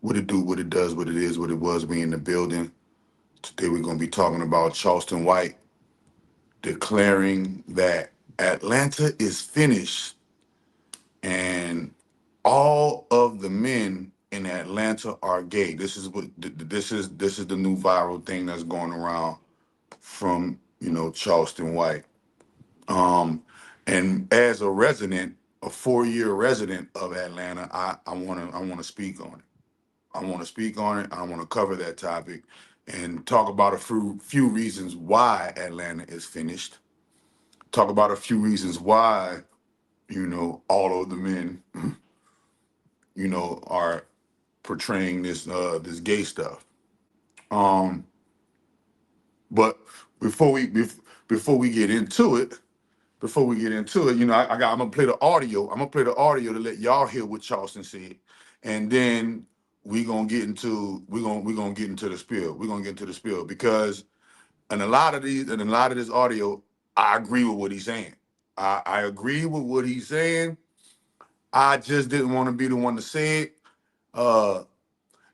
What it do, what it does, what it is, what it was. We in the building. Today we're gonna be talking about Charleston White declaring that Atlanta is finished and all of the men in Atlanta are gay. This is what this is the new viral thing that's going around from Charleston White. Um, and as a resident, a 4-year resident of Atlanta, I wanna speak on it. I want to speak on it. I want to cover that topic and talk about a few reasons why Atlanta is finished. Talk about a few reasons why all of the men are portraying this gay stuff. Um, but before we before we get into it, I'm gonna play the audio. I'm gonna play the audio to let y'all hear what Charleston said, and then we're gonna get into the spiel. We're gonna get into the spiel because in a lot of this audio, I agree with what he's saying. I agree with what he's saying. I just didn't want to be the one to say it. Uh,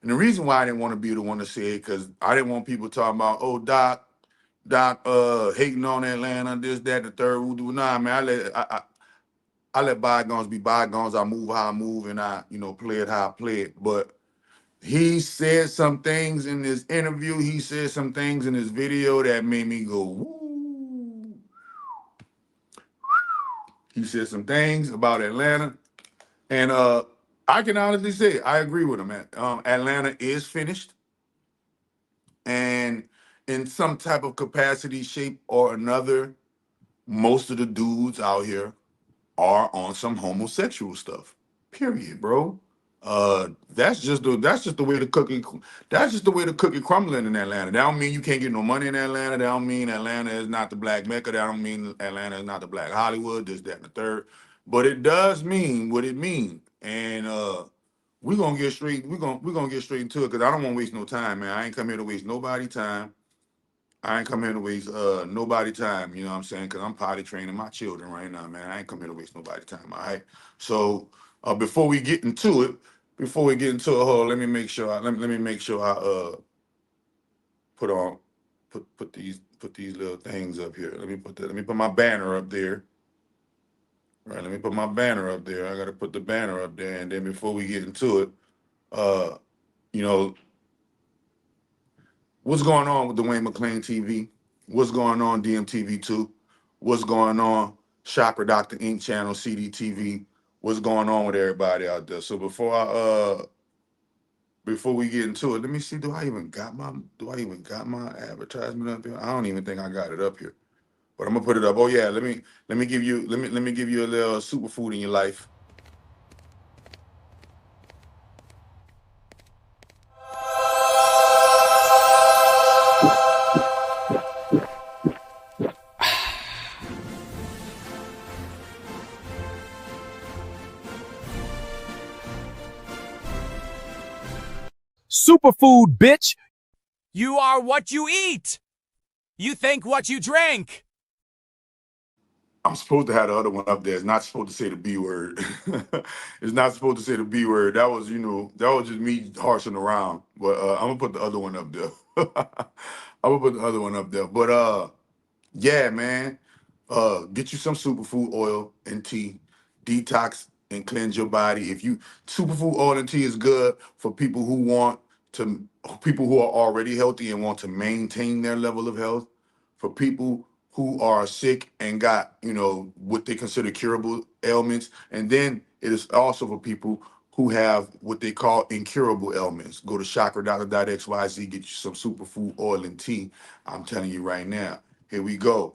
and the reason why I didn't want to be the one to say it because I didn't want people talking about, oh, Doc, hating on Atlanta, this, that, the third. Nah, man, I let bygones be bygones. I move how I move, and I, play it how I play it. But he said some things in this interview. He said some things in this video that made me go, woo. He said some things about Atlanta, and I can honestly say I agree with him. Man. Atlanta is finished, and in some type of capacity, shape, or another, most of the dudes out here are on some homosexual stuff. Period, bro. That's just the way the cookie that's just the way the cookie crumbling in Atlanta. That don't mean you can't get no money in Atlanta. That don't mean Atlanta is not the black Mecca. That don't mean Atlanta is not the black Hollywood, this, that, and the third. But it does mean what it means. And we're gonna get straight into it because I don't want to waste no time, man. I ain't come here to waste nobody time. I ain't come here to waste nobody time, you know what I'm saying? Because I'm potty training my children right now, man. I ain't come here to waste nobody time, all right? So before we get into it, let me make sure let me make sure I put on put these little things up here. Let me put my banner up there. Right, let me put my banner up there. I gotta put the banner up there, and then before we get into it, uh, you know, what's going on with Dwayne McClain TV? What's going on DMTV2? What's going on Chakra Doctor Inc. channel CDTV? What's going on with everybody out there? So before we get into it, let me see. Do I even got my advertisement up here? I don't even think I got it up here. But I'm gonna put it up. Oh yeah, let me give you a little superfood in your life. Superfood, bitch! You are what you eat. You think what you drink. I'm supposed to have the other one up there. It's not supposed to say the B word. It's not supposed to say the B word. That was just me horsing around. But I'm gonna put the other one up there. I'm gonna put the other one up there. But yeah, man. Get you some superfood oil and tea, detox and cleanse your body. If you Superfood oil and tea is good for people who are already healthy and want to maintain their level of health. For people who are sick and got what they consider curable ailments, and then it is also for people who have what they call incurable ailments. Go to chakra.xyz, get you some superfood oil and tea. I'm telling you right now. Here we go.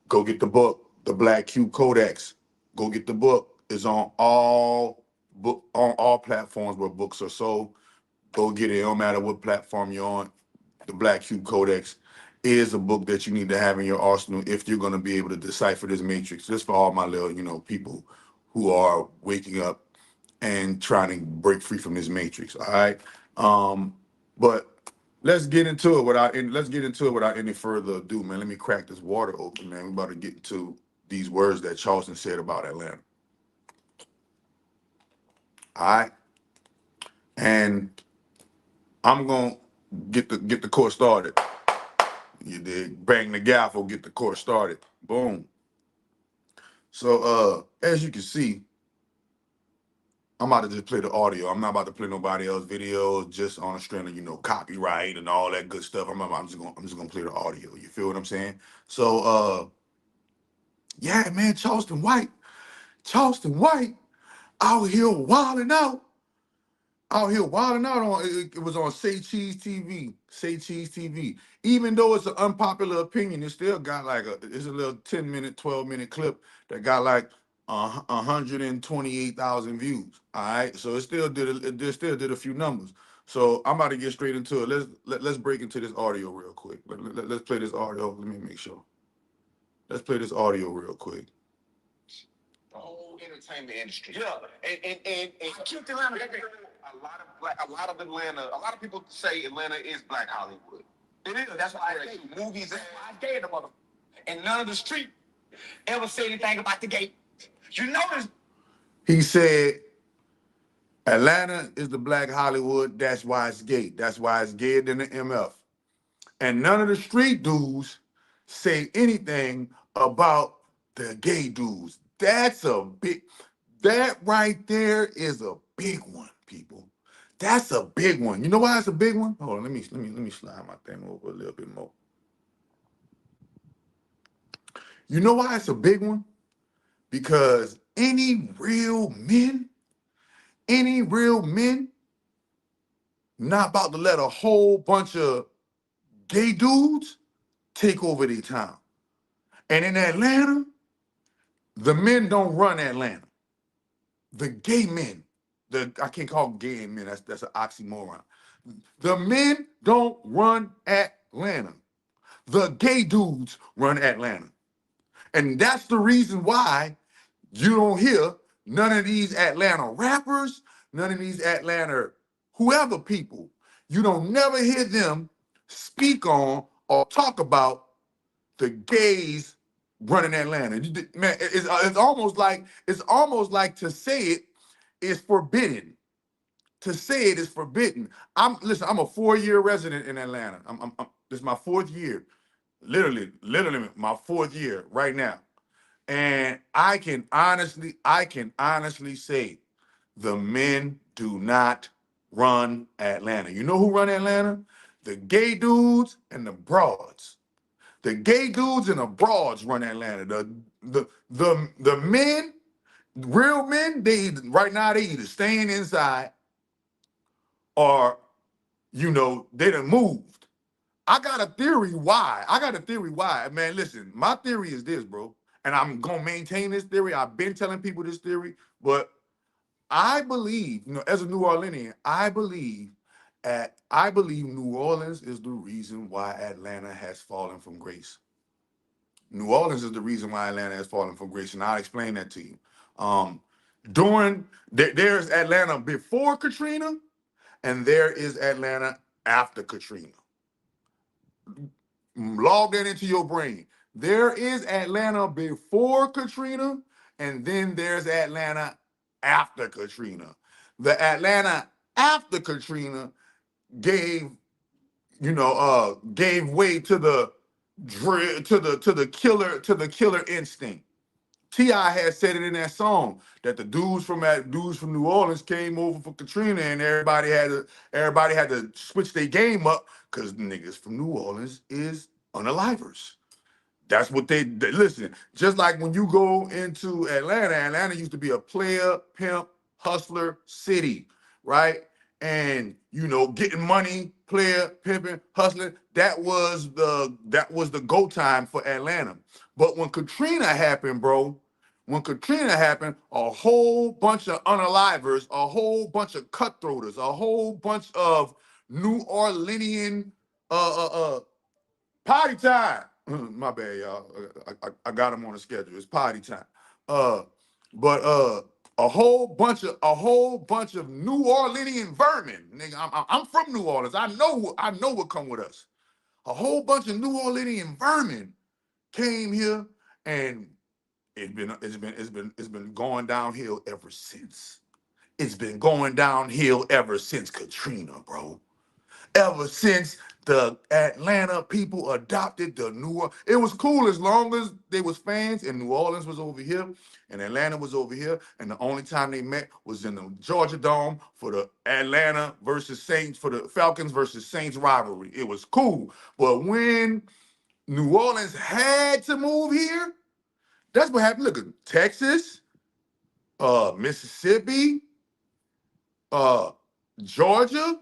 Go get the book, The Black Cube Codex. Go get the book. It's on all platforms where books are sold. Go get it. It don't matter what platform you're on. The Black Cube Codex is a book that you need to have in your arsenal if you're going to be able to decipher this matrix. Just for all my little, people who are waking up and trying to break free from this matrix. All right. But let's get into it without any further ado, man. Let me crack this water open, man. We're about to get into these words that Charleston said about Atlanta. All right. and I'm gonna get the course started. You did bang the gavel, get the course started. Boom. So as you can see, I'm about to just play the audio. I'm not about to play nobody else's video just on a string of, copyright and all that good stuff. I'm just gonna play the audio. You feel what I'm saying? So yeah, man, Charleston White out here wilding out on it was on Say Cheese TV. Say Cheese TV. Even though it's an unpopular opinion, it still got like it's a little 10-minute, 12-minute clip that got like 128,000 views. All right. So it still did a few numbers. So I'm about to get straight into it. Let's break into this audio real quick. Let's play this audio. Let me make sure. Let's play this audio real quick. The whole entertainment industry. Yeah, and keep Atlanta. A lot of Atlanta. A lot of people say Atlanta is Black Hollywood. It is. That's why I say movies. That's why I gave the mother. And none of the street ever say anything about the gay. You notice? He said Atlanta is the Black Hollywood. That's why it's gay. That's why it's gayer than the MF. And none of the street dudes say anything about the gay dudes. That right there is a big one, people. That's a big one. You know why it's a big one? Hold on, let me slide my thing over a little bit more. You know why it's a big one? Because any real men, not about to let a whole bunch of gay dudes take over their town. And in Atlanta, the men don't run Atlanta. The gay men, I can't call them gay men, that's an oxymoron. The men don't run Atlanta. The gay dudes run Atlanta. And that's the reason why you don't hear none of these Atlanta rappers, none of these Atlanta whoever people. You don't never hear them speak on or talk about the gays running Atlanta. Man, it's almost like to say it is forbidden. To say it is forbidden. I'm I'm a 4-year resident in Atlanta. This is my 4th year. Literally my 4th year right now. And I can honestly say the men do not run Atlanta. You know who run Atlanta? The gay dudes and the broads. The gay dudes and the broads run Atlanta. The men, real men, right now they either staying inside or they done moved. I got a theory why. Man, listen, my theory is this, bro. And I'm gonna maintain this theory. I've been telling people this theory, but I believe, as a New Orleanian, I believe New Orleans is the reason why Atlanta has fallen from grace. New Orleans is the reason why Atlanta has fallen from grace, and I'll explain that to you. There's Atlanta before Katrina, and there is Atlanta after Katrina. Log that into your brain. There is Atlanta before Katrina, and then there's Atlanta after Katrina. The Atlanta after Katrina gave gave way to the killer instinct. T.I. had said it in that song that the dudes from New Orleans came over for Katrina, and everybody had to switch their game up because niggas from New Orleans is unalivers. That's what they listen. Just like when you go into Atlanta used to be a player, pimp, hustler city, right? And getting money, player, pimping, hustling, that was the go time for Atlanta. But when Katrina happened, bro, a whole bunch of unalivers, a whole bunch of cutthroaters, a whole bunch of New Orleanian potty time. My bad, y'all. I got them on the schedule. It's potty time. But a whole bunch of New Orleanian vermin. Nigga, I'm from New Orleans. I know what come with us. A whole bunch of New Orleanian vermin came here, and it's been going downhill ever since. It's been going downhill ever since Katrina, bro. Ever since the Atlanta people adopted the it was cool as long as they was fans and New Orleans was over here and Atlanta was over here, and the only time they met was in the Georgia Dome for the Atlanta versus Saints, for the Falcons versus Saints rivalry. It was cool. But when New Orleans had to move here, that's what happened. Look at Texas, Mississippi, uh, Georgia,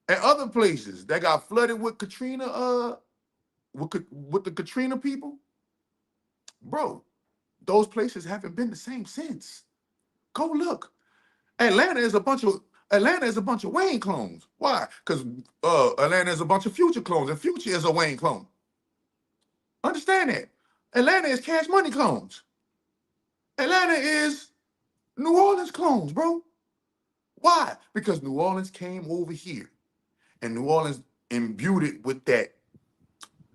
and other places that got flooded with Katrina, with the Katrina people, bro. Those places haven't been the same since. Go look. Atlanta is a bunch of Atlanta is a bunch of Wayne clones. Why? Because Atlanta is a bunch of Future clones, and Future is a Wayne clone. Understand that? Atlanta is Cash Money clones. Atlanta is New Orleans clones, bro. Why? Because New Orleans came over here, and New Orleans imbued it with that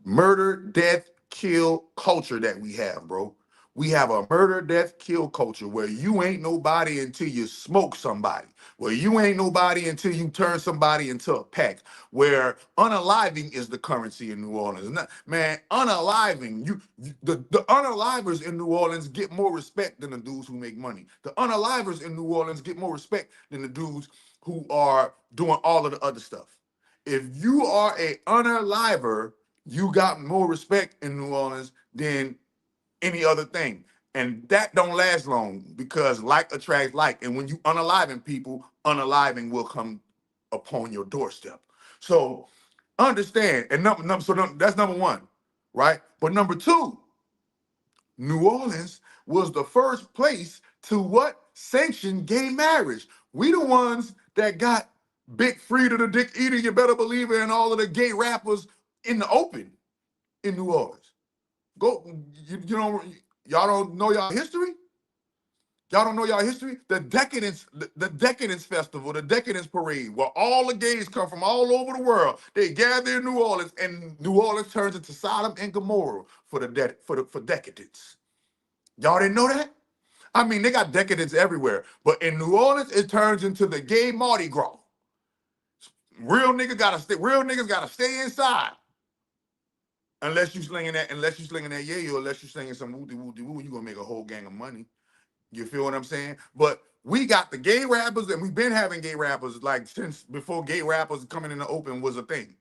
murder, death, kill culture that we have, bro. We have a murder, death, kill culture where you ain't nobody until you smoke somebody, where you ain't nobody until you turn somebody into a pack, where unaliving is the currency in New Orleans. Man, unaliving, the unalivers in New Orleans get more respect than the dudes who make money. The unalivers in New Orleans get more respect than the dudes who are doing all of the other stuff. If you are a unaliver, you got more respect in New Orleans than any other thing. And that don't last long because like attracts like. And when you unaliving people, unaliving will come upon your doorstep. So understand, and that's number one, right? But number two, New Orleans was the first place to what? Sanction gay marriage. We the ones that got Big Frida the Dick Eater, you better believe it, and all of the gay rappers in the open in New Orleans. Go, y'all don't know y'all history? Y'all don't know y'all history? The Decadence Festival, the Decadence Parade, where all the gays come from all over the world. They gather in New Orleans, and New Orleans turns into Sodom and Gomorrah for decadence. Y'all didn't know that? I mean, they got decadence everywhere, but in New Orleans, it turns into the gay Mardi Gras. Real niggas gotta stay inside. Unless you slinging that yeah, or unless you slinging some woo, you gonna make a whole gang of money. You feel what I'm saying? But we got the gay rappers, and we've been having gay rappers like since before gay rappers coming in the open was a thing.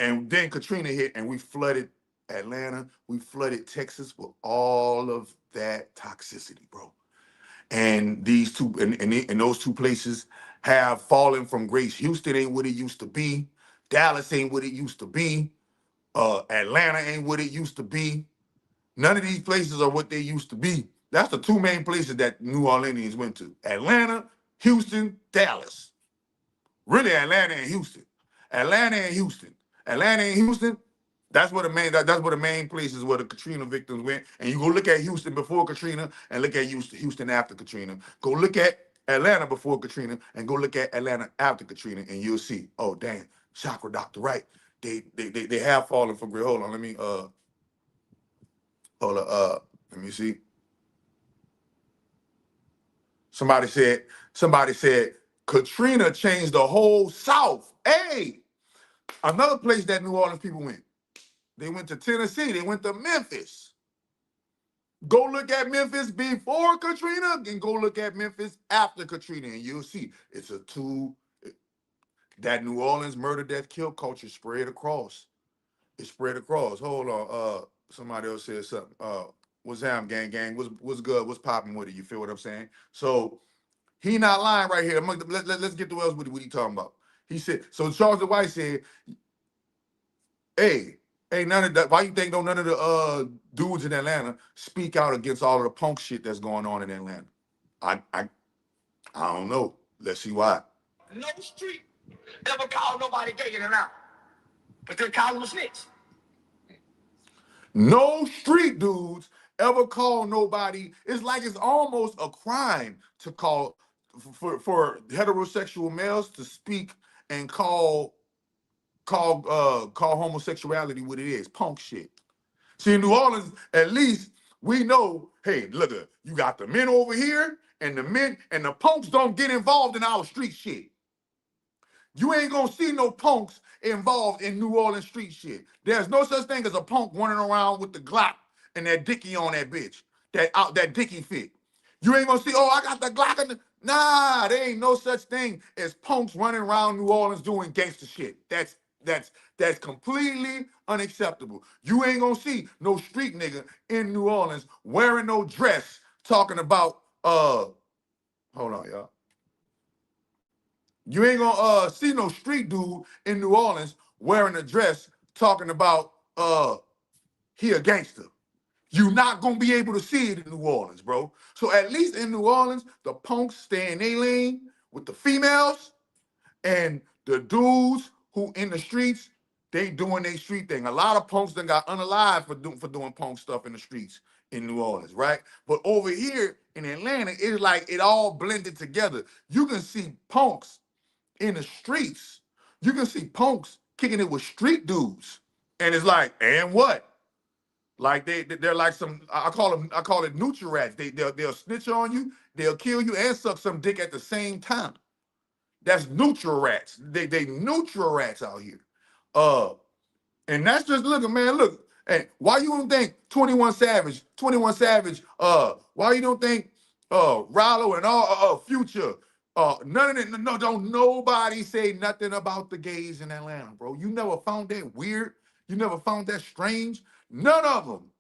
And then Katrina hit, and we flooded Atlanta, we flooded Texas with all of that toxicity, bro. And those two places have fallen from grace. Houston ain't what it used to be. Dallas ain't what it used to be. Atlanta ain't what it used to be. None of these places are what they used to be. That's the two main places that New Orleans went to: Atlanta, Houston, Dallas. Really, Atlanta and Houston. Atlanta and Houston. Atlanta and Houston. That's where the main places where the Katrina victims went. And you go look at Houston before Katrina and look at Houston after Katrina. Go look at Atlanta before Katrina and go look at Atlanta after Katrina, and you'll see. Oh damn, chakra doctor, right? They have fallen from grace. Let me see. Somebody said Katrina changed the whole South. Hey, another place that New Orleans people went. They went to Tennessee. They went to Memphis. Go look at Memphis before Katrina and go look at Memphis after Katrina, and you'll see it's a two. That New Orleans murder, death, kill culture spread across. It spread across. Hold on. Somebody else said something. What's happening, gang? What's good? What's popping with it? You feel what I'm saying? So he not lying right here. Let's get to else what he talking about. He said, so Charleston White said, hey, ain't none of that. Why you think don't none of the dudes in Atlanta speak out against all of the punk shit that's going on in Atlanta? I don't know. Let's see why. No street ever called nobody gay in Atlanta, but they call them a snitch. No street dudes ever call nobody. It's like it's almost a crime to for heterosexual males to speak and call homosexuality what it is, punk shit. See, in New Orleans, at least we know, hey, look, you got the men over here and the men and the punks don't get involved in our street shit. You ain't gonna see no punks involved in New Orleans street shit. There's no such thing as a punk running around with the Glock and that Dickie on that bitch. That Dickie fit. You ain't gonna see, oh, I got the Glock in the. Nah, there ain't no such thing as punks running around New Orleans doing gangster shit. That's completely unacceptable. You ain't gonna see no street nigga in New Orleans wearing no dress talking about hold on, y'all. You ain't gonna see no street dude in New Orleans wearing a dress talking about he a gangster. You're not gonna be able to see it in New Orleans, bro. So at least in New Orleans, the punks stay in their lane with the females, and the dudes who in the streets, they doing their street thing. A lot of punks done got unalive for doing punk stuff in the streets in New Orleans, right? But over here in Atlanta, it's like it all blended together. You can see punks in the streets. You can see punks kicking it with street dudes, and it's like, and what? Like they're like some, I call it neutral rats. They'll snitch on you, they'll kill you, and suck some dick at the same time. That's neutral rats. They neutral rats out here. Uh, and that's just looking, man. Look, hey, why you don't think 21 Savage, why you don't think Rollo and all Future, none of it, no, don't nobody say nothing about the gays in Atlanta, bro. You never found that weird, you never found that strange. None of them.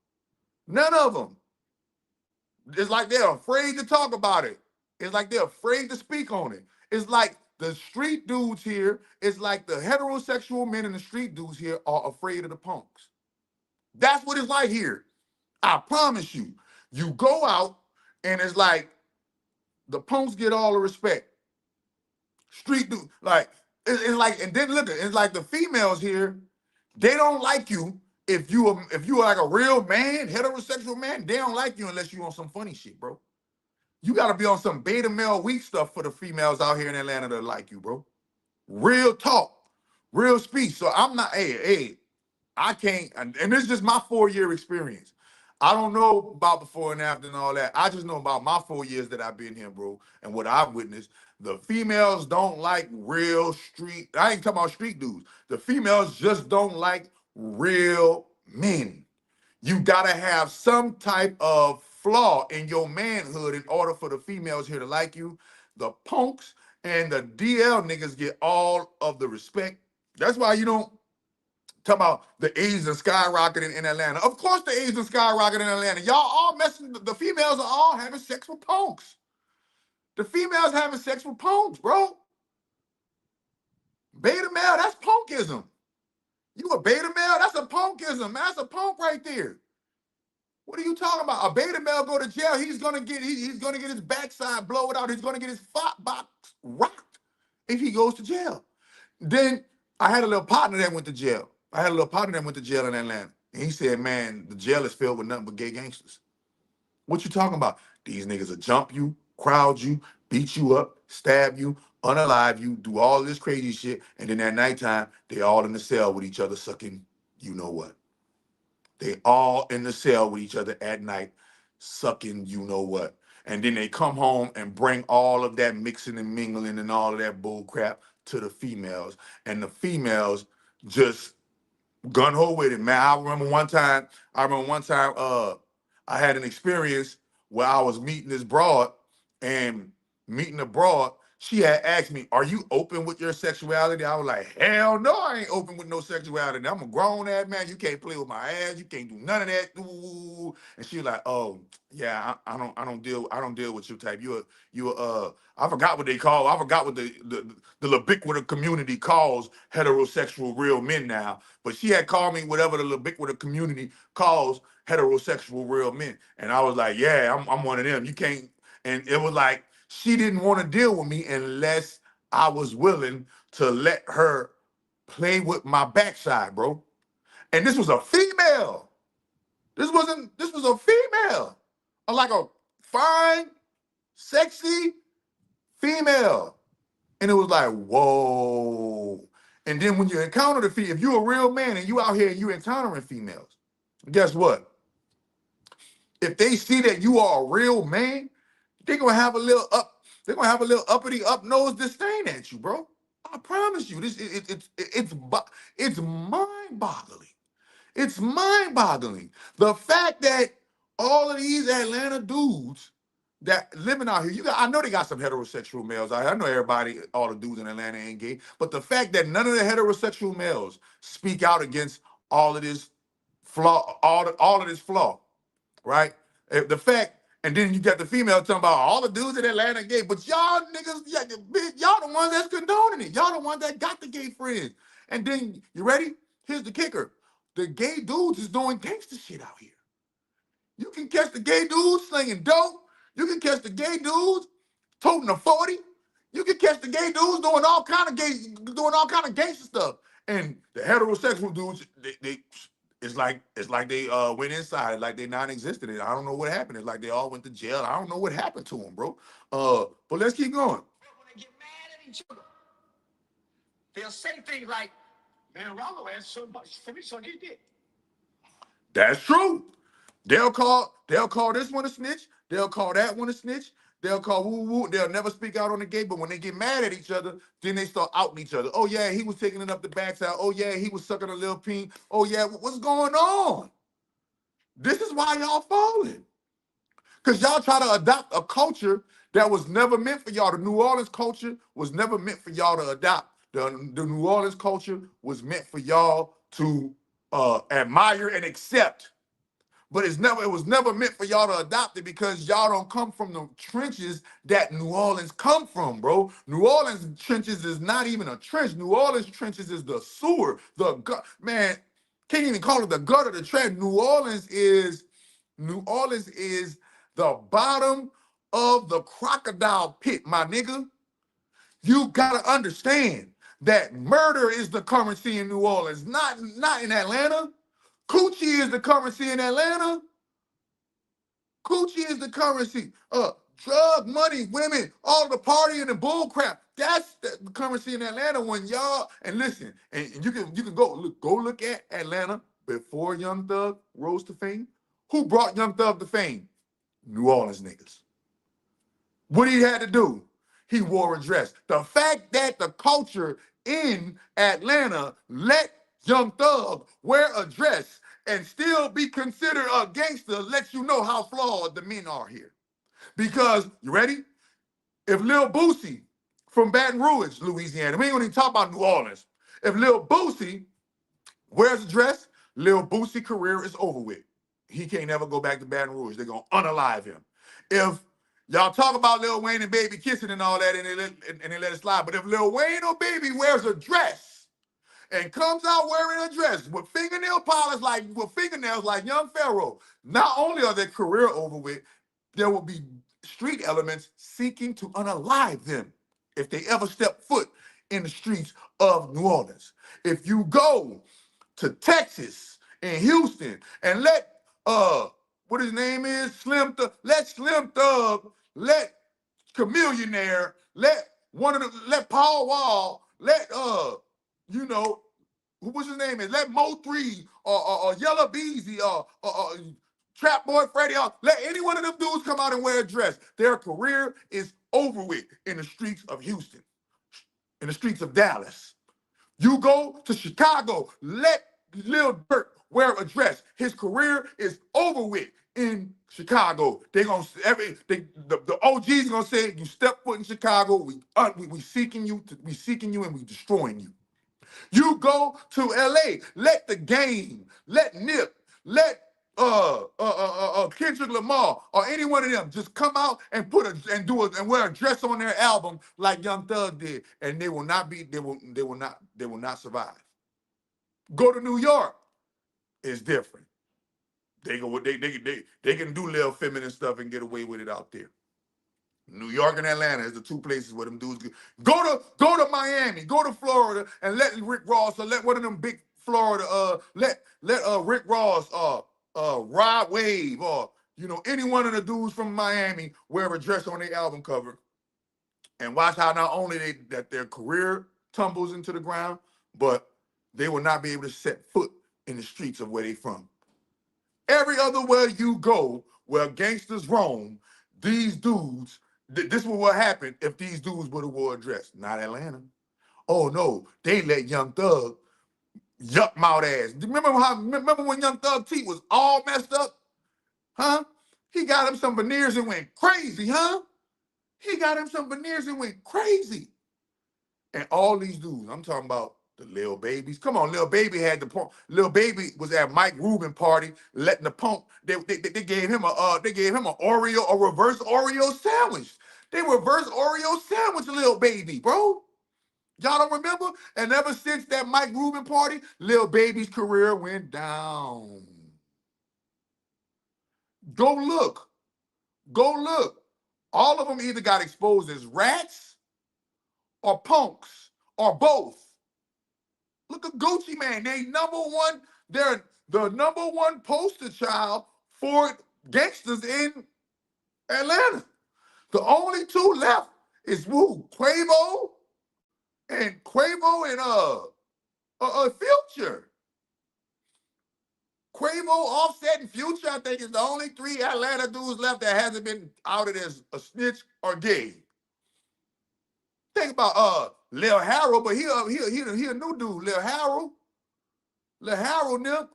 None of them. It's like they're afraid to talk about it. It's like they're afraid to speak on it. It's like the street dudes here, it's like the heterosexual men and the street dudes here are afraid of the punks. That's what it's like here. I promise you. You go out and it's like the punks get all the respect. Street dude, like, it's like, and then look, it's like the females here, they don't like you if you are like a real man, heterosexual man. They don't like you unless you on some funny shit, bro. You got to be on some beta male weak stuff for the females out here in Atlanta to like you, bro. Real talk, real speech. So I'm not, hey, I can't, and this is just my 4-year experience. I don't know about before and after and all that. I just know about my 4 years that I've been here, bro, and what I've witnessed. The females don't like real street. I ain't talking about street dudes. The females just don't like real men. You gotta have some type of flaw in your manhood in order for the females here to like you. The punks and the DL niggas get all of the respect. That's why you don't talk about the Asian skyrocketing in Atlanta. Of course the Asian skyrocketing in Atlanta. Y'all all messing, the females are all having sex with punks. The females having sex with punks, bro. Beta male, that's punkism. You a beta male? That's a punkism, man. That's a punk right there. What are you talking about? A beta male go to jail, he's gonna get his backside blown out. He's gonna get his fat box rocked if he goes to jail. Then I had a little partner that went to jail. I had a little partner that went to jail in Atlanta. And he said, man, the jail is filled with nothing but gay gangsters. What you talking about? These niggas will jump you, crowd you, beat you up, stab you, unalive you, do all this crazy shit, and then at nighttime, they all in the cell with each other sucking you know what. They all in the cell with each other at night, sucking you know what. And then they come home and bring all of that mixing and mingling and all of that bull crap to the females. And the females just gun ho with it, man. I remember one time, I had an experience where I was meeting this broad, and meeting the broad, she had asked me, are you open with your sexuality? I was like, hell no, I ain't open with no sexuality. I'm a grown ass man. You can't play with my ass. You can't do none of that. Ooh. And she was like, oh, yeah, I don't deal with your type. I forgot what they call, I forgot what the ubiquitous community calls heterosexual real men now. But she had called me whatever the ubiquitous community calls heterosexual real men. And I was like, yeah, I'm one of them. You can't. And it was like, she didn't want to deal with me unless I was willing to let her play with my backside, bro. And this was a female. This was a female. Like a fine, sexy female. And it was like, whoa. And then when you encounter the female, if you're a real man and you out here and you encountering females, guess what? If they see that you are a real man, They're gonna have a little up. They're gonna have a little uppity, up nose disdain at you, bro. I promise you, it's mind boggling. It's mind boggling. The fact that all of these Atlanta dudes that living out here, I know they got some heterosexual males out here. I know everybody, all the dudes in Atlanta ain't gay, but the fact that none of the heterosexual males speak out against all of this all of this flaw, right? The fact, and then you got the female talking about all the dudes in Atlanta are gay, but y'all niggas, y'all the ones that's condoning it. Y'all the ones that got the gay friends. And then, you ready? Here's the kicker. The gay dudes is doing gangster shit out here. You can catch the gay dudes slinging dope. You can catch the gay dudes toting a 40. You can catch the gay dudes doing doing all kind of gangster stuff. And the heterosexual dudes, it's like they went inside, like they non-existent. And I don't know what happened. It's like they all went to jail. I don't know what happened to them, bro. But let's keep going. When they get mad at each other, they'll say things like, "Man, Rollo had so much for me, so he did." That's true. They'll call this one a snitch. They'll call that one a snitch. They'll call woo woo. They'll never speak out on the gay, but when they get mad at each other, then they start outing each other. Oh yeah, he was taking it up the backside. Oh yeah, he was sucking a little peen. Oh yeah, what's going on? This is why y'all falling. Because y'all try to adopt a culture that was never meant for y'all. The New Orleans culture was never meant for y'all to adopt. The New Orleans culture was meant for y'all to admire and accept. But it was never meant for y'all to adopt it because y'all don't come from the trenches that New Orleans come from, bro. New Orleans trenches is not even a trench. New Orleans trenches is the sewer. Man, can't even call it the gutter, the trash. New Orleans is the bottom of the crocodile pit, my nigga. You gotta understand that murder is the currency in New Orleans, not in Atlanta. Coochie is the currency in Atlanta. Coochie is the currency. Drug money, women, all the party and the bull crap. That's the currency in Atlanta. When y'all and listen, and you can go look at Atlanta before Young Thug rose to fame. Who brought Young Thug to fame? New Orleans niggas. What he had to do? He wore a dress. The fact that the culture in Atlanta let Young Thug wear a dress and still be considered a gangster lets you know how flawed the men are here. Because, you ready? If Lil Boosie from Baton Rouge, Louisiana, we ain't gonna even talk about New Orleans. If Lil Boosie wears a dress, Lil Boosie career is over with. He can't never go back to Baton Rouge. They're gonna unalive him. If y'all talk about Lil Wayne and Baby kissing and all that, and they let it slide, but if Lil Wayne or Baby wears a dress and comes out wearing a dress with fingernail polish with fingernails like Young Pharaoh, not only are their career over with, there will be street elements seeking to unalive them if they ever step foot in the streets of New Orleans. If you go to Texas and Houston and let what his name is, Slim Thug, let Chameleonaire, let Paul Wall, let you know, what's his name is, let Mo 3 or Yellow Beezy or Trap Boy Freddy, let any one of them dudes come out and wear a dress. Their career is over with in the streets of Houston, in the streets of Dallas. You go to Chicago, let Lil Durk wear a dress. His career is over with in Chicago. The OG's gonna say, you step foot in Chicago, we seeking you, and we destroying you. You go to LA, let The Game, let Nip, let Kendrick Lamar or any one of them just come out and wear a dress on their album like Young Thug did, and they will not survive. Go to New York, it's different. They can do little feminine stuff and get away with it out there. New York and Atlanta is the two places where them dudes go to Miami, go to Florida, and let Rick Ross or let one of them big Florida let Rick Ross Rod Wave or any one of the dudes from Miami wear a dress on their album cover, and watch how not only that their career tumbles into the ground, but they will not be able to set foot in the streets of where they from. Every other where you go, where gangsters roam, these dudes, this was what happened if these dudes would have wore a dress. Not Atlanta. Oh no, they let Young Thug yuck mouth ass. Remember when Young Thug teeth was all messed up? Huh? He got him some veneers and went crazy, huh? He got him some veneers and went crazy. And all these dudes, I'm talking about the Lil Babies. Come on, Lil Baby had the punk. Lil Baby was at Mike Rubin party, letting the punk. They gave him a Oreo, a reverse Oreo sandwich. They reverse Oreo sandwich Lil Baby, bro. Y'all don't remember? And ever since that Mike Rubin party, Lil Baby's career went down. Go look. Go look. All of them either got exposed as rats or punks or both. Look at Gucci Man. They're the number one poster child for gangsters in Atlanta. The only two left is who? Quavo and Future. Quavo, Offset, and Future, I think, is the only three Atlanta dudes left that hasn't been outed as a snitch or gay. Think about Lil Harold, but he a new dude. Lil Harold, them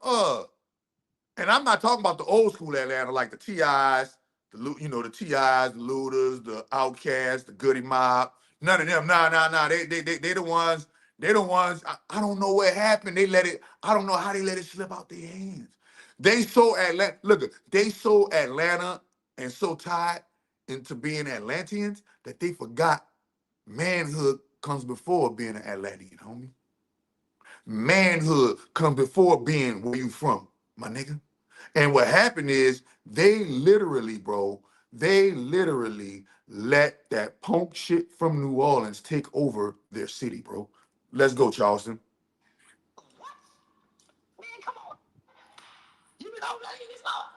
and I'm not talking about the old school Atlanta like the T.I.s, the T.I.s, the Luders, the Outcasts, the Goody Mob. None of them. Nah. They the ones. They the ones. I don't know what happened. They let it. I don't know how they let it slip out their hands. They so Atlanta. Look, they so Atlanta and so tied into being Atlanteans that they forgot manhood comes before being an Atlantean, homie. Manhood comes before being where you from, my nigga. And what happened is they literally let that punk shit from New Orleans take over their city, bro. Let's go, Charleston. What? Man, come on. You been out there in this law.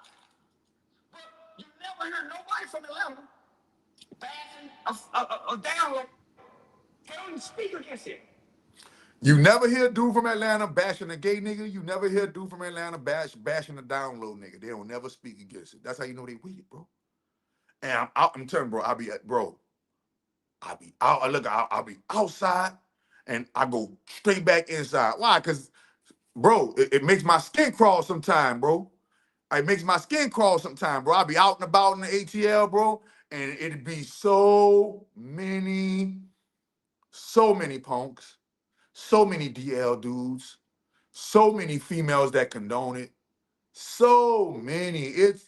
But you never heard nobody from Atlanta bashing a download. They don't even speak against it. You never hear a dude from Atlanta bashing a gay nigga. You never hear a dude from Atlanta bashing a down low nigga. They don't never speak against it. That's how you know they weak, bro. And I'm telling you, bro, I'll be out. Look, I'll be outside and I go straight back inside. Why? Because, bro, it makes my skin crawl sometime, bro. It makes my skin crawl sometime, bro. I'll be out and about in the ATL, bro, and it'd be so many punks, so many DL dudes, so many females that condone it. So many. It's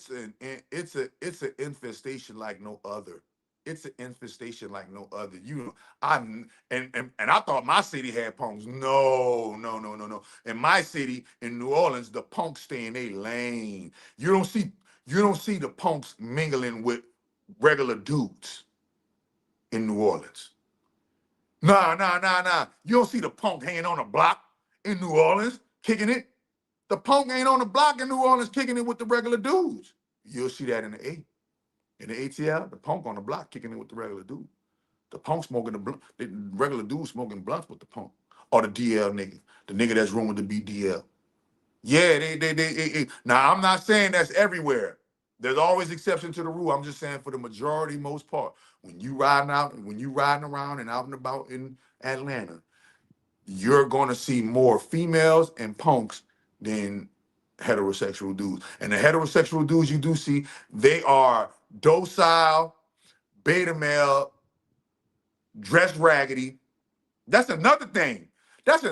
an infestation like no other. It's an infestation like no other. And I thought my city had punks. No. In my city, in New Orleans, the punks stay in a lane. You don't see the punks mingling with regular dudes in New Orleans. Nah. You don't see the punk hanging on a block in New Orleans, kicking it. The punk ain't on the block in New Orleans kicking it with the regular dudes. You'll see that in the A. In the ATL, the punk on the block kicking it with the regular dude. The punk smoking the regular dude smoking blunts with the punk. Or the DL nigga. The nigga that's rumored to be DL. Yeah, now I'm not saying that's everywhere. There's always exception to the rule. I'm just saying for the majority, most part, when you riding around and out and about in Atlanta, you're gonna see more females and punks than heterosexual dudes. And the heterosexual dudes you do see, they are docile, beta male, dressed raggedy. That's another thing. That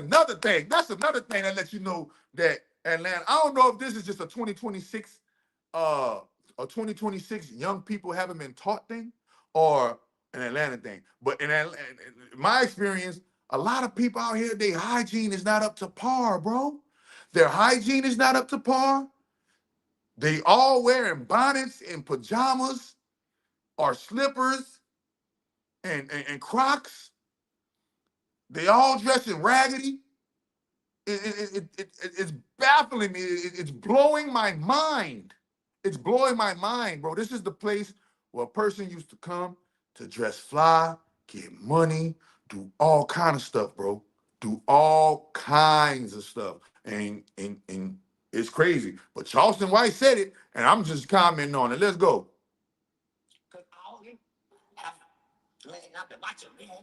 lets you know that Atlanta. I don't know if this is just a 2026, a 2026 young people haven't been taught thing, or an Atlanta thing. But in my experience, a lot of people out here, their hygiene is not up to par, bro. Their hygiene is not up to par. They all wearing bonnets and pajamas or slippers and Crocs. They all dressing raggedy. It's baffling me. It's blowing my mind. It's blowing my mind, bro. This is the place where a person used to come to dress fly, get money, do all kind of stuff, bro. Do all kinds of stuff. And It's crazy. But Charleston White said it, and I'm just commenting on it. Let's go. Because all you have laying out the watching man.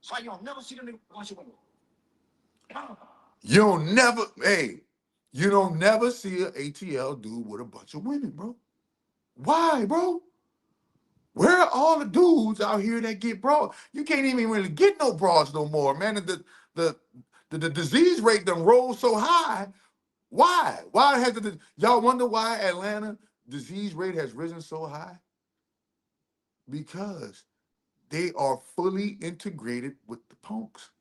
So you don't never see them watch your window. You don't never, hey, you don't never see an ATL dude with a bunch of women, bro. Why, bro? Where are all the dudes out here that get broad? You can't even really get no broads no more, man. The disease rate done rolled so high. Why? Why has y'all wonder why Atlanta disease rate has risen so high? Because they are fully integrated with the punks.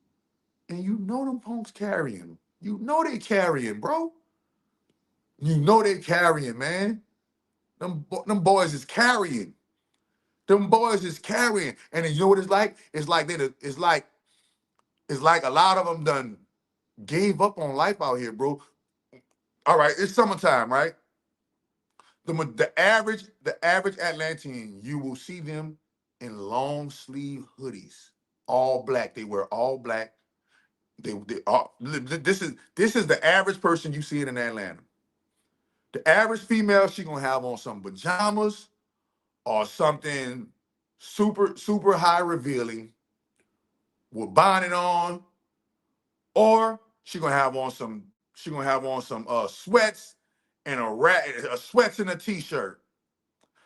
And you know them punks carrying. You know they carrying, bro. You know they carrying, man. Them boys is carrying. Them boys is carrying. And you know what it's like? It's like a lot of them done gave up on life out here, bro. All right, it's summertime, right? The average Atlantean, you will see them in long sleeve hoodies, all black. They wear all black. They all, this is the average person you see in Atlanta. The average female, she gonna have on some pajamas or something super high revealing with bonnet on, or she gonna have on some sweats and a sweats and a t-shirt.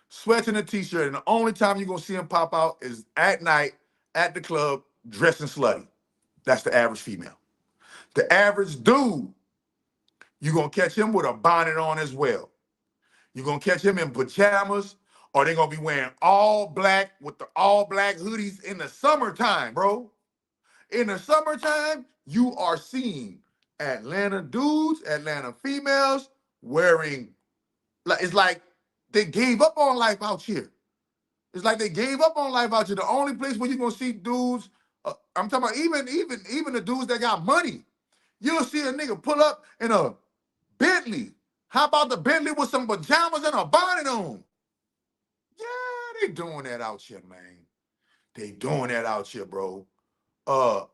Sweats and a t-shirt, and the only time you're gonna see him pop out is at night at the club dressing slutty. That's the average female. The average dude, you're gonna catch him with a bonnet on as well. You're gonna catch him in pajamas, or they're gonna be wearing all black with the all black hoodies in the summertime, bro. In the summertime, you are seeing Atlanta dudes, Atlanta females wearing, like, it's like they gave up on life out here. It's like they gave up on life out here. The only place where you're gonna see dudes, I'm talking about even the dudes that got money. You'll see a nigga pull up in a Bentley. How about the Bentley with some pajamas and a bonnet on? Yeah, they doing that out here, man. They doing that out here, bro. Uh,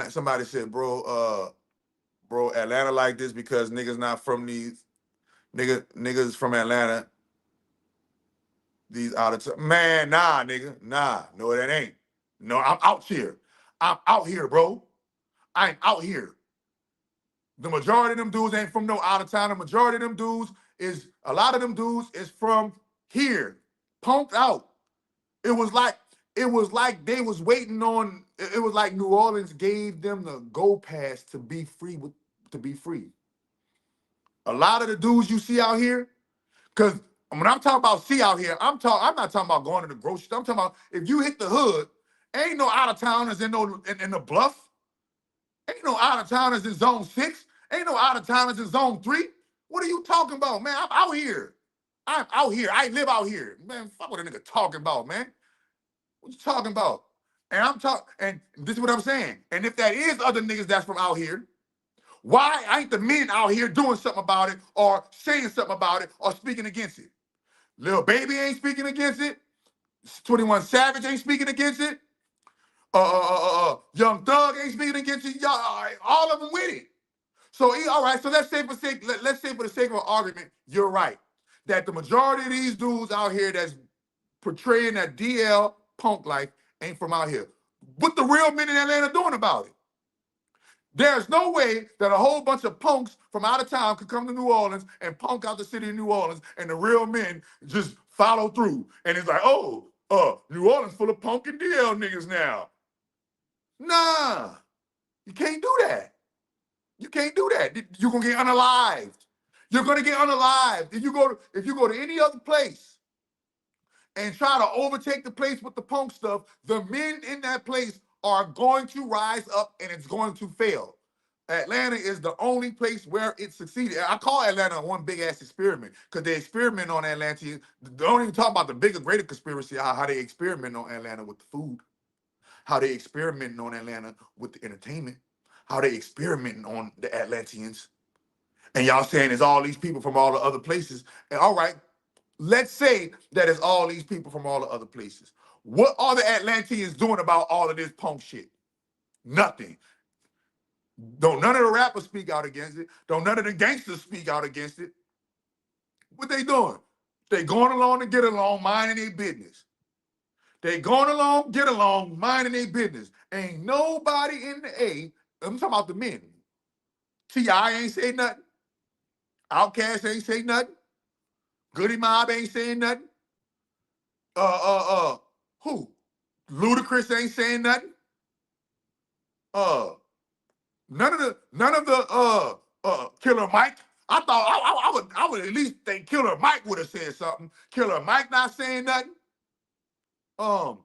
somebody said, bro, Atlanta like this because niggas not from these niggas from Atlanta. These out of time. Man, nah, nigga. Nah, no, that ain't. No, I'm out here. I'm out here, bro. I'm out here. The majority of them dudes ain't from no out of town. The majority of them dudes a lot of them dudes is from here. Punked out. It was like they was waiting on, it was like New Orleans gave them the go pass to be free to be free. A lot of the dudes you see out here, because when I'm talking about see out here, I'm not talking about going to the grocery store. I'm talking about if you hit the hood, ain't no out of towners in the bluff. Ain't no out of towners in zone 6. Ain't no out of towners in zone 3. What are you talking about, man? I'm out here. I'm out here. I live out here. Man, fuck what a nigga talking about, man. What you talking about? And this is what I'm saying. And if that is other niggas that's from out here, why ain't the men out here doing something about it or saying something about it or speaking against it? Lil Baby ain't speaking against it. 21 Savage ain't speaking against it. Young Thug ain't speaking against it. Y'all, all of them with it. So all right. So let's say for the sake of argument, you're right that the majority of these dudes out here that's portraying that DL punk life ain't from out here. What the real men in Atlanta doing about it? There's no way that a whole bunch of punks from out of town could come to New Orleans and punk out the city of New Orleans, and the real men just follow through. And it's like, oh, New Orleans full of punk and DL niggas now. Nah, you can't do that. You can't do that. You're gonna get unalived. You're gonna get unalived. If you go to any other place and try to overtake the place with the punk stuff, the men in that place are going to rise up and it's going to fail. Atlanta is the only place where it succeeded. I call Atlanta one big ass experiment because they experiment on Atlanta. They don't even talk about the bigger, greater conspiracy, how they experiment on Atlanta with the food, how they experimenting on Atlanta with the entertainment, how they experimenting on the Atlanteans. And y'all saying it's all these people from all the other places. And all right, let's say that it's all these people from all the other places. What are the Atlanteans doing about all of this punk shit? Nothing. Don't none of the rappers speak out against it. Don't none of the gangsters speak out against it. What they doing? They going along to get along, minding their business. They going along, get along, minding their business. Ain't nobody in the A, I'm talking about the men. T.I. ain't say nothing. Outkast ain't say nothing. Goody Mob ain't saying nothing. Uh, uh, uh, who? Ludacris ain't saying nothing. Uh, none of the Killer Mike. I thought I would at least think Killer Mike would have said something. Killer Mike not saying nothing. Um,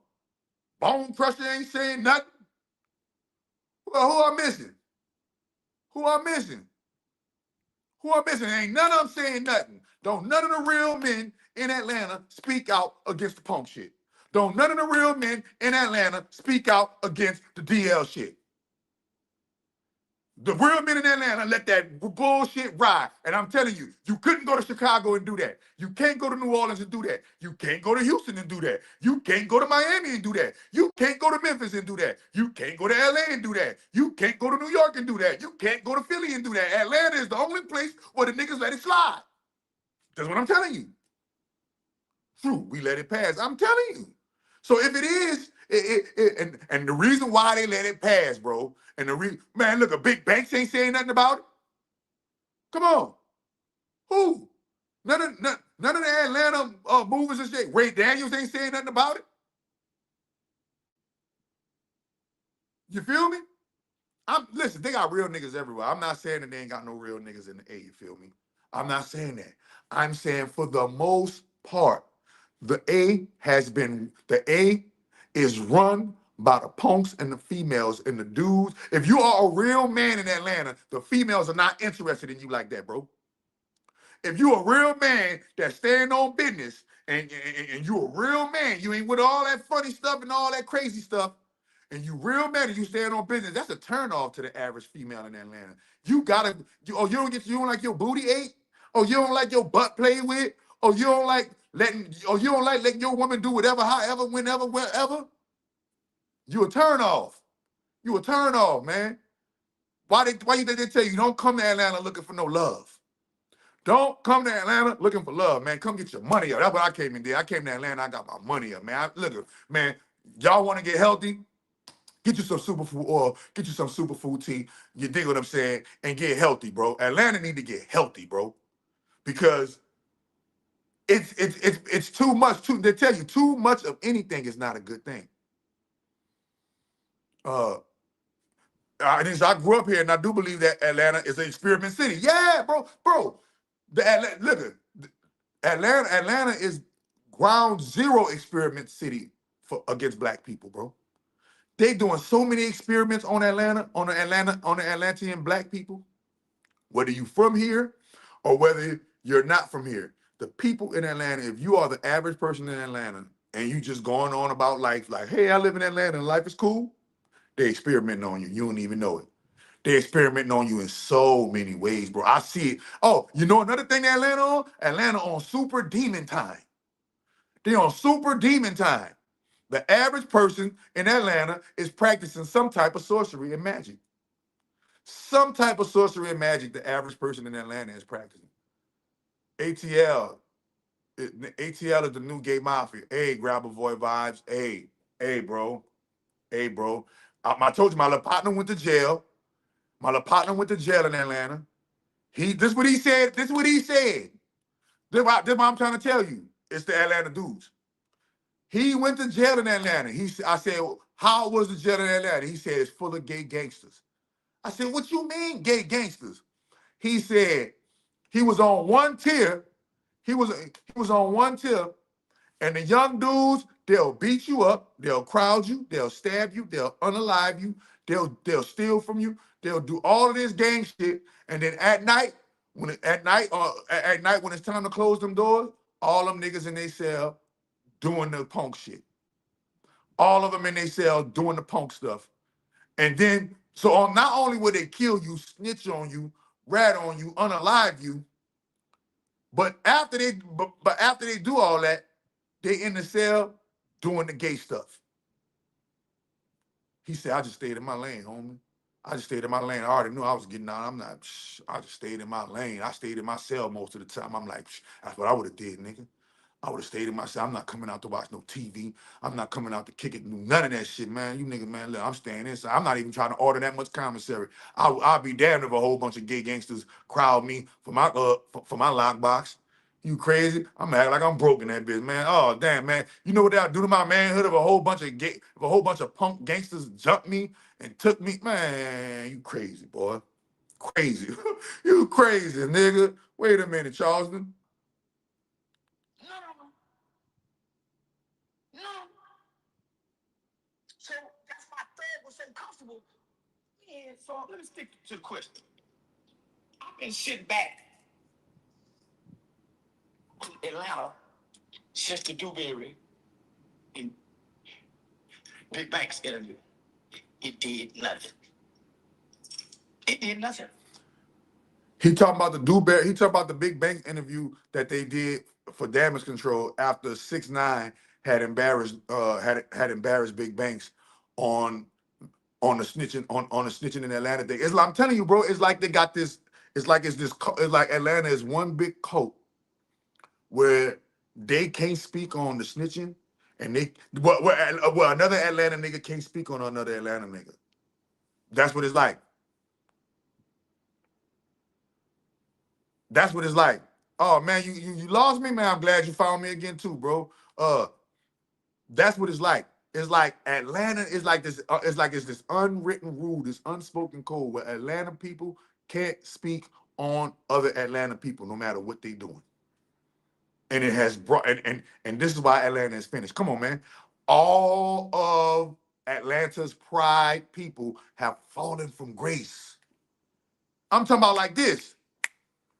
Bone Crusher ain't saying nothing. Well, who I'm missing? Who I'm missing? Who I'm missing? Ain't none of them saying nothing. Don't none of the real men in Atlanta speak out against the punk shit. Don't none of the real men in Atlanta speak out against the DL shit. The real men in Atlanta let that bullshit ride. And I'm telling you, you couldn't go to Chicago and do that. You can't go to New Orleans and do that. You can't go to Houston and do that. You can't go to Miami and do that. You can't go to Memphis and do that. You can't go to LA and do that. You can't go to New York and do that. You can't go to Philly and do that. Atlanta is the only place where the niggas let it slide. That's what I'm telling you. True, we let it pass. I'm telling you. So if it is, and the reason why they let it pass, bro, and man, look, a big banks ain't saying nothing about it. Come on, who? None of the Atlanta movers and shit. Ray Daniels ain't saying nothing about it. You feel me? Listen, they got real niggas everywhere. I'm not saying that they ain't got no real niggas in the A. You feel me? I'm not saying that. I'm saying for the most part, the A is run by the punks and the females and the dudes. If you are a real man in Atlanta, the females are not interested in you like that, bro. If you a real man that stand on business and you a real man, you ain't with all that funny stuff and all that crazy stuff, and you real man and you stand on business, that's a turn off to the average female in Atlanta. You don't like your booty ate? Oh, you don't like your butt played with? You don't like letting your woman do whatever, however, whenever, wherever? You a turn off. You a turn off, man. Why you think they tell you don't come to Atlanta looking for no love? Don't come to Atlanta looking for love, man. Come get your money up. That's what I came and did. I came to Atlanta, I got my money up, man. Look, man, y'all want to get healthy? Get you some superfood oil, get you some superfood tea, you dig what I'm saying, and get healthy, bro. Atlanta need to get healthy, bro. Because it's too much. They tell you too much of anything is not a good thing. I grew up here, and I do believe that Atlanta is an experiment city. Yeah, bro. Atlanta is ground zero experiment city against black people, bro. They doing so many experiments on the Atlantean black people, whether you from here or whether you're not from here. The people in Atlanta, if you are the average person in Atlanta and you just going on about life, like, hey, I live in Atlanta and life is cool, they experimenting on you. You don't even know it. They experimenting on you in so many ways, bro. I see it. Oh, you know another thing that Atlanta on? Atlanta on super demon time. They on super demon time. The average person in Atlanta is practicing some type of sorcery and magic. Some type of sorcery and magic the average person in Atlanta is practicing. ATL. ATL is the new gay mafia. Hey, grabber boy vibes. Hey, bro. Hey, bro. I told you my little partner went to jail. My little partner went to jail in Atlanta. This what he said. This what he said. This what I'm trying to tell you. It's the Atlanta dudes. He went to jail in Atlanta. I said, how was the jail in Atlanta? He said, it's full of gay gangsters. I said, what you mean, gay gangsters? He said, he was on one tier. He was on one tier, and the young dudes, they'll beat you up, they'll crowd you, they'll stab you, they'll unalive you, they'll steal from you, they'll do all of this gang shit, and then at night when it's time to close them doors, all them niggas in their cell doing the punk shit. All of them in their cell doing the punk stuff. And then, not only will they kill you, snitch on you, rat on you, unalive you, but after they do all that, they in the cell doing the gay stuff. He said, I just stayed in my lane, homie. I just stayed in my lane. I already knew I was getting out. I'm not. I just stayed in my lane. I stayed in my cell most of the time. I'm like, that's what I would have did, nigga. I would have stayed in my cell. I'm not coming out to watch no TV. I'm not coming out to kick it. None of that shit, man. You niggas, man, look, I'm staying inside. I'm not even trying to order that much commissary. I'll be damned if a whole bunch of gay gangsters crowd me for my lockbox. You crazy? I'm acting like I'm broke in that bitch, man. Oh damn, man. You know what that'll do to my manhood if a whole bunch of punk gangsters jumped me and took me? Man, you crazy, boy. Crazy. You crazy, nigga. Wait a minute, Charleston. No. No. So that's why Thug was so comfortable. Yeah, so let me stick to the question. I've been sitting back in Atlanta since the Dewberry and Big Banks interview. It did nothing. It did nothing. He talking about the Dewberry. He talking about the Big Bang interview that they did for Damage Control after 6ix9ine had embarrassed Big Banks on the snitching on the snitching in Atlanta thing. It's like, I'm telling you, bro. It's like they got this. It's like Atlanta is one big coat where they can't speak on the snitching, and another Atlanta nigga can't speak on another Atlanta nigga. That's what it's like. That's what it's like. Oh man, you lost me, man. I'm glad you found me again too, bro. That's what it's like. It's like Atlanta is like this. It's this unwritten rule, this unspoken code where Atlanta people can't speak on other Atlanta people, no matter what they doing. And it has brought and this is why Atlanta is finished. Come on, man. All of Atlanta's pride people have fallen from grace. I'm talking about like this.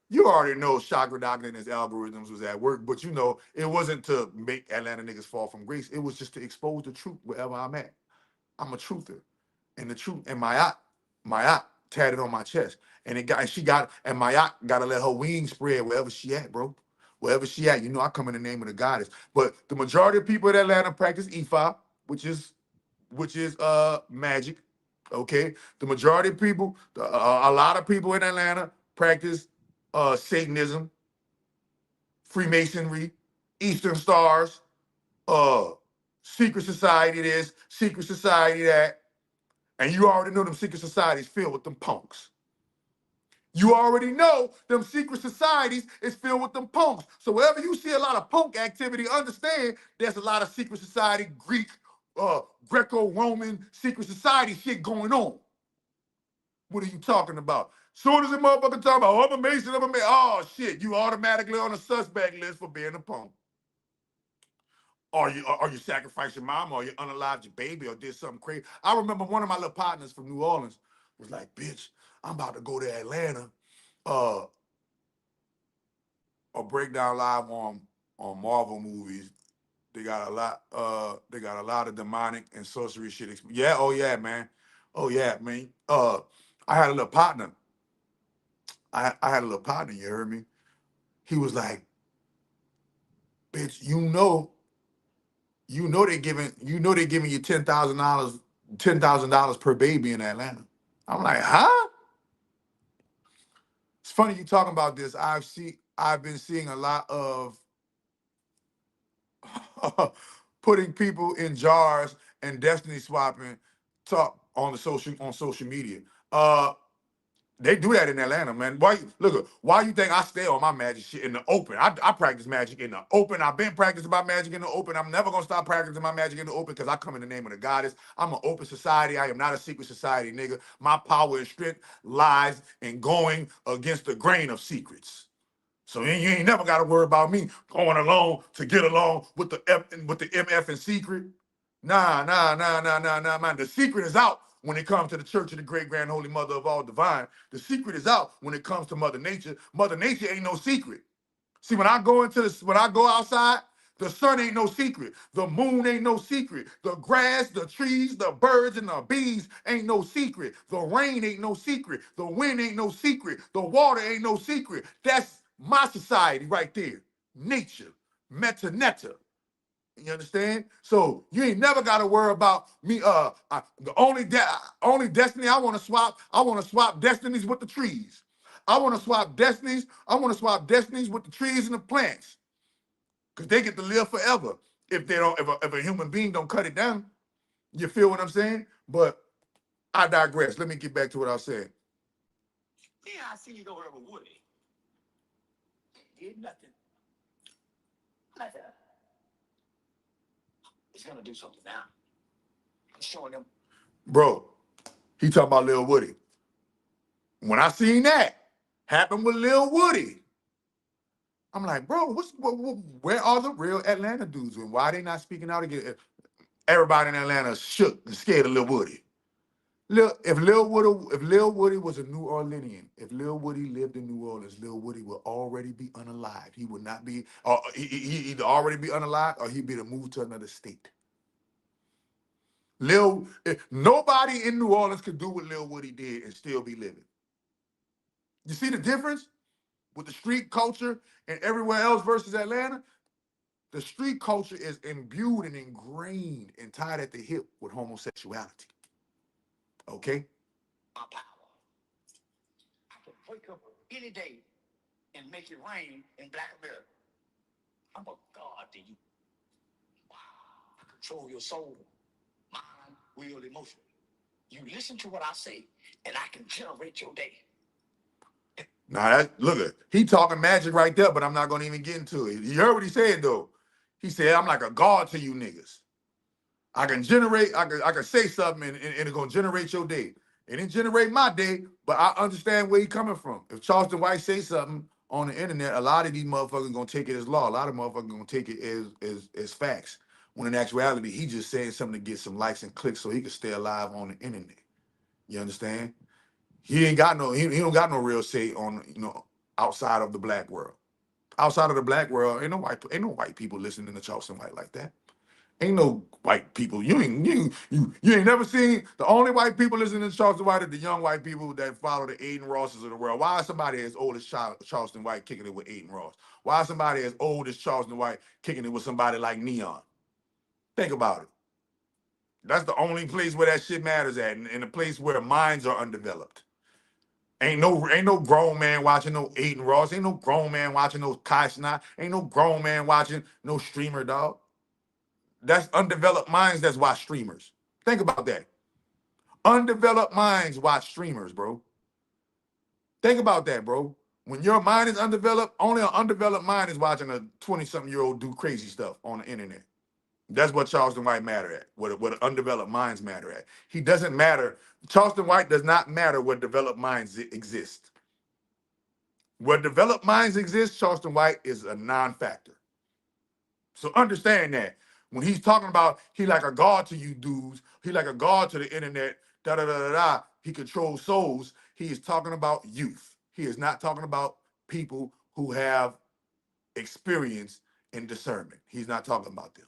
You already know Chakra Doctor and his algorithms was at work, but you know, it wasn't to make Atlanta niggas fall from grace. It was just to expose the truth wherever I'm at. I'm a truther. And the truth, and my tatted on my chest. And my yacht gotta let her wings spread wherever she at, bro. Wherever she at, you know I come in the name of the goddess. But the majority of people in Atlanta practice Ifa, which is magic. Okay, the majority of people, a lot of people in Atlanta practice Satanism, Freemasonry, Eastern Stars, uh, secret society this, secret society that, and you already know them secret societies filled with them punks. You already know them secret societies is filled with them punks. So wherever you see a lot of punk activity, understand there's a lot of secret society, Greek, Greco-Roman secret society shit going on. What are you talking about? Soon as a motherfucker talk about, oh, I'm a Mason, oh shit, you automatically on a suspect list for being a punk. Or you sacrificed your mom, or you unalived your baby, or did something crazy. I remember one of my little partners from New Orleans was like, bitch, I'm about to go to Atlanta, or break down live on Marvel movies. They got a lot of demonic and sorcery shit. Yeah, oh yeah, man. Oh yeah, man. I had a little partner. I had a little partner, you heard me? He was like, bitch, they giving you $10,000 per baby in Atlanta. I'm like, huh? It's funny you talking about this. I've been seeing a lot of putting people in jars and destiny swapping talk on social media. They do that in Atlanta, man. Why you think I stay on my magic shit in the open? I practice magic in the open. I've been practicing my magic in the open. I'm never gonna stop practicing my magic in the open because I come in the name of the goddess. I'm an open society. I am not a secret society, nigga. My power and strength lies in going against the grain of secrets. So you ain't never got to worry about me going along to get along with the MF and secret. Nah, man. The secret is out when it comes to the Church of the Great Grand Holy Mother of All Divine. The secret is out when it comes to Mother Nature. Mother Nature ain't no secret. See, when I go outside, the sun ain't no secret. The moon ain't no secret. The grass, the trees, the birds, and the bees ain't no secret. The rain ain't no secret. The wind ain't no secret. The water ain't no secret. That's my society right there. Nature. Meta neta. You understand? So you ain't never got to worry about me. The only destiny I want to swap. I want to swap destinies with the trees. I want to swap destinies. I want to swap destinies with the trees and the plants, because they get to live forever if they don't. If a human being don't cut it down. You feel what I'm saying? But I digress. Let me get back to what I was saying. Then I see you go over Woody. Did nothing. Nothing. He's gonna do something now. I'm showing them. Bro, he talking about Lil Woody. When I seen that happen with Lil Woody, I'm like, bro, where are the real Atlanta dudes and why they not speaking out again? Everybody in Atlanta shook and scared of Lil Woody. If Lil Woody was a New Orleanian, if Lil Woody lived in New Orleans, Lil Woody would already be unalived. He would not be, or he either already be unalived or he'd be to move to another state. Nobody in New Orleans could do what Lil Woody did and still be living. You see the difference with the street culture and everywhere else versus Atlanta? The street culture is imbued and ingrained and tied at the hip with homosexuality. Okay? My power. I can wake up any day and make it rain in Black America. I'm a god to you. Wow. I control your soul, mind, will, emotion. You listen to what I say, and I can generate your day. Now look, he talking magic right there, but I'm not gonna even get into it. You heard what he said though. He said, I'm like a god to you niggas. I can say something and it's gonna generate your day. It didn't generate my day, but I understand where he coming from. If Charleston White say something on the internet, a lot of these motherfuckers gonna take it as law. A lot of motherfuckers gonna take it as facts. When in actuality, he just saying something to get some likes and clicks so he can stay alive on the internet. You understand? He ain't got no, he don't got no real say on, outside of the black world. Outside of the black world, ain't no white people listening to Charleston White like that. Ain't no white people. You ain't never seen the only white people listening to Charleston White are the young white people that follow the Aiden Rosses of the world. Why is somebody as old as Charleston White kicking it with Aiden Ross? Why is somebody as old as Charleston White kicking it with somebody like Neon? Think about it. That's the only place where that shit matters at, and the place where minds are undeveloped. Ain't no grown man watching no Aiden Ross. Ain't no grown man watching no Kai Snot. Ain't no grown man watching no streamer, dog. That's undeveloped minds that's watch streamers. Think about that. Undeveloped minds watch streamers, bro. Think about that, bro. When your mind is undeveloped, only an undeveloped mind is watching a 20-something-year-old do crazy stuff on the internet. That's what Charleston White matter at, what undeveloped minds matter at. He doesn't matter. Charleston White does not matter where developed minds exist. Where developed minds exist, Charleston White is a non-factor. So understand that. When he's talking about he like a god to you dudes, he like a god to the internet, da-da-da-da-da, he controls souls, he is talking about youth. He is not talking about people who have experience and discernment. He's not talking about them.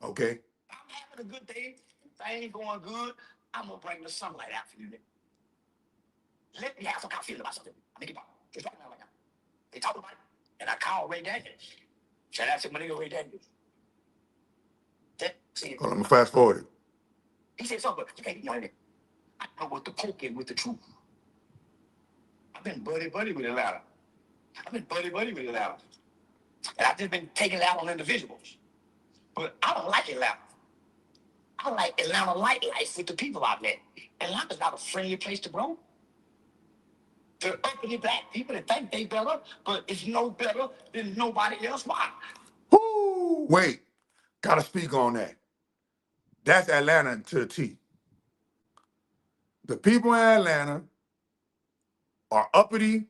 Okay? I'm having a good day. If I ain't going good, I'm gonna bring the sunlight out for you. Let me have some kind of feeling about something. I make it pop. Just right now, right now. They talk about it, and I call Ray Daniels. Shout out to my nigga Ray Daniels. Hold on, I'm fast forward. He said something, but you can't know anything. I know what the poke is with the truth. I've been buddy with Atlanta. I've been buddy with Atlanta. And I've just been taking it out on individuals. But I don't like Atlanta. I like Atlanta life with the people I've met. Atlanta's not a friendly place to grow. There are uppity black people that think they better, but it's no better than nobody else. Why? Woo! Wait, gotta speak on that. That's Atlanta to the T. The people in Atlanta are uppity.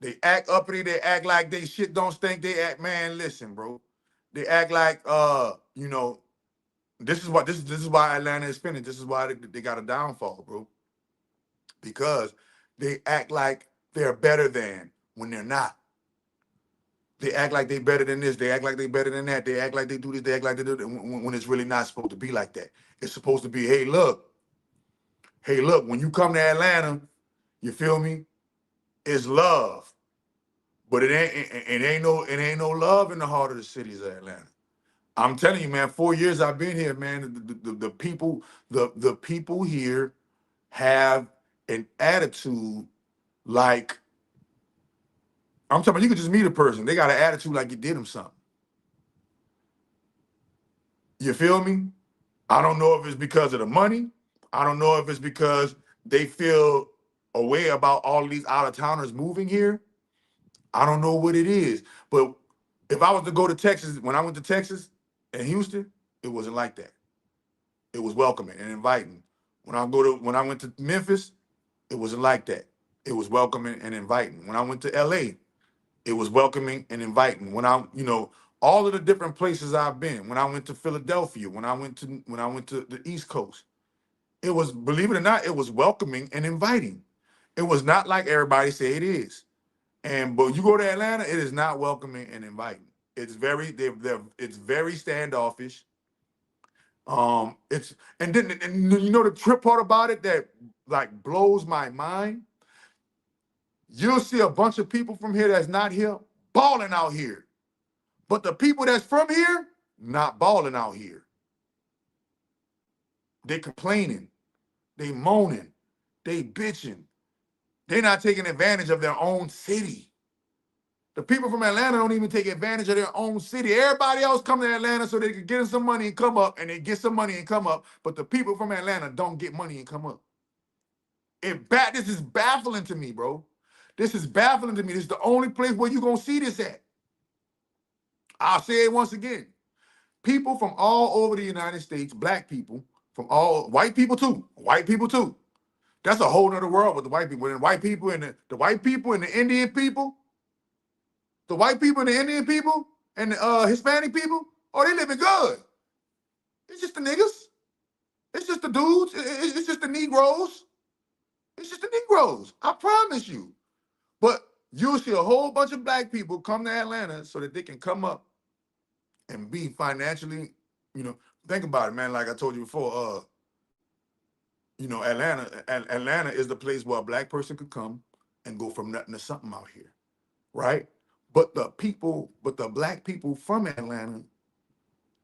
They act uppity. They act like they shit don't stink. They act, man, listen, bro. They act like, this is why Atlanta is spinning. This is why they got a downfall, bro. Because they act like they're better than when they're not. They act like they better than this. They act like they better than that. They act like they do this. They act like they do that when it's really not supposed to be like that. It's supposed to be, hey, look, when you come to Atlanta, you feel me? It's love. But it ain't no love in the heart of the cities of Atlanta. I'm telling you, man, 4 years I've been here, man. The people, the people here have an attitude like I'm talking about you could just meet a person. They got an attitude like you did them something. You feel me? I don't know if it's because of the money. I don't know if it's because they feel a way about all these out of towners moving here. I don't know what it is. But if I was to go to Texas, when I went to Texas and Houston, it wasn't like that. It was welcoming and inviting. When I went to Memphis, it wasn't like that. It was welcoming and inviting. When I went to LA, it was welcoming and inviting. All of the different places I've been. When I went to Philadelphia, when I went to the East Coast, it was, believe it or not, it was welcoming and inviting. It was not like everybody say it is. But you go to Atlanta, it is not welcoming and inviting. It's it's very standoffish. It's and you know the trip part about it that like blows my mind. You'll see a bunch of people from here that's not here balling out here, but the people that's from here not balling out here. They complaining, they moaning, they bitching. They not taking advantage of their own city. The people from Atlanta don't even take advantage of their own city. Everybody else come to Atlanta so they can get some money and come up, and they get some money and come up. But the people from Atlanta don't get money and come up. This is baffling to me, bro. This is baffling to me. This is the only place where you're gonna see this at. I'll say it once again. People from all over the United States, black people, from all white people too. That's a whole nother world with the white people. And white people and the white people and the Indian people, the white people and the Indian people and the Hispanic people, oh, they living good. It's just the niggas. It's just the dudes. It's just the Negroes. It's just the Negroes. I promise you. But you'll see a whole bunch of black people come to Atlanta so that they can come up and be financially, think about it, man. Like I told you before, Atlanta is the place where a black person could come and go from nothing to something out here, right? But the black people from Atlanta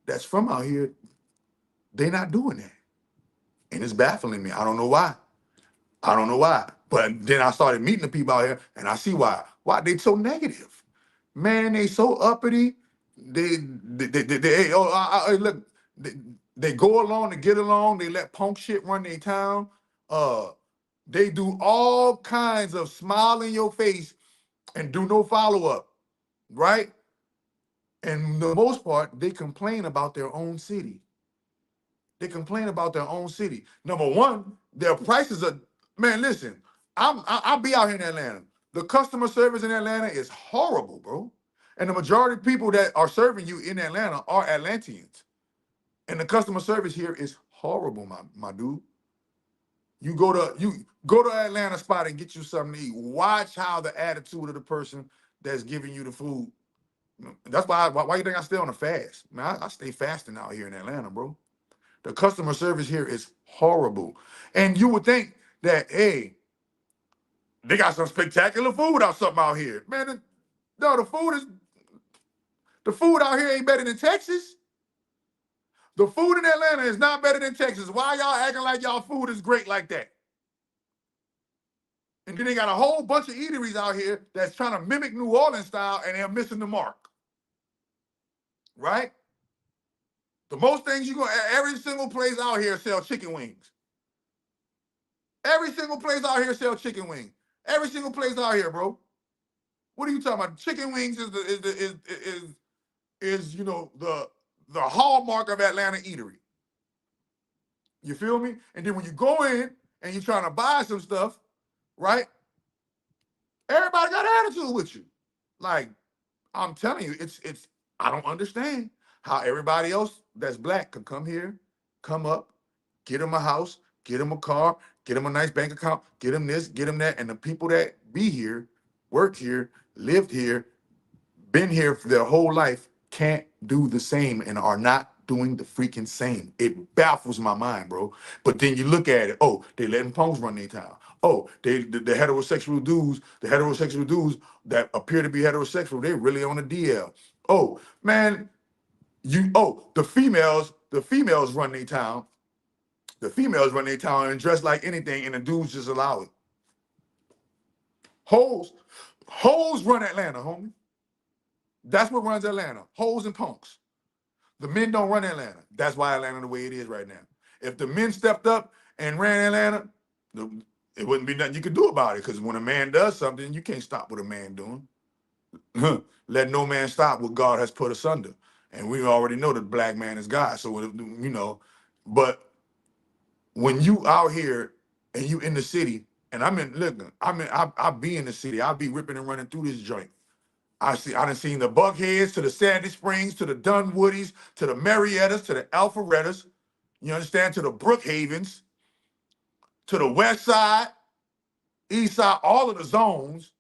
that's from out here, they not doing that. And it's baffling me. I don't know why. I don't know why. But then I started meeting the people out here and I see why. Why they so negative. Man, they so uppity. Look, they go along to get along. They let punk shit run their town. They do all kinds of smile in your face and do no follow up, right? And the most part, they complain about their own city. They complain about their own city. Number one, their prices are, man, listen, I'll be out here in Atlanta. The customer service in Atlanta is horrible, bro. And the majority of people that are serving you in Atlanta are Atlanteans. And the customer service here is horrible, my dude. You go to Atlanta spot and get you something to eat. Watch how the attitude of the person that's giving you the food. That's why you think I stay on a fast? Man, I stay fasting out here in Atlanta, bro. The customer service here is horrible. And you would think that, hey, they got some spectacular food or something out here. Man, no, the food out here ain't better than Texas. The food in Atlanta is not better than Texas. Why y'all acting like y'all food is great like that? And then they got a whole bunch of eateries out here that's trying to mimic New Orleans style and they're missing the mark. Right? The most things every single place out here sell chicken wings. Every single place out here sell chicken wings. Every single place out here, bro. What are you talking about? Chicken wings is the hallmark of Atlanta eatery. You feel me? And then when you go in and you're trying to buy some stuff, right? Everybody got an attitude with you. Like, I'm telling you, it's I don't understand how everybody else that's black could come here, come up, get them a house, get them a car, get them a nice bank account, get them this, get them that. And the people that be here, work here, lived here, been here for their whole life can't do the same and are not doing the freaking same. It baffles my mind, bro. But then you look at it, oh, they letting punks run their town. Oh, the heterosexual dudes that appear to be heterosexual, they really on the DL. Oh, man, The females run their town. The females run their town and dress like anything, and the dudes just allow it. Hoes, hoes run Atlanta, homie. That's what runs Atlanta. Hoes and punks. The men don't run Atlanta. That's why Atlanta the way it is right now. If the men stepped up and ran Atlanta, it wouldn't be nothing you could do about it. Because when a man does something, you can't stop what a man doing. Let no man stop what God has put asunder. And we already know that black man is God. So, but when you out here and you in the city, and I be in the city, I'll be ripping and running through this joint. I done seen the Buckheads to the Sandy Springs to the Dunwoodies to the Mariettas to the Alpharettas, you understand, to the Brookhavens, to the West Side, East Side, all of the zones,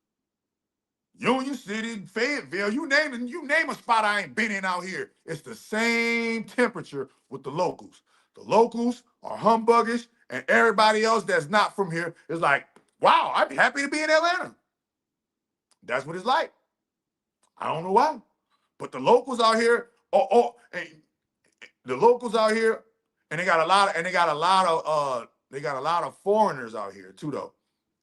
Union City, Fayetteville, you name a spot I ain't been in out here. It's the same temperature with the locals. The locals are humbuggers, and everybody else that's not from here is like, wow, I'm happy to be in Atlanta. That's what it's like. I don't know why. But the locals out here, and the locals out here, and they got a lot of foreigners out here too, though.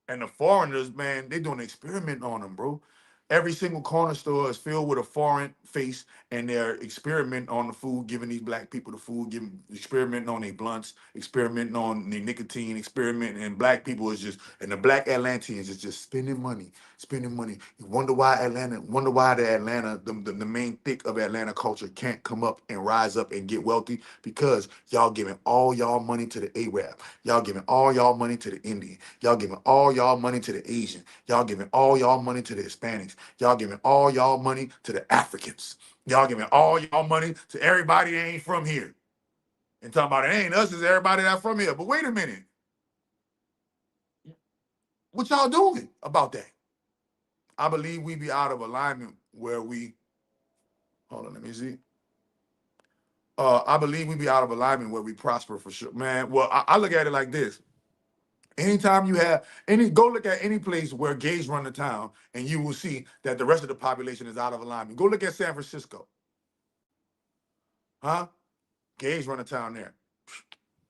And the foreigners, man, they doing an experiment on them, bro. Every single corner store is filled with a foreign face, and they're experimenting on the food, giving these black people the food, experimenting on their blunts, experimenting on their nicotine, experimenting, and black people is just, and the black Atlanteans is just spending money, spending money. You wonder why the main thick of Atlanta culture can't come up and rise up and get wealthy, because y'all giving all y'all money to the Arab, y'all giving all y'all money to the Indian, y'all giving all y'all money to the Asian, y'all giving all y'all money to the Hispanics, y'all giving all y'all money to the Africans, y'all giving all y'all money to everybody that ain't from here. And talking about it ain't us, it's everybody that's from here. But wait a minute, what y'all doing about that? I believe we be out of alignment where we, hold on, let me see. I believe we be out of alignment where we prosper for sure, man. Well, I look at it like this. Anytime you have go look at any place where gays run the town, and you will see that the rest of the population is out of alignment. Go look at San Francisco, huh? Gays run the town there.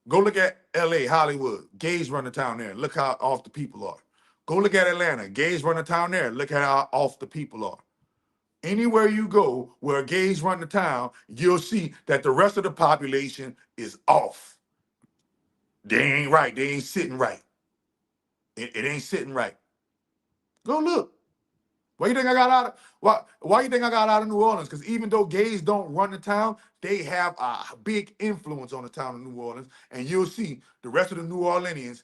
Go look at L.A., Hollywood. Gays run the town there. Look how off the people are. Go look at Atlanta. Gays run the town there. Look at how off the people are. Anywhere you go where gays run the town, you'll see that the rest of the population is off. They ain't right. They ain't sitting right. It ain't sitting right. Go look. Why you think I got out of why you think I got out of New Orleans? Because even though gays don't run the town, they have a big influence on the town of New Orleans. And you'll see the rest of the New Orleanians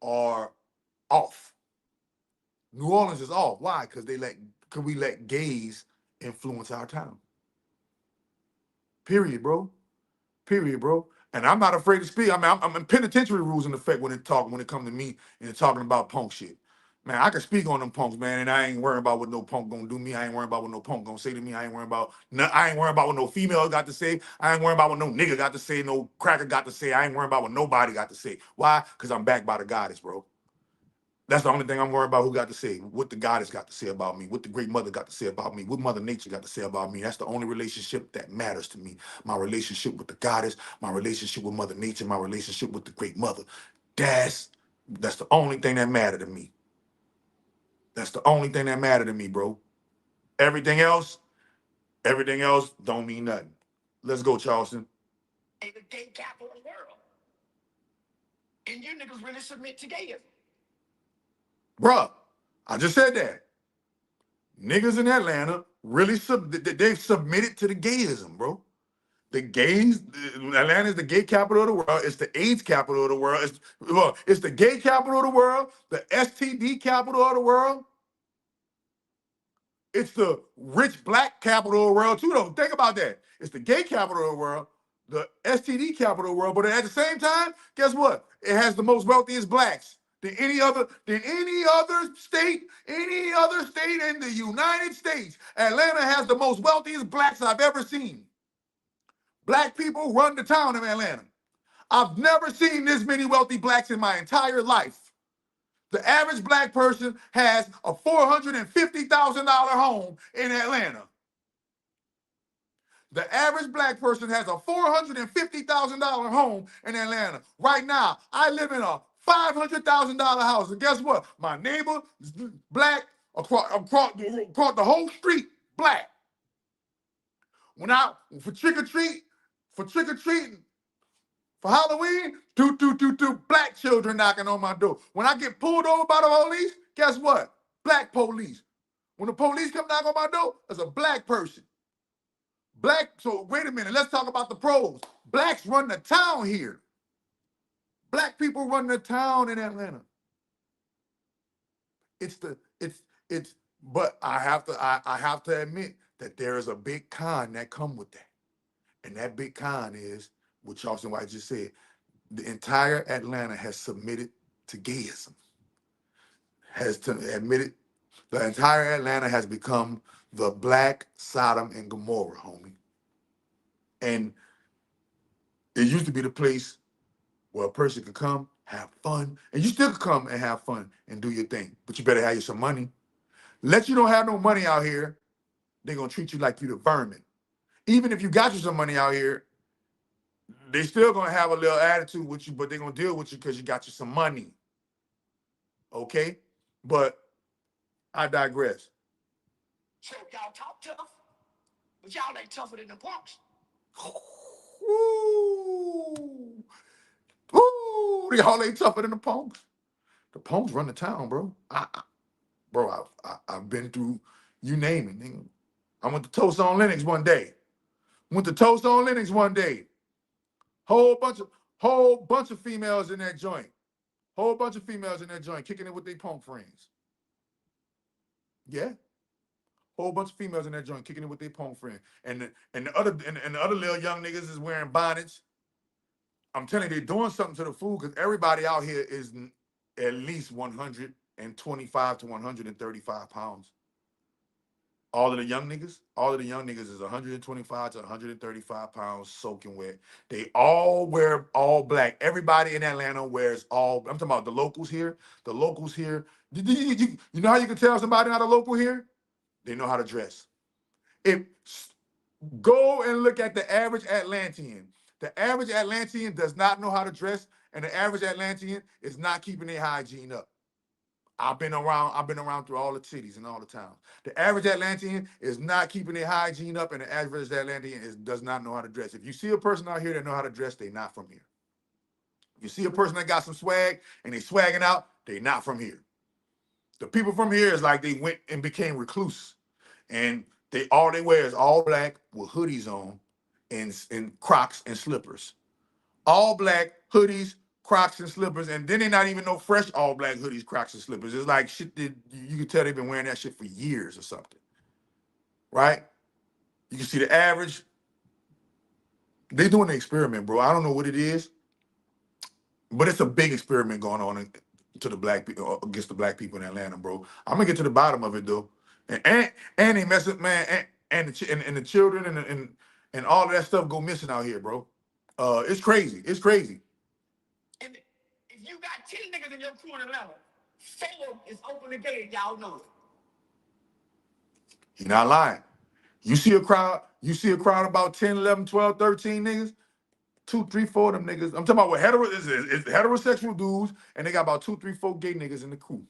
are off. New Orleans is off. Why? Because we let gays influence our town. Period, bro. Period, bro. And I'm not afraid to speak. I mean, I'm in penitentiary rules in effect when it comes to me and talking about punk shit. Man, I can speak on them punks, man, and I ain't worrying about what no punk gonna do me. I ain't worrying about what no punk gonna say to me. I ain't worrying about what no female got to say. I ain't worrying about what no nigga got to say, no cracker got to say. I ain't worrying about what nobody got to say. Why? Because I'm backed by the goddess, bro. That's the only thing I'm worried about, who got to say, what the goddess got to say about me, what the great mother got to say about me, what Mother Nature got to say about me. That's the only relationship that matters to me. My relationship with the goddess, my relationship with Mother Nature, my relationship with the great mother. That's the only thing that mattered to me. That's the only thing that mattered to me, bro. Everything else don't mean nothing. Let's go, Charleston. Ain't the gay capital of the world. And you niggas really submit to gayism. Bruh, I just said that. Niggas in Atlanta really they've submitted to the gayism, bro. The gays, Atlanta is the gay capital of the world. It's the AIDS capital of the world. It's the gay capital of the world, the STD capital of the world. It's the rich black capital of the world, too, though. Think about that. It's the gay capital of the world, the STD capital of the world, but at the same time, guess what? It has the most wealthiest blacks than any other state in the United States. Atlanta has the most wealthiest blacks I've ever seen. Black people run the town of Atlanta. I've never seen this many wealthy blacks in my entire life. The average black person has a $450,000 home in Atlanta. The average black person has a $450,000 home in Atlanta. Right now, I live in a $500,000 house. And guess what? My neighbor is black across the whole street, black. When I for trick or treating, for Halloween, two black children knocking on my door. When I get pulled over by the police, guess what? Black police. When the police come knock on my door, there's a black person. Black, so wait a minute, let's talk about the pros. Blacks run the town here. Black people run the town in Atlanta. But I have to admit that there is a big con that come with that. And that big con is what Charleston White just said. The entire Atlanta has submitted to gayism. Has to admit it. The entire Atlanta has become the black Sodom and Gomorrah, homie. And it used to be the place where a person could come, have fun, and you still could come and have fun and do your thing. But you better have you some money. Let you don't have no money out here, they're gonna treat you like you the vermin. Even if you got you some money out here, they still gonna have a little attitude with you, but they're gonna deal with you because you got you some money. Okay? But I digress. So y'all talk tough, but y'all ain't tougher than the punks. Ooh. Ooh, y'all ain't tougher than the punks. The punks run the town, bro. I've been through, you name it, nigga. I went to Toast on Linux one day. Whole bunch of females in that joint. Kicking it with their punk friends. Yeah. Whole bunch of females in that joint kicking it with their punk friend. And the other little young niggas is wearing bonnets. I'm telling you, they're doing something to the food because everybody out here is at least 125 to 135 pounds. All of the young niggas is 125 to 135 pounds soaking wet. They all wear all black. Everybody in Atlanta wears all. I'm talking about the locals here. The locals here. You know how you can tell somebody not a local here? They know how to dress. Go and look at the average Atlantean. The average Atlantean does not know how to dress, and the average Atlantean is not keeping their hygiene up. I've been around through all the cities and all the towns. The average Atlantean is not keeping their hygiene up, and the average Atlantean does not know how to dress. If you see a person out here that know how to dress, they not from here. You see a person that got some swag and they swagging out, they not from here. The people from here is like they went and became recluse, and all they wear is all black with hoodies on, and Crocs and slippers. All black hoodies, Crocs and slippers, and then they're not even no fresh all black hoodies, Crocs and slippers. It's like shit that you can tell they've been wearing that shit for years or something, right? You can see the average. They doing the experiment, bro. I don't know what it is, but it's a big experiment going on to the black people against the black people in Atlanta, bro. I'm gonna get to the bottom of it though, and they mess up, man, and the children and all of that stuff go missing out here, bro. It's crazy. It's crazy. And if you got 10 niggas in your crew in Atlanta, 4 is openly gay, and y'all know it. You're not lying. You see a crowd about 10, 11, 12, 13 niggas, 2, 3, 4 of them niggas. I'm talking about what it's heterosexual dudes, and they got about 2, 3, 4 gay niggas in the crew.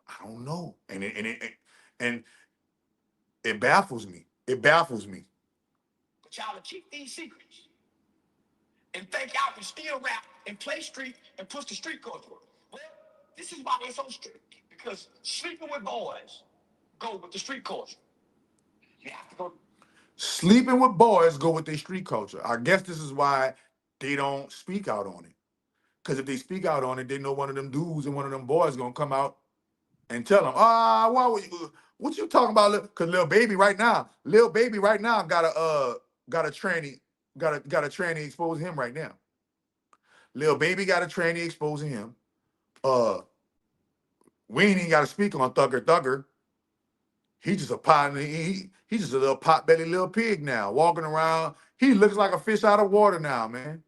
I don't know. And it baffles me. It baffles me. But y'all will keep these secrets and think y'all can still rap and play street and push the street culture. Well, this is why they're so strict, because sleeping with boys go with the street culture. You have to go. Sleeping with boys go with their street culture. I guess this is why they don't speak out on it. Because if they speak out on it, they know one of them dudes and one of them boys gonna come out and tell them, what you talking about? Because Lil Baby right now got a tranny exposing him right now. Lil Baby got a tranny exposing him. We ain't even got to speak on Thugger. He just a pot. He just a little pot belly little pig now, walking around. He looks like a fish out of water now, man.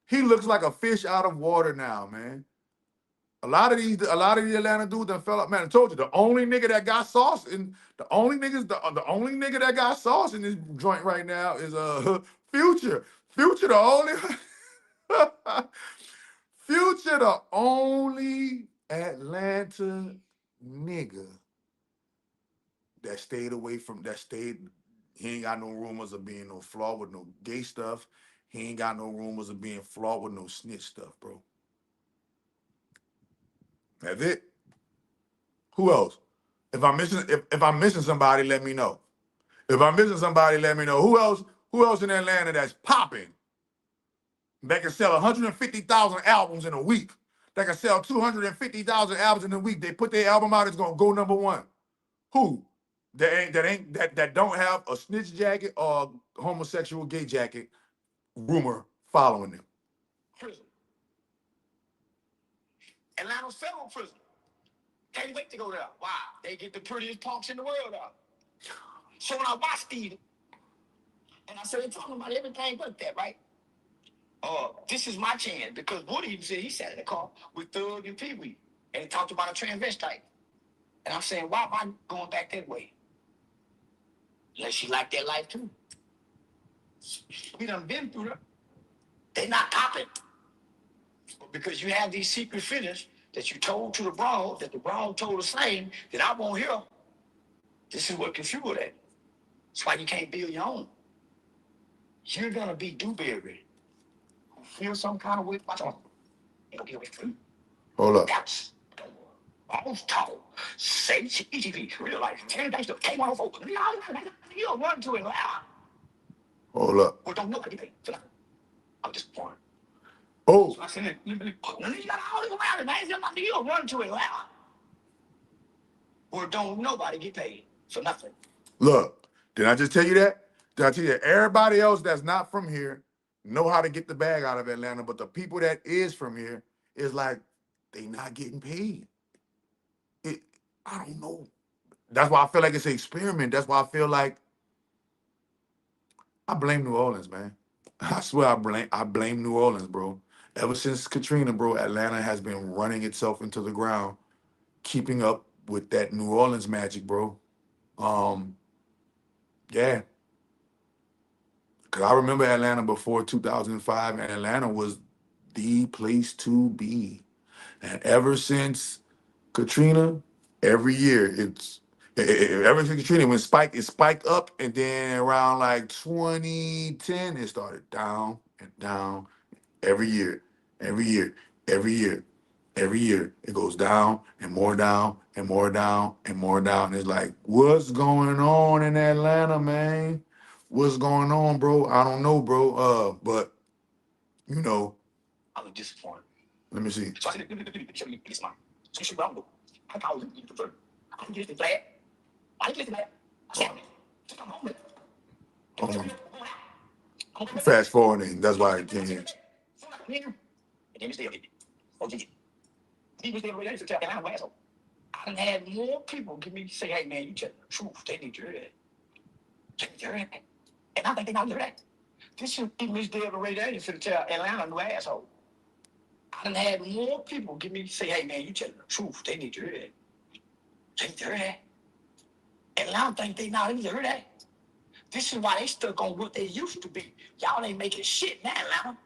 He looks like a fish out of water now, man. A lot of the Atlanta dudes that fell up. Man, I told you the only nigga that got sauce and the only nigga that got sauce in this joint right now is Future. Future the only Future the only Atlanta nigga that stayed. He ain't got no rumors of being no flaw with no gay stuff. He ain't got no rumors of being flawed with no snitch stuff, bro. That's it. Who else? If I'm missing somebody, let me know. If I'm missing somebody, let me know. Who else in Atlanta that's popping? That can sell 150,000 albums in a week. That can sell 250,000 albums in a week. They put their album out, it's gonna go number one. Who? That don't have a snitch jacket or homosexual gay jacket rumor following them. Prison. Atlanta federal prison. Can't wait to go there. Why? They get the prettiest punks in the world out. So when I watched these, and I started talking about everything but that, right? This is my chance because Woody said he sat in the car with Thug and Pee Wee, and he talked about a transvestite. And I'm saying, why am I going back that way? Unless she like that life too. We done been through that. They not popping. Because you have these secret feelings that you told to the broad, that the broad told the same, that I won't hear. This is what can fuel that. That's why you can't build your own. You're gonna be Dewberry. Feel some kind of way. Watch out. It'll get away from you. Hold up. That's almost tall. Say EGP, real life, 10 days to K104. You don't run to it. Hold up. Or don't know what you think. I'm just born. Oh. So I said, you got all this around it, man. You don't run to it. Or don't nobody get paid for nothing. Look, did I just tell you that? Did I tell you that everybody else that's not from here know how to get the bag out of Atlanta, but the people that is from here is like, they not getting paid. I don't know. That's why I feel like it's an experiment. That's why I feel like I blame New Orleans, man. I swear I blame New Orleans, bro. Ever since Katrina, bro, Atlanta has been running itself into the ground, keeping up with that New Orleans magic, bro. Yeah. Cause I remember Atlanta before 2005, and Atlanta was the place to be. And ever since Katrina, every year ever since Katrina it spiked up, and then around like 2010 it started down and down every year, every year, every year, every year it goes down and more down and more down and more down. And it's like, what's going on in Atlanta, man? What's going on, bro? I don't know, bro. But you know, I was disappointed. let me see. So I said, show me this man. So you should go. I call you prefer. I can get this flat. I can get this flat. I said, come home. Fast forwarding, that's why I can't hear. And then you still get it. Oh, gee. He was there related to tell I'm an asshole. I done had more people give me say, hey man, you tell the truth. They need to hear that. They need to hear that. And I think they not hear that. This should be Miss Dale Radio to tell Atlanta new asshole. I done had more people give me say, hey man, you tell the truth. They need to hear that. They need to hear that. Atlanta think they not need to hear that. This is why they stuck on what they used to be. Y'all ain't making shit now, Atlanta.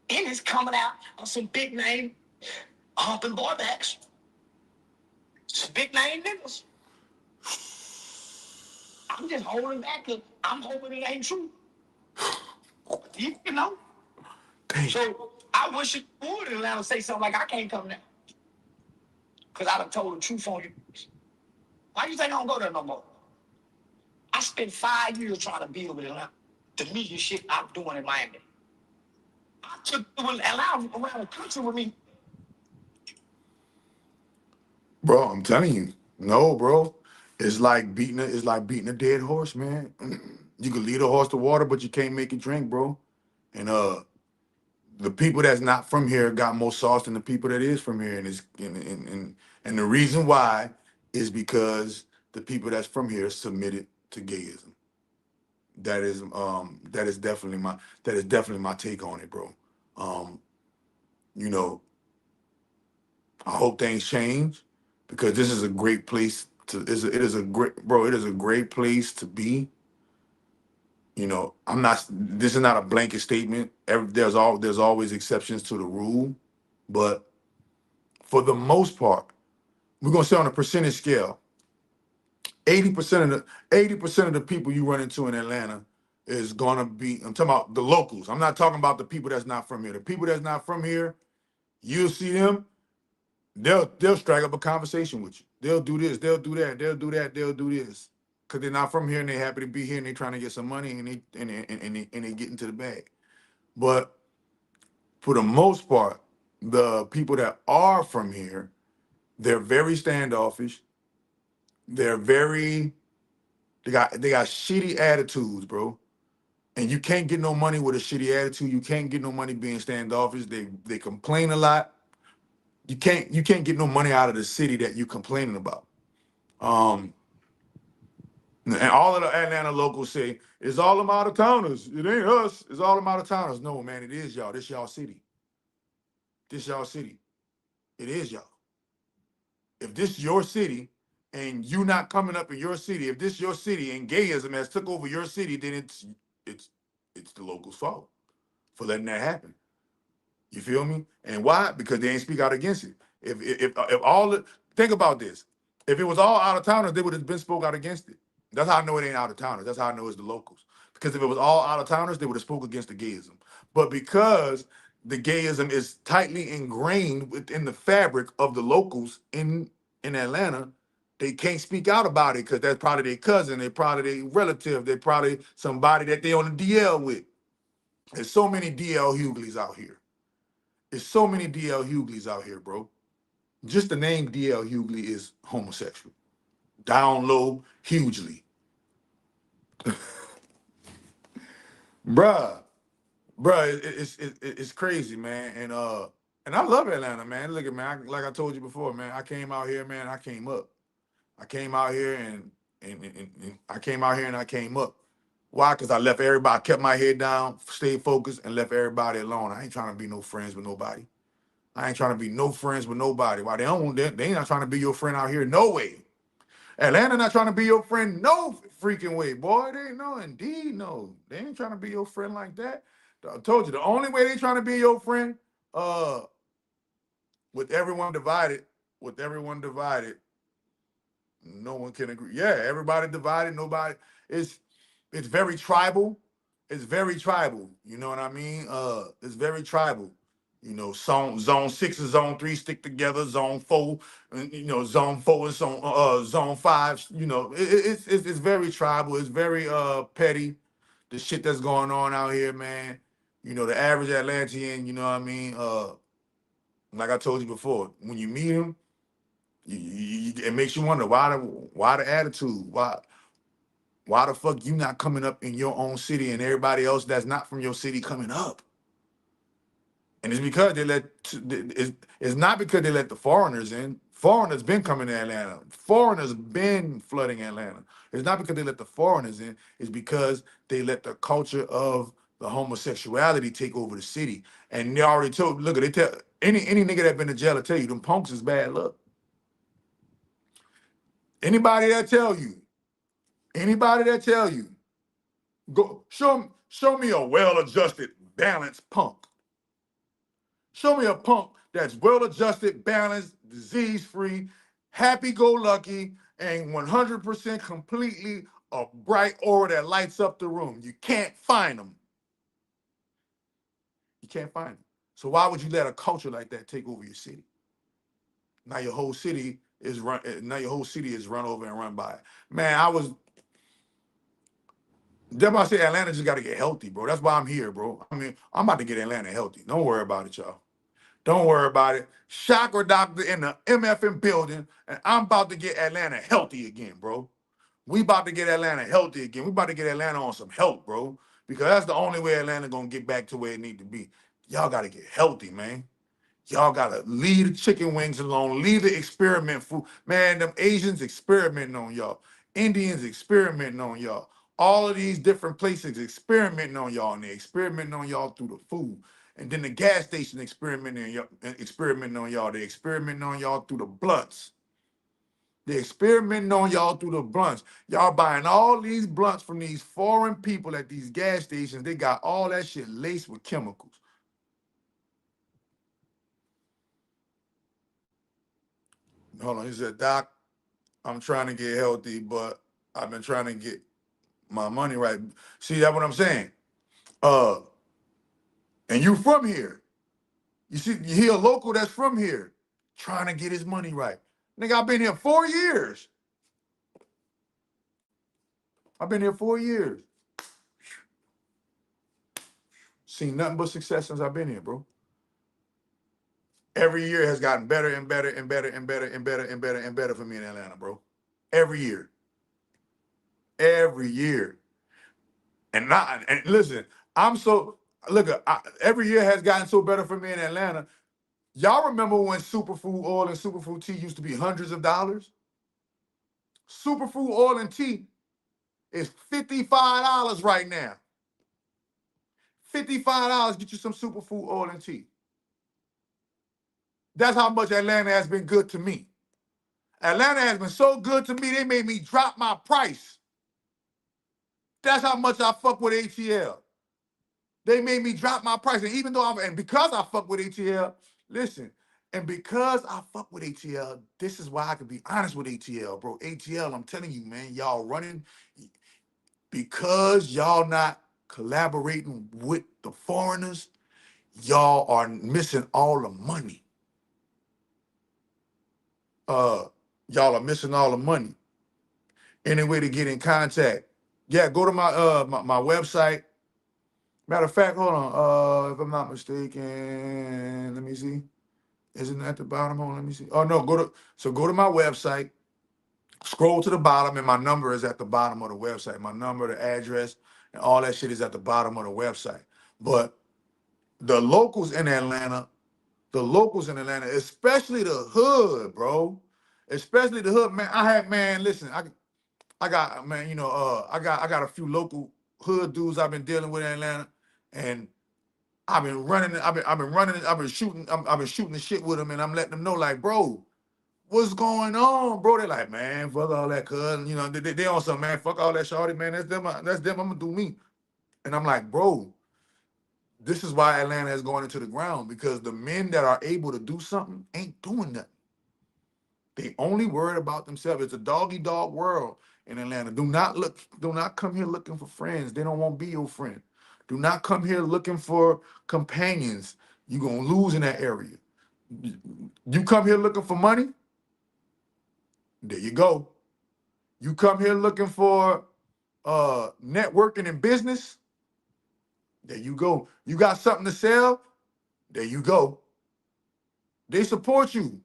And it's coming out on some big name humping boy backs. Some big name niggas. I'm just holding back. I'm hoping it ain't true. You know? Dang. So I wish it would in Atlanta say something like I can't come now. Because I done told the truth on you. Why you think I don't go there no more? I spent 5 years trying to build with Atlanta. The media shit I'm doing in Miami. I took Atlanta around the country with me. Bro, I'm telling you, no, bro. It's like beating a dead horse, man. You can lead a horse to water, but you can't make it drink, bro. And the people that's not from here got more sauce than the people that is from here, and and the reason why is because the people that's from here submitted to gayism. That is definitely my take on it, bro. You know, I hope things change because this is a great place to. It is a great, bro. It is a great place to be. You know, I'm not. This is not a blanket statement. There's always exceptions to the rule, but for the most part, we're gonna say on a percentage scale, 80% of the people you run into in Atlanta is gonna be. I'm talking about the locals. I'm not talking about the people that's not from here. The people that's not from here, you'll see them. They'll strike up a conversation with you. They'll do this. They'll do that. They'll do that. They'll do this. Cause they're not from here and they're happy to be here and they're trying to get some money and they get into the bag. But for the most part, the people that are from here, they're very standoffish. They're very they got shitty attitudes, bro. And you can't get no money with a shitty attitude. You can't get no money being standoffish. They complain a lot. You can't get no money out of the city that you complaining about. Um, and all of the Atlanta locals say it's all them out of towners. It ain't us. It's all them out of towners. No, man, it is y'all. This y'all city. This y'all city. It is y'all. If this your city and you not coming up in your city, if this your city and gayism has took over your city, then it's it's the locals' fault for letting that happen. You feel me? And why? Because they ain't speak out against it. If all the think about this, if it was all out of towners, they would have been spoke out against it. That's how I know it ain't out of towners. That's how I know it's the locals. Because if it was all out of towners, they would have spoke against the gayism. But because the gayism is tightly ingrained within the fabric of the locals in Atlanta, they can't speak out about it because that's probably their cousin, they're probably their relative, they're probably somebody that they on the DL with. There's so many DL Hughleys out here. There's so many DL Hugleys out here, bro. Just the name DL Hughley is homosexual. Down low, hugely. Bruh, bruh, it's crazy, man. And I love Atlanta, man. Look at man, like I told you before, man. I came out here, man. I came up. I came out here and I came out here and I came up. Why? Because I left everybody, I kept my head down, stayed focused, and left everybody alone. I ain't trying to be no friends with nobody. I ain't trying to be no friends with nobody. Why they ain't not trying to be your friend out here, no way. Atlanta not trying to be your friend, no freaking way, boy. They ain't no, indeed, no. They ain't trying to be your friend like that. I told you the only way they trying to be your friend, uh, with everyone divided, with everyone divided, no one can agree. Yeah, everybody divided. Nobody. It's it's very tribal. It's very tribal. You know what I mean? It's very tribal. You know, zone 6 and zone 3 stick together. Zone 4, and, you know, zone 4 and zone 5. You know, it's very tribal. It's very petty. The shit that's going on out here, man. You know, the average Atlantean. You know what I mean? Like I told you before, when you meet him, it makes you wonder why the attitude, why the fuck you not coming up in your own city and everybody else that's not from your city coming up? And it's because they let it's not because they let the foreigners in. Foreigners been coming to Atlanta. Foreigners been flooding Atlanta. It's not because they let the foreigners in. It's because they let the culture of the homosexuality take over the city. And they already told. Look, they tell any nigga that been to jail will tell you them punks is bad luck. Anybody that tell you, anybody that tell you, go show me a well-adjusted, balanced punk. Show me a punk that's well-adjusted, balanced, disease-free, happy-go-lucky, and 100% completely a bright aura that lights up the room. You can't find them. You can't find them. So why would you let a culture like that take over your city? Now your whole city is run. Now your whole city is run over and run by. Man, I was. That's why I say Atlanta just got to get healthy, bro. That's why I'm here, bro. I mean, I'm about to get Atlanta healthy. Don't worry about it, y'all. Don't worry about it. Chakra doctor in the MFM building, and I'm about to get Atlanta healthy again, bro. We about to get Atlanta healthy again. We about to get Atlanta on some health, bro. Because that's the only way Atlanta gonna get back to where it need to be. Y'all gotta get healthy, man. Y'all gotta leave the chicken wings alone. Leave the experiment food. Man, them Asians experimenting on y'all. Indians experimenting on y'all. All of these different places experimenting on y'all, and they experimenting on y'all through the food. And then the gas station experimenting on y'all. They experimenting on y'all through the blunts. They experimenting on y'all through the blunts. Y'all buying all these blunts from these foreign people at these gas stations. They got all that shit laced with chemicals. Hold on, he said, Doc, I'm trying to get healthy, but I've been trying to get my money right. See, that's what I'm saying. Uh, and you from here. You see, you hear a local that's from here trying to get his money right. Nigga, I've been here 4 years. I've been here 4 years. Seen nothing but success since I've been here, bro. Every year has gotten better and better and better and better and better and better and better for me in Atlanta, bro. Every year. Every year. And listen, I'm so look. Every year has gotten so better for me in Atlanta. Y'all remember when superfood oil and superfood tea used to be hundreds of dollars? Superfood oil and tea is $55 right now. $55 get you some superfood oil and tea. That's how much Atlanta has been good to me. Atlanta has been so good to me, they made me drop my price. That's how much I fuck with ATL. They made me drop my price. And even though because I fuck with ATL, listen, and because I fuck with ATL, this is why I can be honest with ATL, bro. ATL, I'm telling you, man, y'all running because y'all not collaborating with the foreigners, y'all are missing all the money. Y'all are missing all the money. Any way to get in contact? Yeah, go to my website. Matter of fact, hold on. If I'm not mistaken, let me see. Isn't that at the bottom? Hold on, let me see. Oh no, go to my website. Scroll to the bottom, and my number is at the bottom of the website. My number, the address, and all that shit is at the bottom of the website. But the locals in Atlanta, especially the hood, bro, especially the hood, man. Listen, I got man, I got a few local hood dudes I've been dealing with in Atlanta, and I've been running, I've been shooting, I've been shooting the shit with them, and I'm letting them know, like, bro, what's going on, bro? They're like, man, fuck all that, cuz, they on some, man, fuck all that, shorty, man, that's them, I'm gonna do me. And I'm like, bro, this is why Atlanta is going into the ground, because the men that are able to do something ain't doing nothing. They only worried about themselves. It's a doggy dog world in Atlanta. Do not come here looking for friends. They don't want to be your friend. Do not come here looking for companions. You're gonna lose in that area. You come here looking for money, there you go. You come here looking for networking and business, there you go. You got something to sell, there you go. They support you.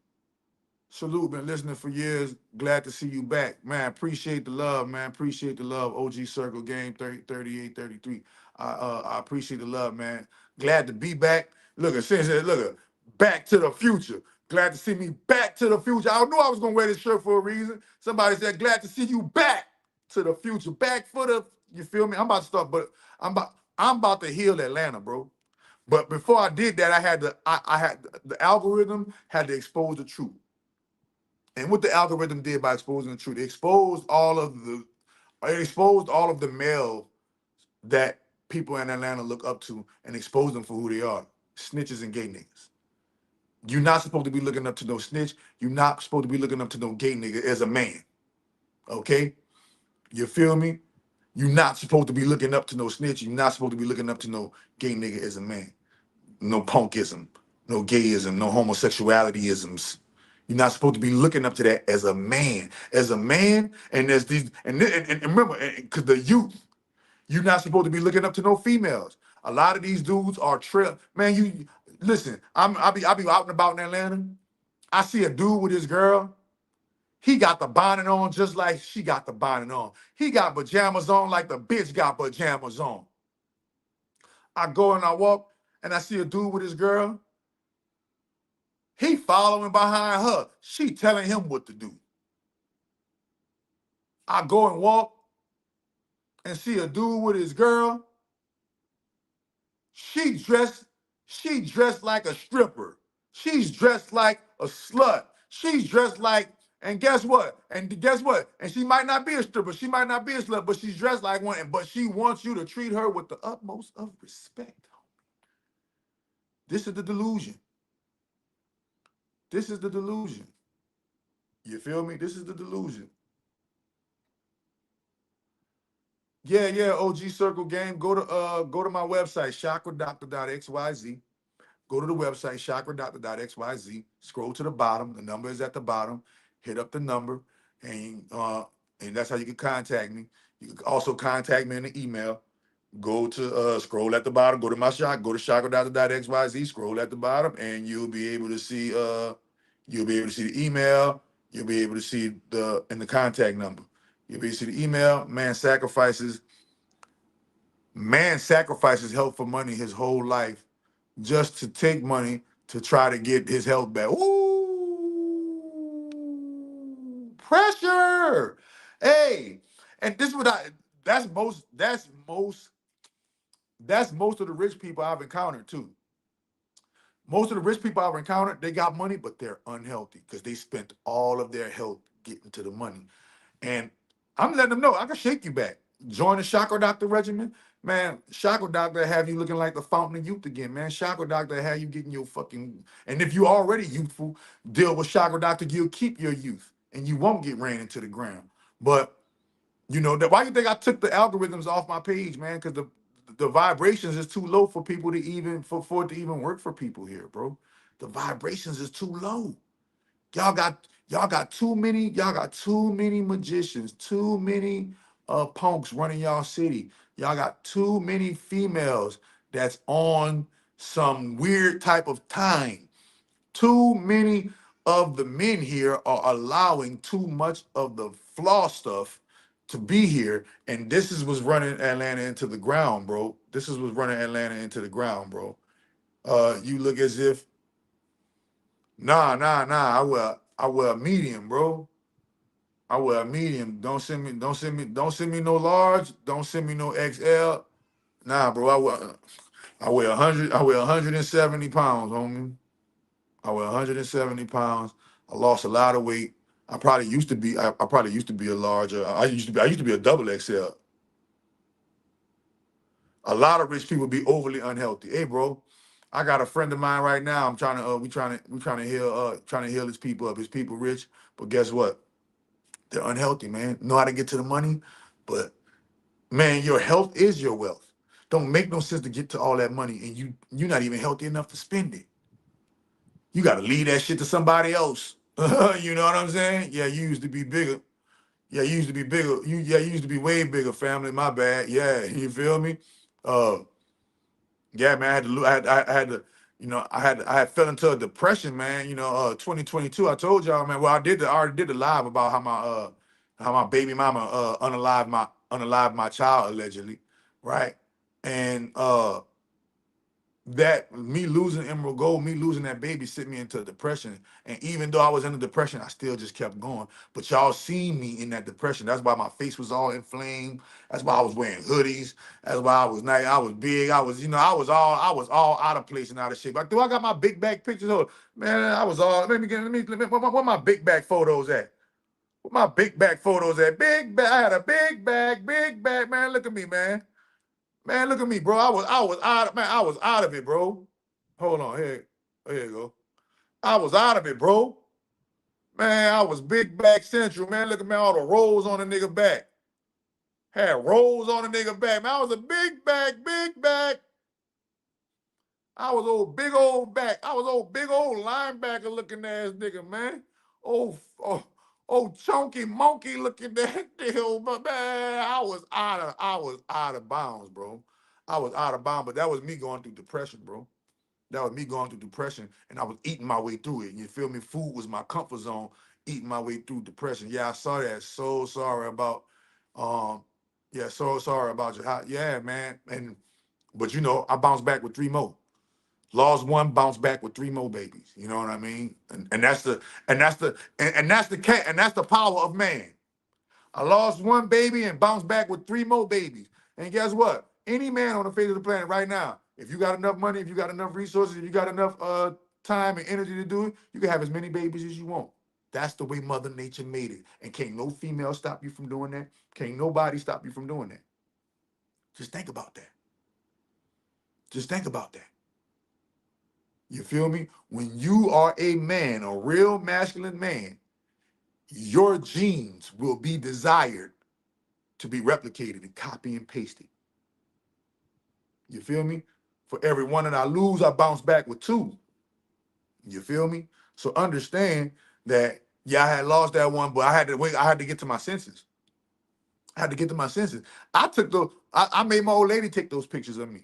Salute, been listening for years. Glad to see you back. Man, appreciate the love, man. Appreciate the love. OG Circle Game 30, 38, 33. I appreciate the love, man. Glad to be back. Back to the future. Glad to see me back to the future. I knew I was gonna wear this shirt for a reason. Somebody said, glad to see you back to the future. Back for the, you feel me? I'm about to start, but I'm about to heal Atlanta, bro. But before I did that, I had the algorithm had to expose the truth. And what the algorithm did by exposing the truth, it exposed all of the male that people in Atlanta look up to and expose them for who they are. Snitches and gay niggas. You're not supposed to be looking up to no snitch. You're not supposed to be looking up to no gay nigga as a man. Okay? You feel me? You're not supposed to be looking up to no snitch. You're not supposed to be looking up to no gay nigga as a man. No punkism, no gayism, no homosexualityisms. You're not supposed to be looking up to that as a man. As a man, and there's these, and remember, because the youth, you're not supposed to be looking up to no females. A lot of these dudes are man. You listen. I be out and about in Atlanta. I see a dude with his girl. He got the bonnet on just like she got the bonnet on. He got pajamas on like the bitch got pajamas on. I go and I walk and I see a dude with his girl. He following behind her. She telling him what to do. I go and walk and see a dude with his girl. She dressed, She dressed like a stripper. She's dressed like a slut. She's dressed like, and guess what? And guess what? And she might not be a stripper. She might not be a slut, but she's dressed like one. But she wants you to treat her with the utmost of respect. This is the delusion. This is the delusion. You feel me? This is the delusion. Yeah, yeah, OG Circle Game. Go to my website, chakradoctor.xyz. Go to the website, chakradoctor.xyz. Scroll to the bottom. The number is at the bottom. Hit up the number, and that's how you can contact me. You can also contact me in the email. Go to scroll at the bottom, go to chakradoctor.xyz, scroll at the bottom, and you'll be able to see the email, you'll be able to see the contact number. You'll be able to see the email. Man sacrifices health for money his whole life just to take money to try to get his health back. Ooh, pressure. Hey, and this is what I that's most of the rich people I've encountered too. Most of the rich people I've encountered, they got money, but they're unhealthy because they spent all of their health getting to the money. And I'm letting them know I can shake you back. Join the Chakra Doctor regimen. Man, Chakra Doctor have you looking like the fountain of youth again, man. Chakra Doctor have you getting your fucking, and if you're already youthful, deal with Chakra Doctor, you'll keep your youth and you won't get ran into the ground. But you know, why you think I took the algorithms off my page, man? Because the vibrations is too low for people to even for it to even work for people here, bro. The vibrations is too low. Y'all got too many magicians, too many punks running y'all city. Y'all got too many females that's on some weird type of time. Too many of the men here are allowing too much of the flaw stuff to be here. And this is what's running Atlanta into the ground, bro. This is what's running Atlanta into the ground, bro. You look as if, nah. I wear a medium, bro. I wear a medium. Don't send me no large. Don't send me no XL. Nah, bro. I weigh 100. I weigh 170 pounds, homie. I weigh 170 pounds. I lost a lot of weight. I probably used to be a larger. I used to be a double XL. A lot of rich people be overly unhealthy. Hey, bro, I got a friend of mine right now. I'm trying to we trying to heal his people up. His people rich, but guess what? They're unhealthy, man. Know how to get to the money, but man, your health is your wealth. Don't make no sense to get to all that money and you're not even healthy enough to spend it. You got to leave that shit to somebody else. You know what I'm saying? Yeah, you used to be bigger. Yeah, you used to be bigger. You used to be way bigger, family. My bad. Yeah, you feel me? Uh, yeah, man. I had to. I had to. I had fell into a depression, man. 2022. I told y'all, man. Well, I already did the live about how my baby mama unalived my child allegedly, right? And that me losing Emerald Gold, me losing that baby sent me into a depression. And even though I was in a depression, I still just kept going. But y'all seen me in that depression. That's why my face was all inflamed. That's why I was wearing hoodies. That's why I was nice. I was big. I was all out of place and out of shape. Like, do I got my big back pictures? Oh, man, I was all. Where my big back photos at? Where my big back photos at? Big back. I had a big back, man. Look at me, man. Man, look at me, bro. I was out of man. I was out of it, bro. Hold on, here you go. I was out of it, bro. Man, I was big back central, man. Look at me, all the rolls on the nigga back. Had rolls on the nigga back. Man, I was a big back, big back. I was old big old back. I was old big old linebacker looking ass nigga, man. Oh, chunky monkey looking that deal, but man, I was out of bounds, bro. I was out of bounds, but that was me going through depression, bro. That was me going through depression, and I was eating my way through it. You feel me? Food was my comfort zone, eating my way through depression. Yeah, I saw that. So sorry about, um, yeah, so sorry about your, yeah, man. But I bounced back with three more. Lost one, bounced back with three more babies. You know what I mean? And that's the power of man. I lost one baby and bounced back with three more babies. And guess what? Any man on the face of the planet right now, If you got enough money, if you got enough resources, if you got enough time and energy to do it, you can have as many babies as you want. That's the way Mother Nature made it. And can't no female stop you from doing that. Can't nobody stop you from doing that. Just think about that. Just think about that. You feel me? When you are a man, a real masculine man, your genes will be desired to be replicated and copy and pasted. You feel me? For every one that I lose, I bounce back with two. You feel me? So understand that, yeah, I had lost that one, but I had to wait. I had to get to my senses. I had to get to my senses. I made my old lady take those pictures of me.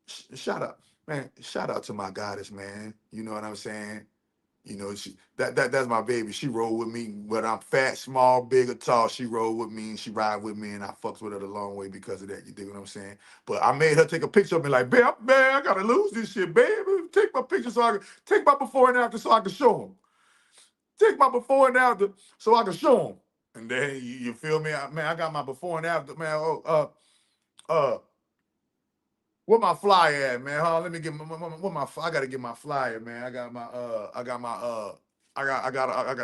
Shout out, man. Shout out to my goddess, man. You know what I'm saying? You know, that's my baby. She roll with me, whether I'm fat, small, big, or tall. She roll with me and she ride with me, and I fucks with her the long way because of that. You dig what I'm saying? But I made her take a picture of me, like, man, I gotta lose this shit, baby. Take my picture so I can take my before and after so I can show them. Take my before and after so I can show them. And then you feel me, man? I got my before and after, man. Uh, What my flyer at, man? Huh? Let me get I gotta get my flyer, man. I got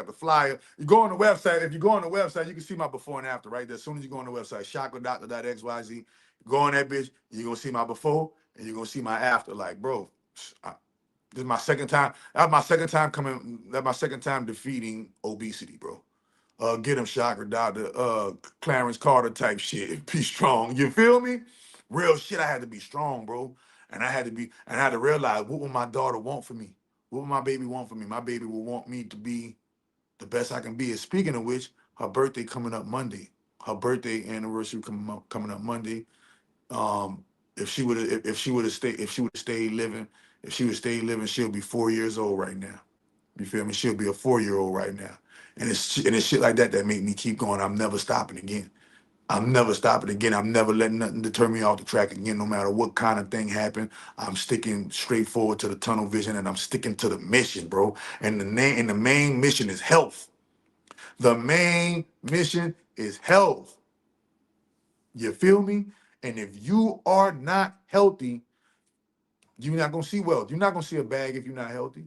the flyer. You go on the website. If you go on the website, you can see my before and after right there. As soon as you go on the website, chakradoctor.xyz, go on that bitch. You're gonna see my before and you're gonna see my after. Like, bro, this is my second time. That's my second time coming. That's my second time defeating obesity, bro. Get him chakra doctor, Clarence Carter type shit. Be strong. You feel me? Real shit. I had to be strong, bro. And I had to realize what would my daughter want for me? What would my baby want for me? My baby will want me to be the best I can be. And speaking of which, her birthday coming up Monday. Her birthday anniversary coming up Monday. If she would have stayed living, she'll be 4 years old right now. You feel me? She'll be a 4 year old right now. And it's shit like that that make me keep going. I'm never stopping again. I'm never stopping again. I'm never letting nothing deter me off the track again, no matter what kind of thing happen. I'm sticking straight forward to the tunnel vision and I'm sticking to the mission, bro. And the main mission is health. The main mission is health. You feel me? And if you are not healthy, you're not gonna see wealth. You're not gonna see a bag if you're not healthy.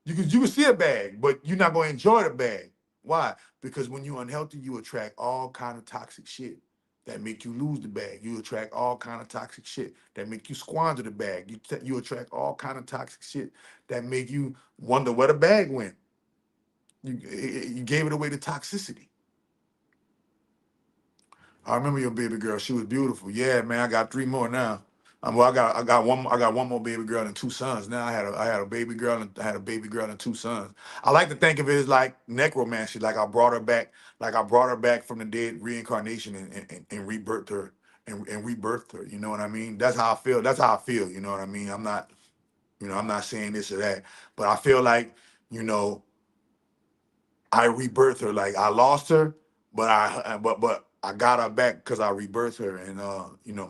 You can see a bag, but you're not gonna enjoy the bag. Why? Because when you're unhealthy, you attract all kind of toxic shit that make you lose the bag. You attract all kind of toxic shit that make you squander the bag. You attract all kind of toxic shit that make you wonder where the bag went. You gave it away to toxicity. I remember your baby girl. She was beautiful. Yeah, man. I got three more now. Well, I got one more baby girl and two sons. Now I had a baby girl and I had a baby girl and two sons. I like to think of it as like necromancy. Like I brought her back. Like I brought her back from the dead, reincarnation, and rebirthed her and rebirthed her. You know what I mean? That's how I feel. That's how I feel. You know what I mean? I'm not saying this or that, but I feel like you know I rebirthed her. Like I lost her, but I got her back because I rebirthed her. And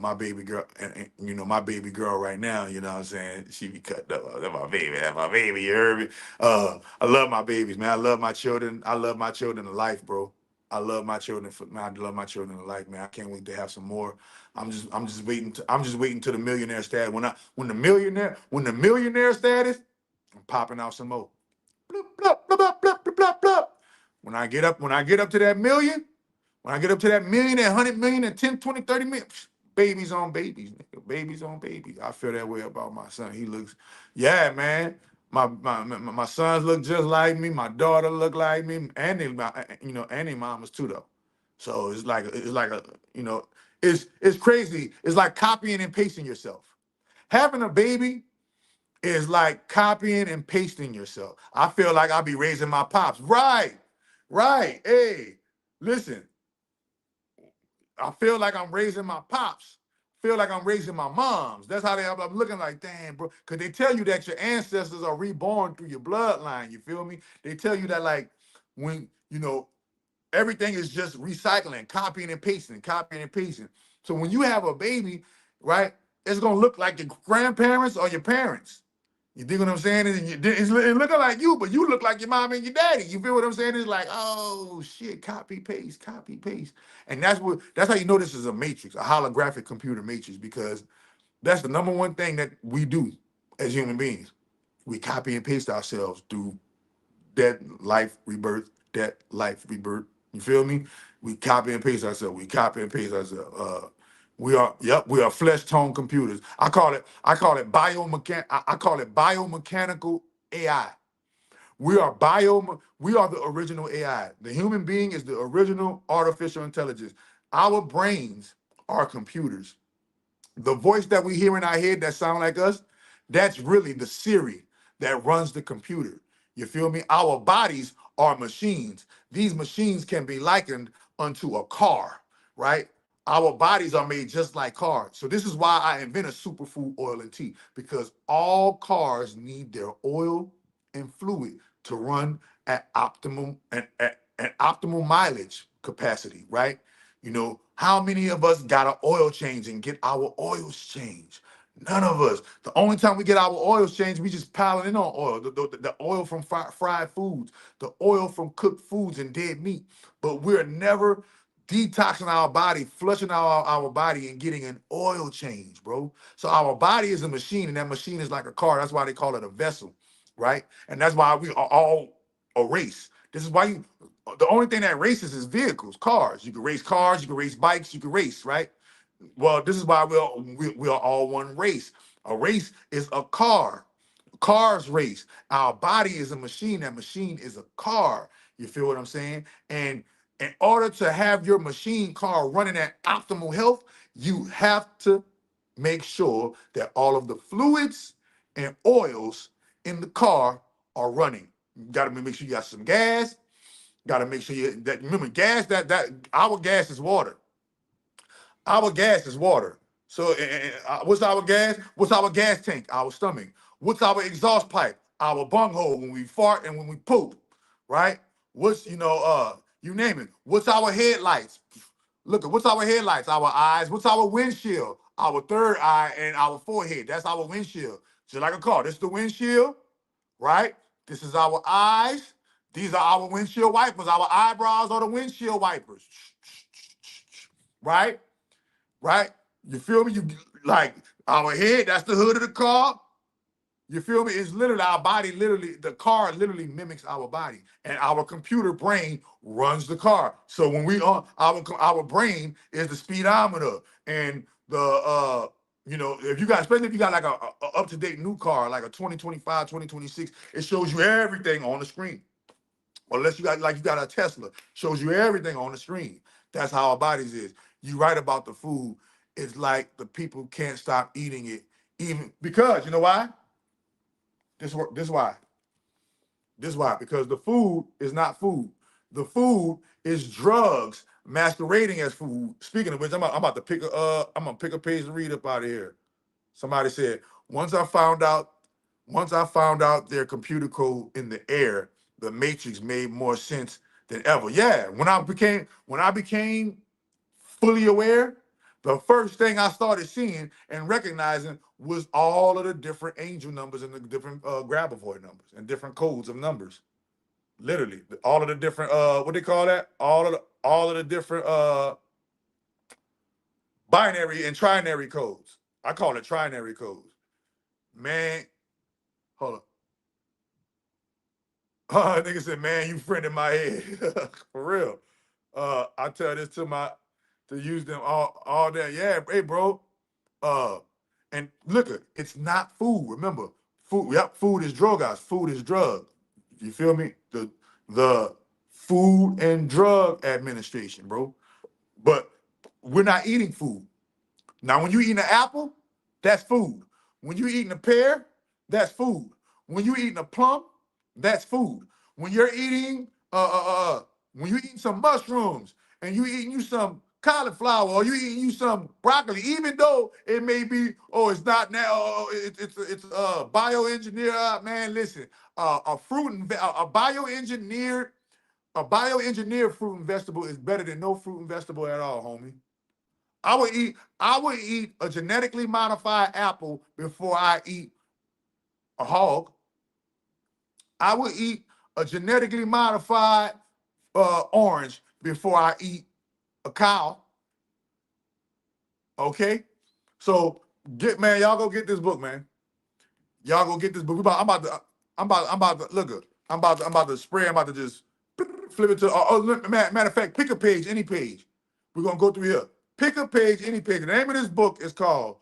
my baby girl, and my baby girl right now. You know what I'm saying? She be cut up. That's my baby. That's my baby. You heard me? I love my babies, man. I love my children. I love my children to life, bro. I love my children man. I love my children to life, man. I can't wait to have some more. I'm just waiting to the millionaire status. When the millionaire status, I'm popping out some more. Bloop, bloop, bloop, bloop, bloop, bloop, bloop. When I get up to that million, when I get up to that million, that 100 million, and 10, 20, 30 million, babies on babies, nigga. Babies on babies. I feel that way about my son. Yeah, man. My sons look just like me. My daughter look like me, and and their mamas too, though. So it's crazy. It's like copying and pasting yourself. Having a baby is like copying and pasting yourself. I feel like I'll be raising my pops. Right, right. Hey, listen, I feel like I'm raising my pops. Feel like I'm raising my moms. That's how I'm looking like, damn, bro. Because they tell you that your ancestors are reborn through your bloodline. You feel me? They tell you that, like, when, everything is just recycling, copying and pasting. So when you have a baby, right, it's going to look like your grandparents or your parents. You dig what I'm saying? It's looking like you, but you look like your mom and your daddy. You feel what I'm saying? It's like, oh shit, copy paste, and that's how you know this is a matrix, a holographic computer matrix, because That's the number one thing that we do as human beings. We copy and paste ourselves through death, life, rebirth, death, life, rebirth. You feel me? We copy and paste ourselves. We copy and paste ourselves. We are flesh tone computers. I call it biomechanical AI. We are the original AI. The human being is the original artificial intelligence. Our brains are computers. The voice that we hear in our head that sound like us, that's really the Siri that runs the computer. You feel me? Our bodies are machines. These machines can be likened unto a car, right? Our bodies are made just like cars. So this is why I invented superfood oil and tea, because all cars need their oil and fluid to run at optimum and at optimal mileage capacity, right? You know, how many of us got an oil change and get our oils changed? None of us. The only time we get our oils changed, we just piling in on oil. The oil from fried foods, the oil from cooked foods and dead meat. But we're never detoxing our body, flushing our body and getting an oil change, bro. So our body is a machine, and that machine is like a car. That's why they call it a vessel, right? And that's why we are all a race. This is why the only thing that races is vehicles, cars. You can race cars, you can race bikes, you can race, right? Well, this is why we are all one race. A race is a car. Cars race. Our body is a machine. That machine is a car. You feel what I'm saying? And in order to have your machine car running at optimal health, you have to make sure that all of the fluids and oils in the car are running. You got to make sure you got some gas. Got to make sure that remember gas. That our gas is water. Our gas is water. So what's our gas? What's our gas tank? Our stomach. What's our exhaust pipe? Our bunghole when we fart and when we poop, right? What's you name it. What's our headlights? Look at what's our headlights? Our eyes. What's our windshield? Our third eye and our forehead. That's our windshield. Just like a car. This is the windshield, right? This is our eyes. These are our windshield wipers. Our eyebrows are the windshield wipers, right? Right? You feel me? You like our head, that's the hood of the car. You feel me? It's literally our body, literally, the car literally mimics our body. And our computer brain runs the car. So when we our brain is the speedometer and the if you got, especially if you got like a up-to-date new car, like a 2025, 2026, it shows you everything on the screen. Unless you got a Tesla, shows you everything on the screen. That's how our bodies is. You write about the food. It's like the people can't stop eating it, even because you know why? This why. This why. Because the food is not food. The food is drugs masquerading as food. Speaking of which, I'm about to I'm gonna pick a page and read up out of here. Somebody said, once I found out their computer code in the air, the matrix made more sense than ever. Yeah, when I became fully aware, the first thing I started seeing and recognizing was all of the different angel numbers and the different Grabavoid numbers and different codes of numbers. Literally, all of the different what they call that? All of the different binary and trinary codes. I call it trinary codes. Man, hold on. Nigga said, man, you friend in my head. For real. I tell this to use them all day. Yeah, hey, bro. Uh, and look, it's not food. Remember, food. Yep, food is drug, guys. Food is drug. You feel me? The Food and Drug Administration, bro. But we're not eating food. Now, when you eating an apple, that's food. When you eating a pear, that's food. When you eating a plum, that's food. When you're eating when you eating some mushrooms and you eating you some cauliflower or you eating you some broccoli, even though it may be it's not now it's bioengineered, man. Listen, a fruit and a bioengineered fruit and vegetable is better than no fruit and vegetable at all, homie. I would eat a genetically modified apple before I eat a hog. I would eat a genetically modified orange before I eat a cow. Okay, so Man, y'all go get this book, man. Y'all go get this book. I'm about to look. I'm about to spray. I'm about to just flip it to. Matter of fact, pick a page, any page. We're gonna go through here. Pick a page, any page. The name of this book is called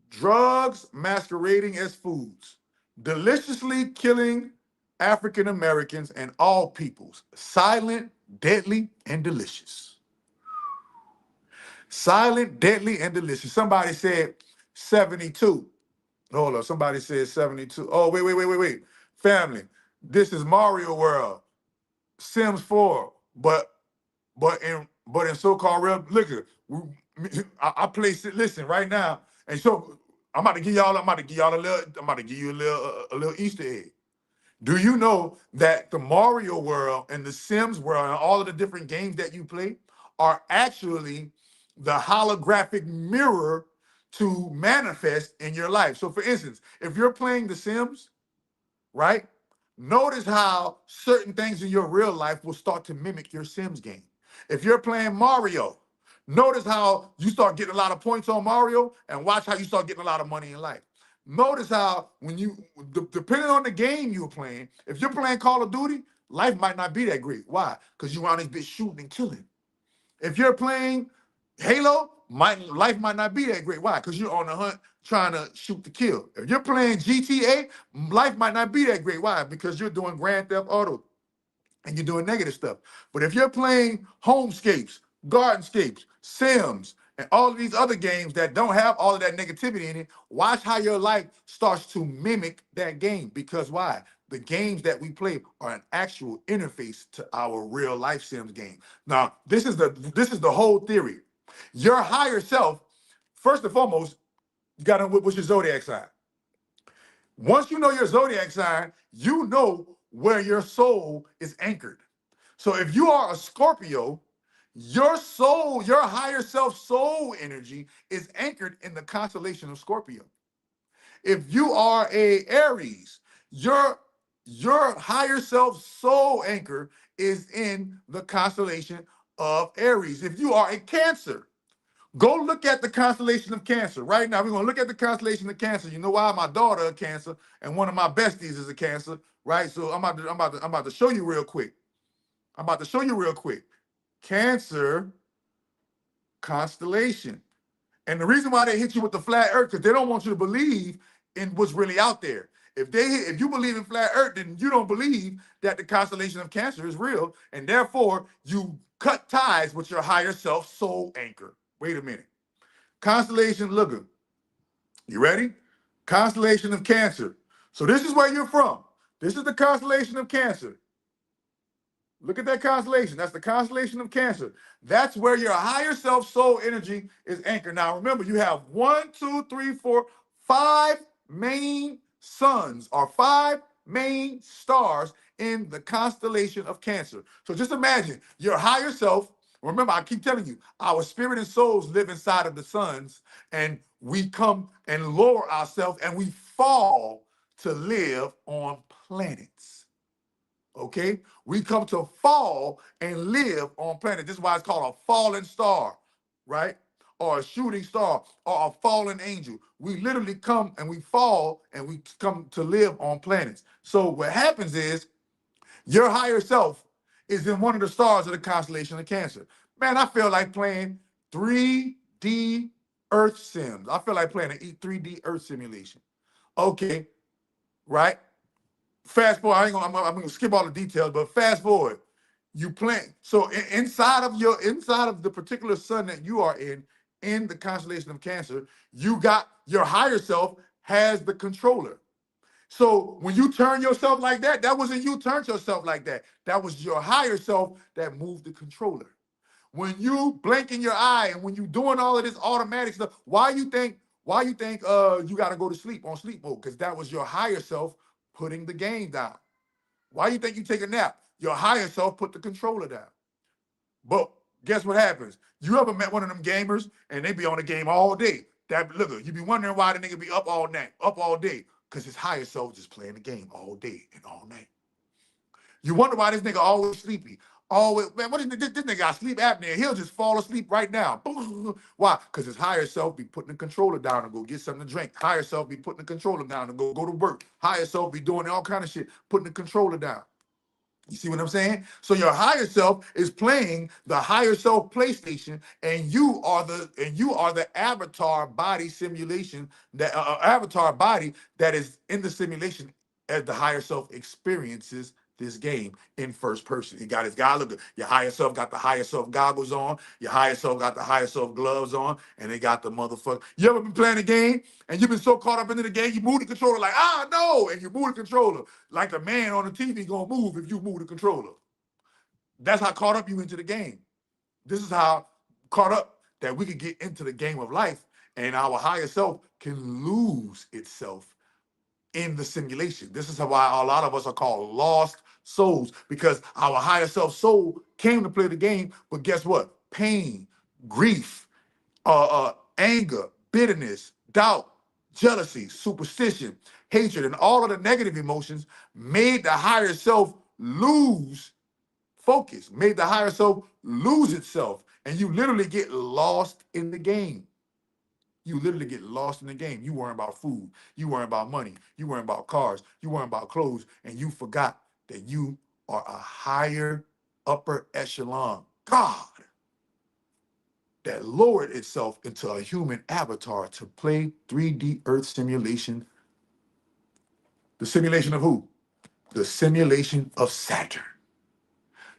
"Drugs Masquerading as Foods: Deliciously Killing African Americans and All Peoples. Silent, deadly, and delicious. Silent, deadly, and delicious." Somebody said 72. Hold up. Somebody said 72. Oh, wait. Family. This is Mario World. Sims 4. But in so-called real liquor. I play listen right now. And so I'm about to give y'all a little, I'm about to give you a little Easter egg. Do you know that the Mario world and the Sims world and all of the different games that you play are actually the holographic mirror to manifest in your life? So for instance, if you're playing The Sims, right? Notice how certain things in your real life will start to mimic your Sims game. If you're playing Mario, notice how you start getting a lot of points on Mario and watch how you start getting a lot of money in life. Notice how when depending on the game you're playing, if you're playing Call of Duty, life might not be that great. Why? Because you're around this bitch shooting and killing. If you're playing Halo, life might not be that great. Why? Because you're on the hunt trying to shoot to kill. If you're playing GTA, life might not be that great. Why? Because you're doing Grand Theft Auto and you're doing negative stuff. But if you're playing Homescapes, Gardenscapes, Sims, and all of these other games that don't have all of that negativity in it, watch how your life starts to mimic that game. Because why? The games that we play are an actual interface to our real life Sims game. Now, this is the whole theory. Your higher self, first and foremost, you got to know what's your zodiac sign. Once you know your zodiac sign, you know where your soul is anchored. So if you are a Scorpio, your soul, your higher self soul energy is anchored in the constellation of Scorpio. If you are a Aries, your higher self soul anchor is in the constellation of Aries. If you are a Cancer, go look at the constellation of Cancer. Right now, we're gonna look at the constellation of Cancer. You know why? My daughter a Cancer, and one of my besties is a Cancer, right? So I'm about to show you real quick. I'm about to show you real quick. Cancer constellation. And the reason why they hit you with the flat earth, because they don't want you to believe in what's really out there. If you believe in flat earth, then you don't believe that the constellation of Cancer is real, and therefore you cut ties with your higher self soul anchor. Wait a minute. Constellation, look, you ready? Constellation of Cancer. So this is where you're from. This is the constellation of Cancer. Look at that constellation. That's the constellation of Cancer. That's where your higher self soul energy is anchored. Now, remember, you have 1, 2, 3, 4, 5 main suns or 5 main stars in the constellation of Cancer. So just imagine your higher self. Remember, I keep telling you, our spirit and souls live inside of the suns, and we come and lower ourselves and we fall to live on planets. Okay, we come to fall and live on planet. This is why it's called a fallen star, right? Or a shooting star or a fallen angel. We literally come and we fall and we come to live on planets. So what happens is your higher self is in one of the stars of the constellation of Cancer. Man, I feel like playing 3D Earth Sims. I feel like playing an 3D Earth simulation. Okay, right? Fast forward, I'm gonna skip all the details, but fast forward, you plan. So inside of the particular sun that you are in the constellation of Cancer, you got your higher self has the controller. So when you turn yourself like that, that wasn't you turned yourself like that. That was your higher self that moved the controller. When you blink in your eye and when you doing all of this automatic stuff, why you think you gotta go to sleep on sleep mode? Because that was your higher self putting the game down. Why you think you take a nap? Your higher self put the controller down. But guess what happens? You ever met one of them gamers and they be on the game all day? That look, you be wondering why the nigga be up all night, up all day, because his higher self just playing the game all day and all night. You wonder why this nigga always sleepy. Always, man, what is this nigga got sleep apnea? He'll just fall asleep right now. Why? Because his higher self be putting the controller down to go get something to drink. Higher self be putting the controller down to go to work. Higher self be doing all kind of shit, putting the controller down. You see what I'm saying? So your higher self is playing the higher self PlayStation, and you are the avatar body simulation, that avatar body that is in the simulation as the higher self experiences this game in first person. You got his guy. Look, your higher self got the higher self goggles on. Your higher self got the higher self gloves on, and they got the motherfucker. You ever been playing a game and you've been so caught up into the game, you move the controller like, no, and you move the controller like the man on the TV gonna move if you move the controller. That's how caught up you into the game. This is how caught up that we could get into the game of life, and our higher self can lose itself in the simulation. This is why a lot of us are called lost souls, because our higher self soul came to play the game, but guess what? Pain, grief, anger, bitterness, doubt, jealousy, superstition, hatred, and all of the negative emotions made the higher self lose focus, made the higher self lose itself, and you literally get lost in the game. You literally get lost in the game. You worrying about food, you worrying about money, you worrying about cars, you worrying about clothes, and you forgot that you are a higher upper echelon God that lowered itself into a human avatar to play 3D Earth simulation. The simulation of who? The simulation of Saturn.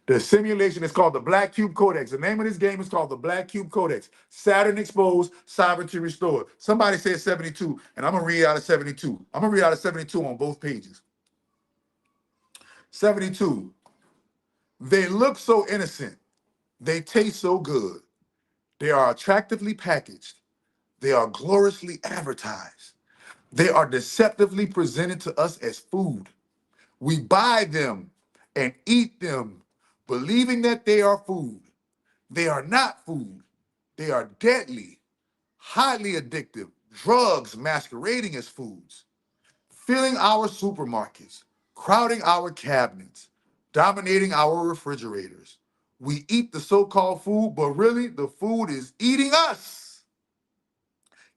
The simulation is called the Black Cube Codex. The name of this game is called the Black Cube Codex. Saturn exposed, sovereignty restored. Somebody said 72, and I'm going to read out of 72. I'm going to read out of 72 on both pages. 72. They look so innocent. They taste so good. They are attractively packaged. They are gloriously advertised. They are deceptively presented to us as food. We buy them and eat them, believing that they are food. They are not food. They are deadly, highly addictive drugs masquerading as foods, filling our supermarkets, crowding our cabinets, dominating our refrigerators. We eat the so-called food, but really the food is eating us,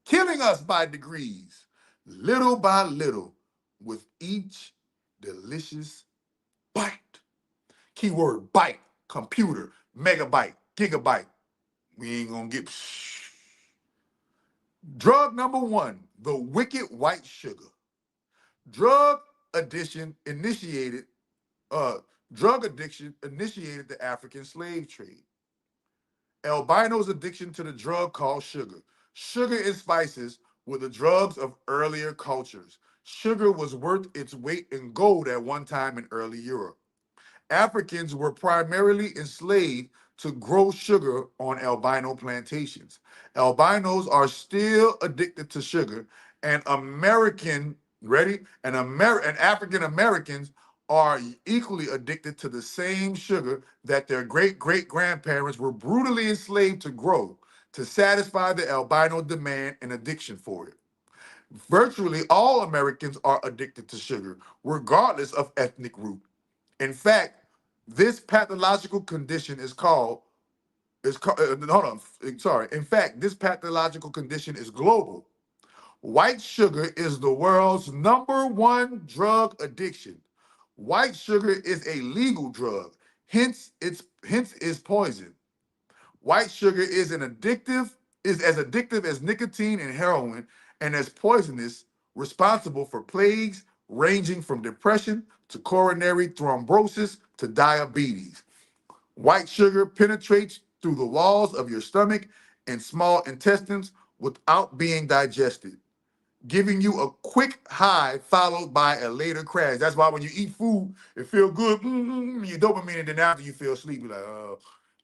killing us by degrees, little by little, with each delicious bite. Keyword bite, computer, megabyte, gigabyte. We ain't gonna get. Drug number one, the wicked white sugar. Drug addiction initiated, uh, drug addiction initiated the African slave trade. Albino's addiction to the drug called sugar. Sugar and spices were the drugs of earlier cultures. Sugar was worth its weight in gold at one time in early Europe. Africans were primarily enslaved to grow sugar on albino plantations. Albinos are still addicted to sugar, and and African Americans are equally addicted to the same sugar that their great grandparents were brutally enslaved to grow to satisfy the albino demand and addiction for it. Virtually all Americans are addicted to sugar, regardless of ethnic root. In fact, this pathological condition hold on, sorry. In fact, this pathological condition is global. White sugar is the world's number one drug addiction. White sugar is a legal drug, hence is poison. White sugar is as addictive as nicotine and heroin, and as poisonous, responsible for plagues ranging from depression to coronary thrombosis to diabetes. White sugar penetrates through the walls of your stomach and small intestines without being digested, giving you a quick high followed by a later crash. That's why when you eat food, it feels good, your dopamine, and then after you feel sleepy, like, I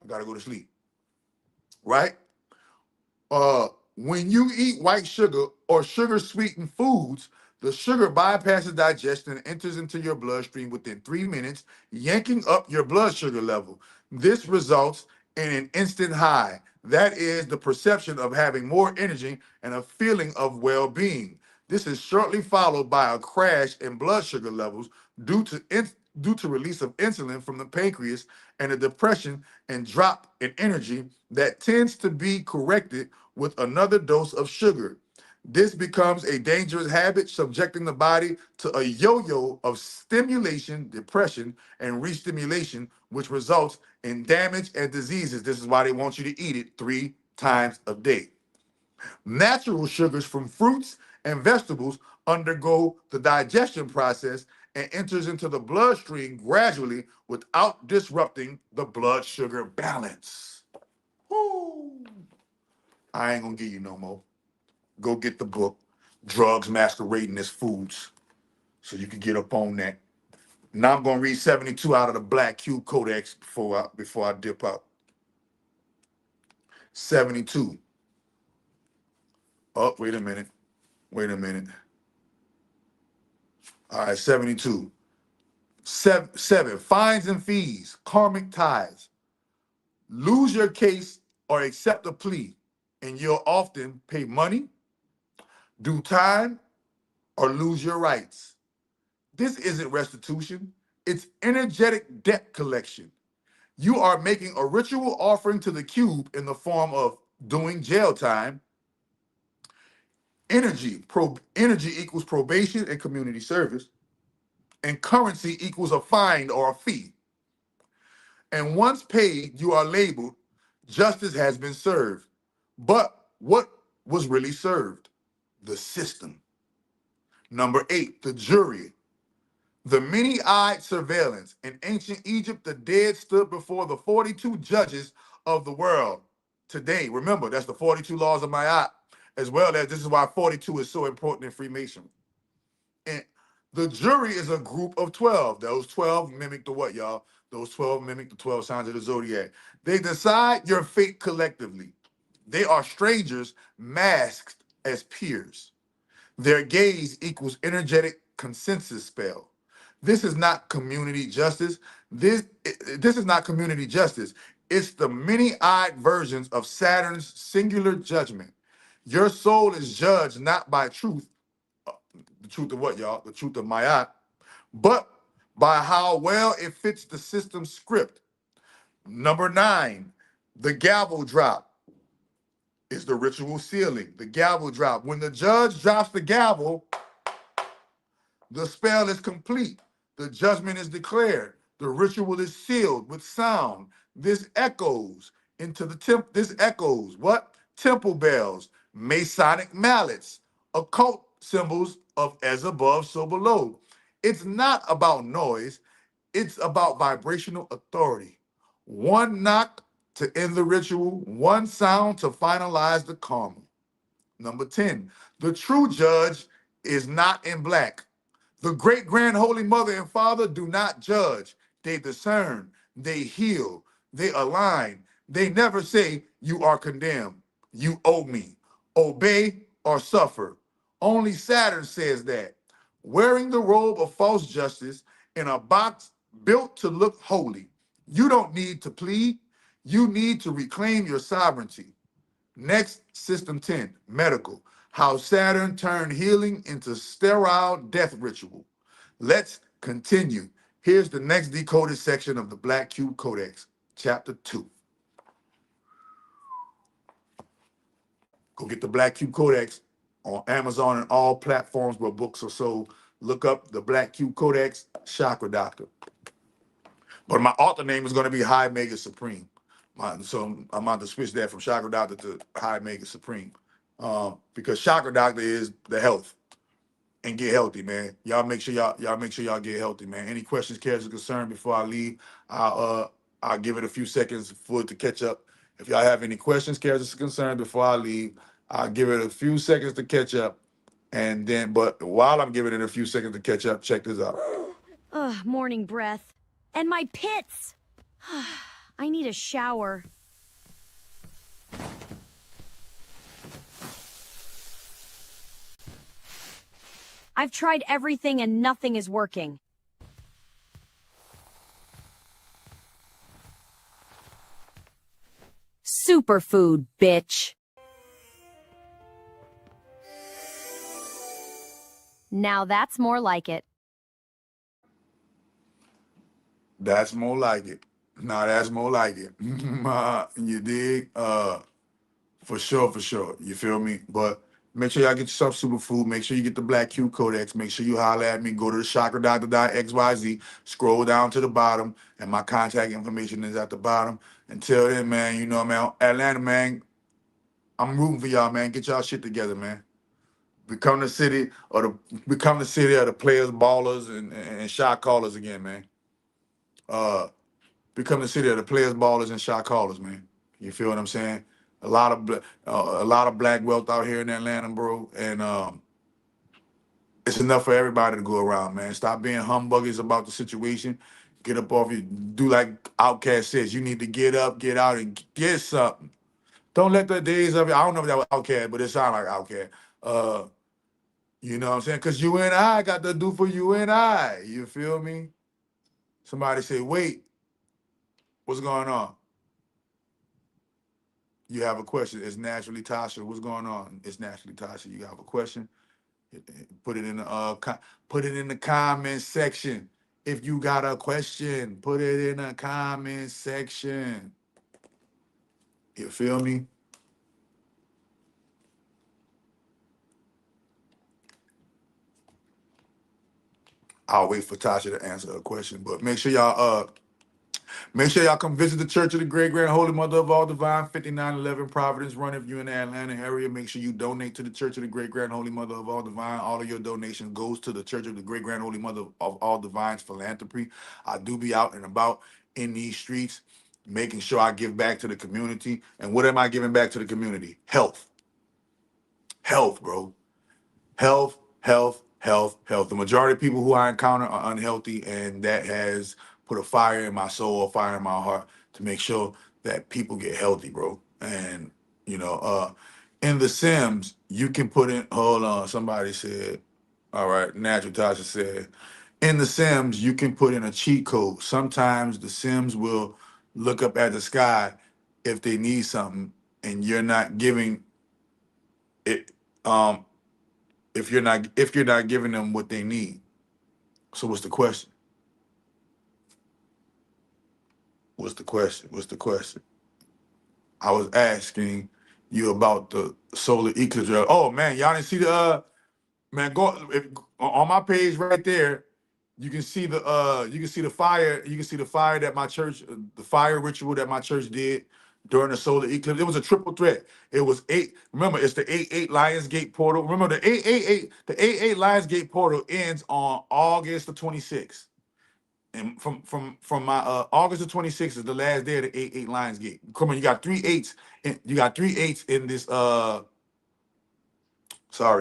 gotta go to sleep, right? When you eat white sugar or sugar sweetened foods, the sugar bypasses digestion and enters into your bloodstream within 3 minutes, yanking up your blood sugar level. This results in an instant high. That is the perception of having more energy and a feeling of well being. This is shortly followed by a crash in blood sugar levels due to due to release of insulin from the pancreas and a depression and drop in energy that tends to be corrected with another dose of sugar. This becomes a dangerous habit, subjecting the body to a yo-yo of stimulation, depression, and re-stimulation, which results in damage and diseases. This is why they want you to eat it 3 times a day. Natural sugars from fruits and vegetables undergo the digestion process and enters into the bloodstream gradually without disrupting the blood sugar balance. Woo. I ain't gonna give you no more. Go get the book, Drugs Masquerading as Foods, so you can get up on that. Now I'm gonna read 72 out of the Black Cube Codex before I dip out. 72. Oh, wait a minute. Wait a minute. All right, 72. Seven, fines and fees, karmic ties. Lose your case or accept a plea, and you'll often pay money, do time, or lose your rights. This isn't restitution, it's energetic debt collection. You are making a ritual offering to the cube in the form of doing jail time. Energy equals probation and community service, and currency equals a fine or a fee. And once paid, you are labeled justice has been served. But what was really served? The system. Number 8, the jury. The many-eyed surveillance. In ancient Egypt, the dead stood before the 42 judges of the world. Today, remember, that's the 42 laws of Ma'at, as well as this is why 42 is so important in Freemasonry. And the jury is a group of 12. Those 12 mimic the what, y'all? Those 12 mimic the 12 signs of the zodiac. They decide your fate collectively. They are strangers masked as peers. Their gaze equals energetic consensus spell. This is not community justice. This is not community justice. It's the many-eyed versions of Saturn's singular judgment. Your soul is judged not by truth, the truth of what, y'all? The truth of Mayat, but by how well it fits the system script. Number 9, the gavel drop is the ritual sealing. The gavel drop. When the judge drops the gavel, the spell is complete. The judgment is declared. The ritual is sealed with sound. This echoes into the temple. This echoes what? Temple bells, Masonic mallets, occult symbols of as above, so below. It's not about noise. It's about vibrational authority. One knock to end the ritual, one sound to finalize the karma. Number 10, the true judge is not in black. The great grand holy mother and father do not judge. They discern, they heal, they align. They never say, you are condemned, you owe me, obey or suffer. Only Saturn says that. Wearing the robe of false justice in a box built to look holy. You don't need to plead, you need to reclaim your sovereignty. Next, System 10, medical. How Saturn turned healing into sterile death ritual. Let's continue. Here's the next decoded section of the Black Cube Codex, Chapter 2. Go get the Black Cube Codex on Amazon and all platforms where books are sold. Look up the Black Cube Codex, Chakra Doctor. But my author name is going to be High Mega Supreme. So I'm about to switch that from Chakra Doctor to High Mega Supreme. Because Chakra Doctor is the health. And get healthy, man. Y'all make sure y'all get healthy, man. Any questions, cares, or concern before I leave? I'll give it a few seconds for it to catch up. If y'all have any questions, cares, or concern before I leave, I'll give it a few seconds to catch up. And then, but while I'm giving it a few seconds to catch up, check this out. Ugh, morning breath. And my pits! I need a shower. I've tried everything and nothing is working. Superfood, bitch. Now that's more like it. That's more like it. Nah, that's more like it. You dig? For sure, for sure. You feel me? But make sure y'all get yourself superfood. Make sure you get the Black Q Codex. Make sure you holler at me. Go to the chakra.xyz. Scroll down to the bottom, and my contact information is at the bottom. Until then, man, you know, man, Atlanta, man, I'm rooting for y'all, man. Get y'all shit together, man. Become the city of the players, ballers, and shot callers again, man. Uh, become the city of the players, ballers, and shot callers, man. You feel what I'm saying? A lot of black wealth out here in Atlanta, bro, and it's enough for everybody to go around, man. Stop being humbuggers about the situation. Get up off you. Do like Outkast says. You need to get up, get out, and get something. Don't let the days of it. I don't know if that was Outkast, but it sounded like Outkast. You know what I'm saying? Because you and I got to do for you and I. You feel me? Somebody say, wait, what's going on? You have a question. It's naturally Tasha. What's going on? It's naturally Tasha. You have a question? Put it in the put it in the comment section. If you got a question, put it in the comment section. You feel me? I'll wait for Tasha to answer a question, but make sure y'all come visit the Church of the Great Grand Holy Mother of All Divine, 5911 Providence Run. If you're in the Atlanta area, make sure you donate to the Church of the Great Grand Holy Mother of All Divine. All of your donation goes to the Church of the Great Grand Holy Mother of All Divine's philanthropy. I do be out and about in these streets, making sure I give back to the community. And what am I giving back to the community? Health. Health, bro. Health, health, health, health. The majority of people who I encounter are unhealthy, and that has put a fire in my soul, a fire in my heart to make sure that people get healthy, bro. And you know, in The Sims, you can put in. Hold on, somebody said, all right. Natural Tasha said, in The Sims, you can put in a cheat code. Sometimes the Sims will look up at the sky if they need something, and you're not giving it. If you're not giving them what they need. So what's the question? What's the question? What's the question? I was asking you about the solar eclipse. Oh man, y'all didn't see the man, on my page right there. You can see the fire. You can see the fire that my church, the fire ritual that my church did during the solar eclipse. It was a triple threat. It was eight. Remember, it's the 8-8 Lionsgate portal. Remember the 888. The 8-8 Lionsgate portal ends on August the 26th. And from my August the 26th is the last day of the 8-8 Lionsgate. Come on, you got three eights. You got three eights in this. Sorry,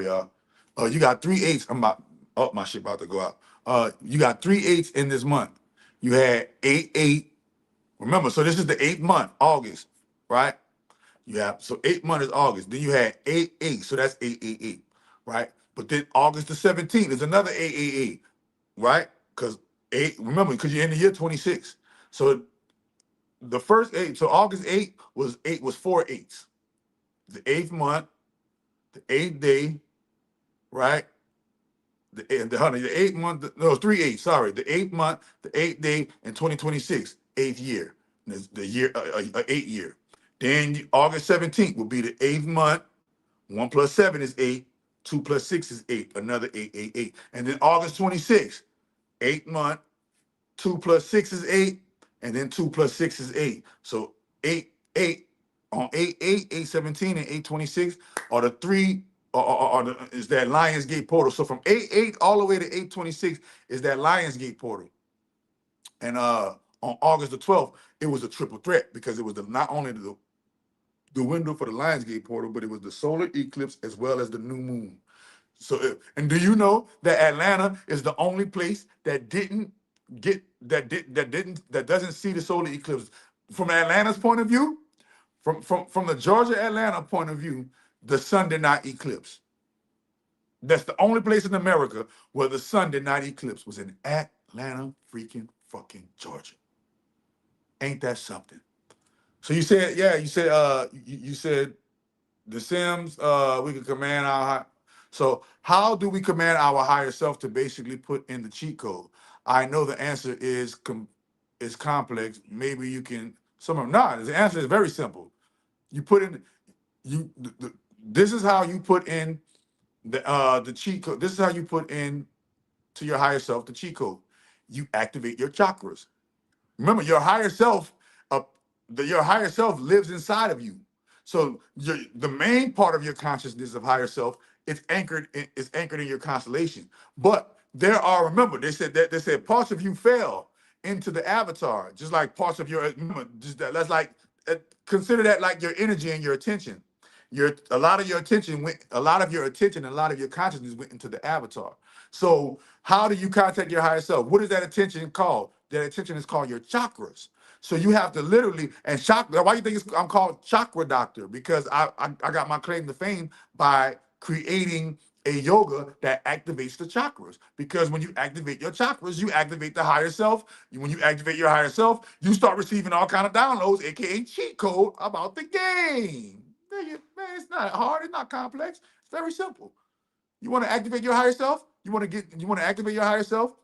y'all. You got three eights. I'm about. Oh, my shit about to go out. You got three eights in this month. You had 8-8. Remember, so this is the 8th month, August, right? You have so 8 months is August. Then you had 8-8, so that's 888, right? But then August the 17th is another 888, right? Because remember, because you're in the year 26. So the first eight, so August 8 was 4 8s. The 8th month, the 8th day, right? The 8th month, no, 3 8. Sorry, the 8th month, the 8th day, and 2026, 8th year. The year, 8 year. Then August 17th will be the 8th month. 1 + 7 is 8. 2 + 6 is 8. Another 888. And then August 26th, 8th month. 2 + 6 is 8, and then 2 + 6 is 8. So 8 8 on 8 8 8 17 and 8 26 are the three is that Lionsgate portal. So from 8 8 all the way to 8 26 is that Lionsgate portal. And on August the 12th, it was a triple threat because it was not only the window for the Lionsgate portal, but it was the solar eclipse as well as the new moon. So, and do you know that Atlanta is the only place that doesn't see the solar eclipse? From Atlanta's point of view, from the Georgia Atlanta point of view, the sun did not eclipse. That's the only place in America where the sun did not eclipse was in Atlanta, freaking fucking Georgia. Ain't that something? So you said, yeah, you said the Sims, we can command our. So how do we command our higher self to basically put in the cheat code? I know the answer is is complex, maybe you can. Some of them not. The answer is very simple. You put in this is how you put in the cheat code. This is how you put in to your higher self the cheat code. You activate your chakras. Remember, your higher self, your higher self lives inside of you. So the main part of your consciousness of higher self is anchored in your constellation. But there are, remember, they said parts of you fell into the avatar, just like parts of your, remember, just that's like consider that like your energy and your attention. A lot of your attention went, a lot of your attention, and a lot of your consciousness went into the avatar. So how do you contact your higher self? What is that attention called? That attention is called your chakras. So you have to literally, and chakra, why you think I'm called chakra doctor? Because I got my claim to fame by creating a yoga that activates the chakras. Because when you activate your chakras, you activate the higher self. When you activate your higher self, you start receiving all kind of downloads, aka cheat code about the game. Man, it's not hard, it's not complex, it's very simple. You want to activate your higher self? You want to activate your higher self?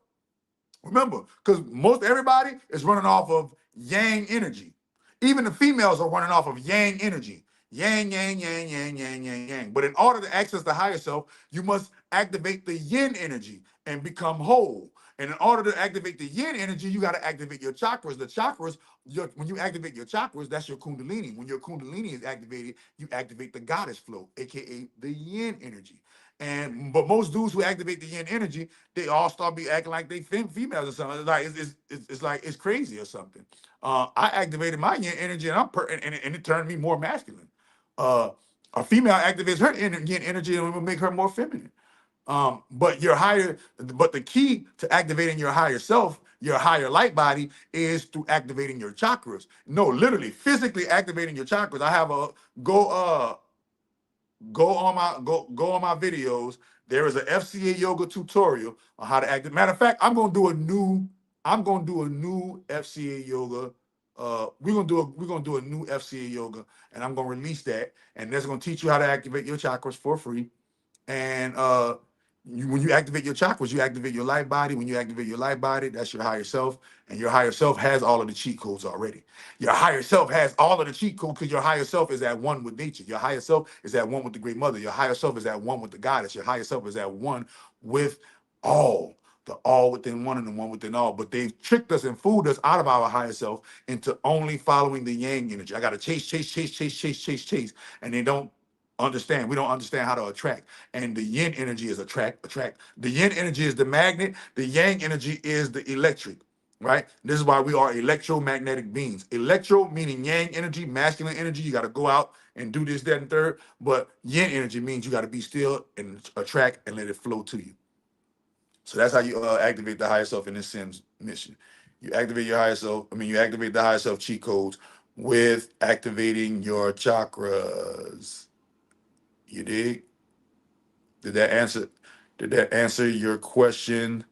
Remember, because most everybody is running off of yang energy. Even the females are running off of yang energy. Yang, yang, yang, yang, yang, yang, yang. But in order to access the higher self, you must activate the yin energy and become whole. And in order to activate the yin energy, you got to activate your chakras. The chakras, when you activate your chakras, that's your kundalini. When your kundalini is activated, you activate the goddess flow, aka the yin energy. But most dudes who activate the yin energy, they all start be acting like they females or something. It's like it's like it's crazy or something. I activated my yin energy and it turned me more masculine. A female activates her yin energy and it will make her more feminine. But the key to activating your higher self, your higher light body, is through activating your chakras. No, literally, physically activating your chakras. I have a go go on my videos. There is a FCA yoga tutorial on how to act. Matter of fact, I'm gonna do a new FCA yoga. We're gonna do a new FCA yoga, and I'm gonna release that, and that's gonna teach you how to activate your chakras for free. And when you activate your chakras, you activate your light body. When you activate your light body, that's your higher self. And your higher self has all of the cheat codes already. Your higher self has all of the cheat codes because your higher self is at one with nature. Your higher self is at one with the great mother. Your higher self is at one with the goddess. Your higher self is at one with all. The all within one and the one within all. But they've tricked us and fooled us out of our higher self into only following the yang energy. I got to chase, chase, chase, chase, chase, chase, chase. And they don't understand. We don't understand how to attract. And the yin energy is attract. The yin energy is the magnet. The yang energy is the electric, right? This is why we are electromagnetic beings. Electro meaning yang energy, masculine energy. You got to go out and do this, that, and third. But yin energy means you got to be still and attract and let it flow to you. So that's how you activate the higher self in this Sims mission. You activate your higher self. You activate the higher self cheat codes with activating your chakras. You dig? Did that answer? Did that answer your question,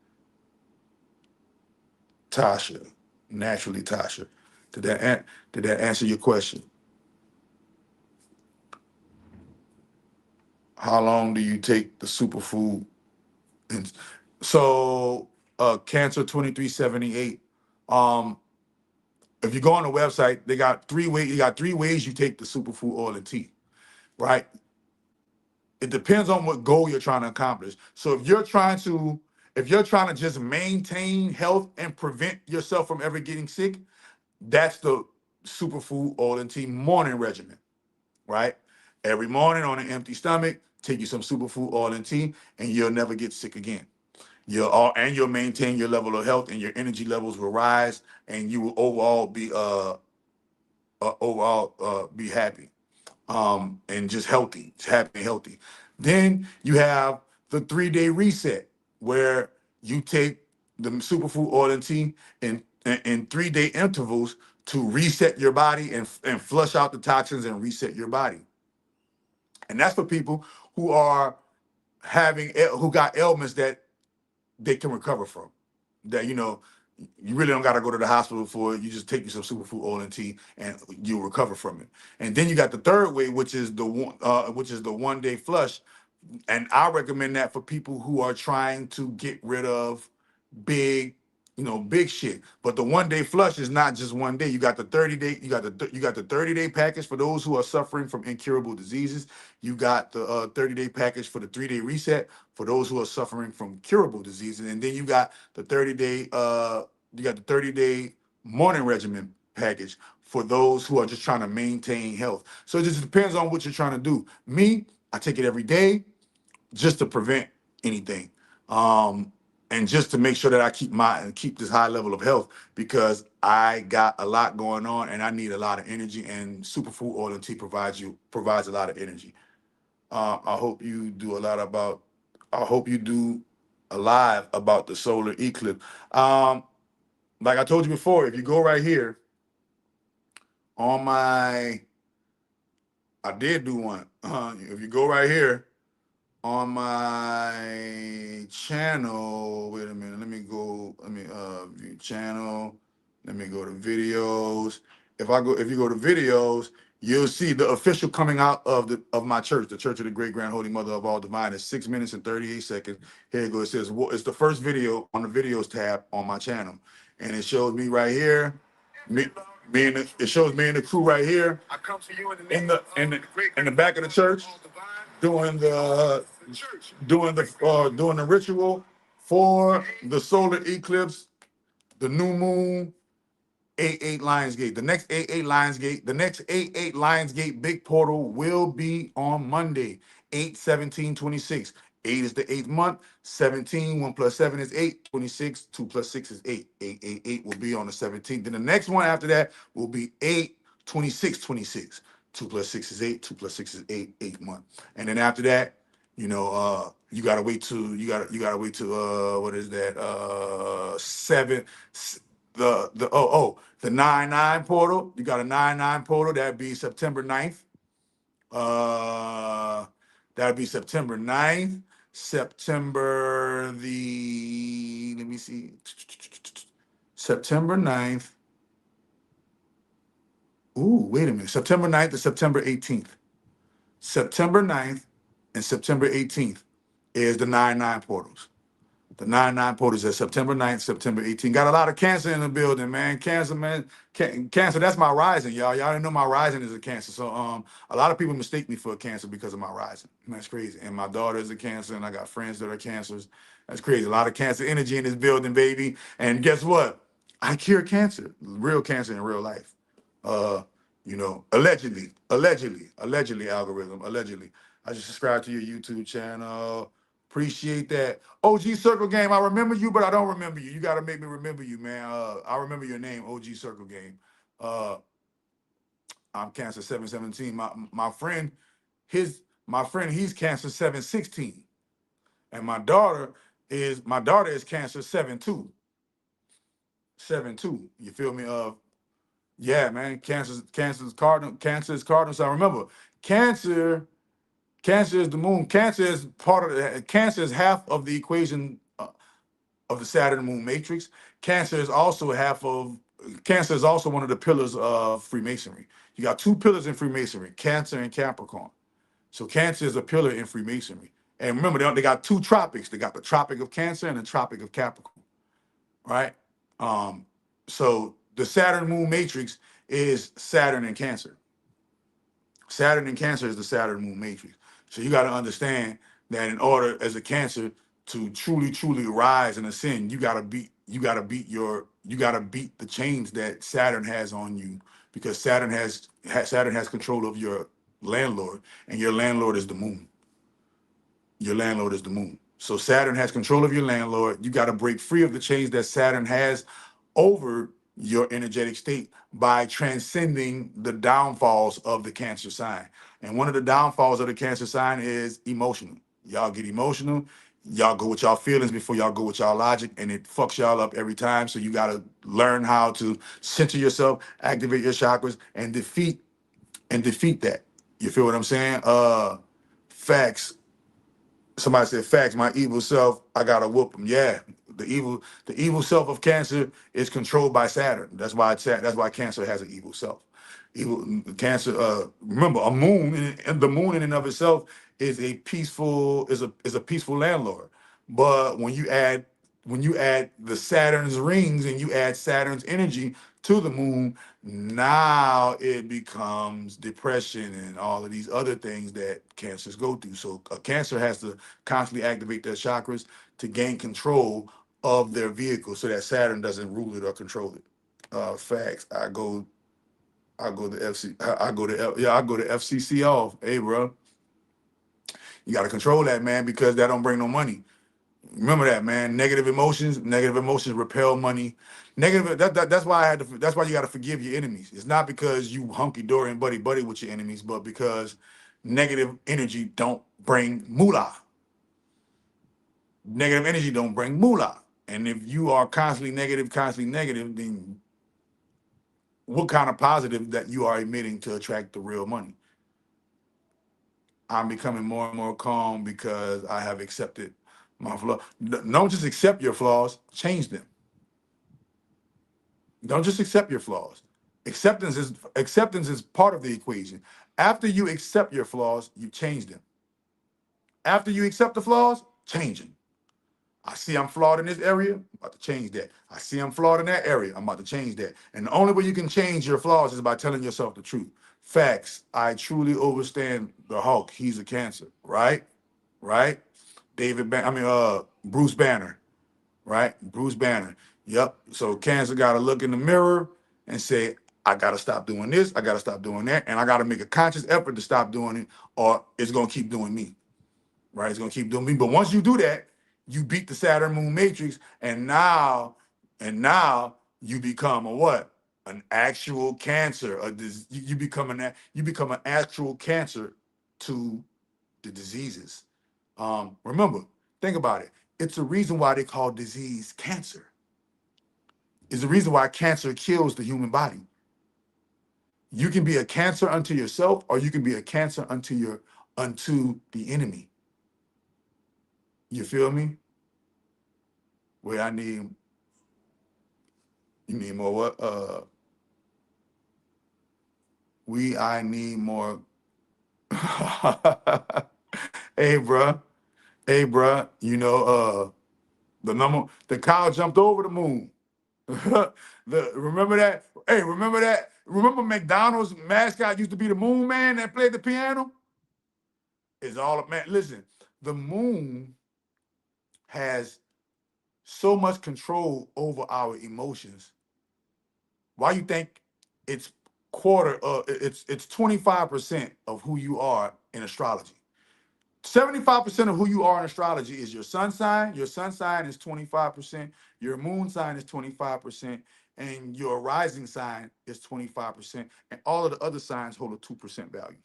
Tasha? Naturally, Tasha. Did that answer your question? How long do you take the superfood? And so, Cancer 2378. If you go on the website, they got 3 ways. You got 3 ways you take the superfood oil and tea, right? It depends on what goal you're trying to accomplish. So if you're trying to just maintain health and prevent yourself from ever getting sick, that's the superfood oil and tea morning regimen, right? Every morning on an empty stomach, take you some superfood oil and tea, and you'll never get sick again. You'll maintain your level of health, and your energy levels will rise, and you will overall be happy. And just healthy, just happy and healthy. Then you have the 3-day reset, where you take the superfood oil and tea in 3-day intervals to reset your body and flush out the toxins and reset your body. And that's for people who are who got ailments that they can recover from. That you really don't got to go to the hospital for it. You just take you some superfood oil and tea, and you'll recover from it. And then you got the third way, which is the 1-day flush. And I recommend that for people who are trying to get rid of big big shit. But the 1 day flush is not just 1 day. You got the 30 day. You got the 30 day package for those who are suffering from incurable diseases. You got the 30 day package for the 3 day reset for those who are suffering from curable diseases, and then you got the 30 day. You got the 30 day morning regimen package for those who are just trying to maintain health. So it just depends on what you're trying to do. Me, I take it every day just to prevent anything. And just to make sure that I keep this high level of health, because I got a lot going on and I need a lot of energy, and superfood oil and tea provides a lot of energy. I hope you do a lot about I hope you do a live about the solar eclipse. Like I told you before, if you go right here on my I did do one. If you go right here on my channel, wait a minute, let me view channel, let me go to videos. If you go to videos, you'll see the official coming out of my church, the Church of the Great Grand Holy Mother of All Divine. It's 6 minutes and 38 seconds. Here it goes. It says, it's the first video on the videos tab on my channel. And it shows me right here. It shows me and the crew right here. I come to you in the back of the church doing the ritual for the solar eclipse, the new moon, 8-8 Lionsgate. The next 8-8 Lionsgate big portal will be on Monday, 8/17/26. 8 is the eighth month. 17, 1 plus 7 is 8. 26, 2 plus 6 is 8. 8 will be on the 17th. Then the next one after that will be 8/26/26. 2 plus 6 is 8. 2 plus 6 is 8. 8 month. And then after that, you gotta wait till what is that? 7. The 9/9 portal. You got a 9/9 portal. That'd be September 9th. That'd be September 9th. September the let me see. September 9th. Ooh, wait a minute. September 9th to September 18th. September 9th and September 18th is the 9/9 portals. The 9/9 portals at September 9th, September 18th. Got a lot of Cancer in the building, man. Cancer, man. Cancer, that's my rising, y'all. Y'all didn't know my rising is a Cancer. So a lot of people mistake me for a Cancer because of my rising. And that's crazy. And my daughter is a Cancer, and I got friends that are Cancers. That's crazy. A lot of Cancer energy in this building, baby. And guess what? I cure cancer, real cancer in real life. Allegedly, algorithm, allegedly. I just subscribed to your YouTube channel. Appreciate that. OG Circle Game, I remember you, but I don't remember you. You got to make me remember you, man. I remember your name, OG Circle Game. I'm Cancer 717. My friend, he's Cancer 716. And my daughter is Cancer 7-2. 7-2. You feel me? Yeah, man. Cancer is cardinal. So I remember Cancer is the moon. Cancer is half of the equation of the Saturn moon matrix. Cancer is also one of the pillars of Freemasonry. You got two pillars in Freemasonry, Cancer and Capricorn. So Cancer is a pillar in Freemasonry. And remember, they got two tropics. They got the Tropic of Cancer and the Tropic of Capricorn, right? So the Saturn moon matrix is Saturn and Cancer. Saturn and Cancer is the Saturn moon matrix. So you got to understand that in order as a Cancer to truly rise and ascend, you got to beat the chains that Saturn has on you, because Saturn has control of your landlord, and your landlord is the moon. Your landlord is the moon. So Saturn has control of your landlord. You got to break free of the chains that Saturn has over your energetic state by transcending the downfalls of the Cancer sign. And one of the downfalls of the Cancer sign is emotional. Y'all get emotional. Y'all go with y'all feelings before y'all go with y'all logic, and it fucks y'all up every time. So you got to learn how to center yourself, activate your chakras, and defeat that. You feel what I'm saying? Facts. Somebody said facts. My evil self, I gotta whoop him. Yeah, the evil self of Cancer is controlled by Saturn. That's why Cancer has an evil self. Evil Cancer. Remember, the moon in and of itself is a peaceful landlord. But when you add when you add the Saturn's rings and you add Saturn's energy to the moon, now it becomes depression and all of these other things that cancers go through. So a cancer has to constantly activate their chakras to gain control of their vehicle so that Saturn doesn't rule it or control it. Facts. I go to I go to FCC off. Hey, bro, you got to control that, man, because that don't bring no money. Remember that, man. Negative emotions repel money. That's why that's why you got to forgive your enemies. It's not because you hunky dory and buddy buddy with your enemies, but because negative energy don't bring moolah. Negative energy don't bring moolah. And if you are constantly negative, then what kind of positive that you are emitting to attract the real money? I'm becoming more and more calm because I have accepted my flaws. Don't just accept your flaws, change them. Don't just accept your flaws. Acceptance is part of the equation. After you accept your flaws, you change them. After you accept the flaws, change them. I see I'm flawed in this area, I'm about to change that. I see I'm flawed in that area, I'm about to change that. And the only way you can change your flaws is by telling yourself the truth. Facts. I truly overstand the Hulk. He's a cancer, right? Right? Bruce Banner, right? Bruce Banner. Yep. So cancer got to look in the mirror and say, I got to stop doing this. I got to stop doing that. And I got to make a conscious effort to stop doing it, or it's going to keep doing me, right? It's going to keep doing me. But once you do that, you beat the Saturn moon matrix. And now you become a what? An actual cancer. You become an actual cancer to the diseases. Remember, think about it. It's the reason why they call disease cancer. It's the reason why cancer kills the human body. You can be a cancer unto yourself, or you can be a cancer unto the enemy. You feel me? Where you need more what? I need more. Hey, bruh. Hey, bruh. The cow jumped over the moon. Remember that? Hey, remember that? Remember McDonald's mascot used to be the Moon Man that played the piano? It's all man. Listen, the moon has so much control over our emotions. Why you think it's it's 25% of who you are in astrology? 75% of who you are in astrology is your sun sign. Your sun sign is 25%. Your moon sign is 25%. And your rising sign is 25%. And all of the other signs hold a 2% value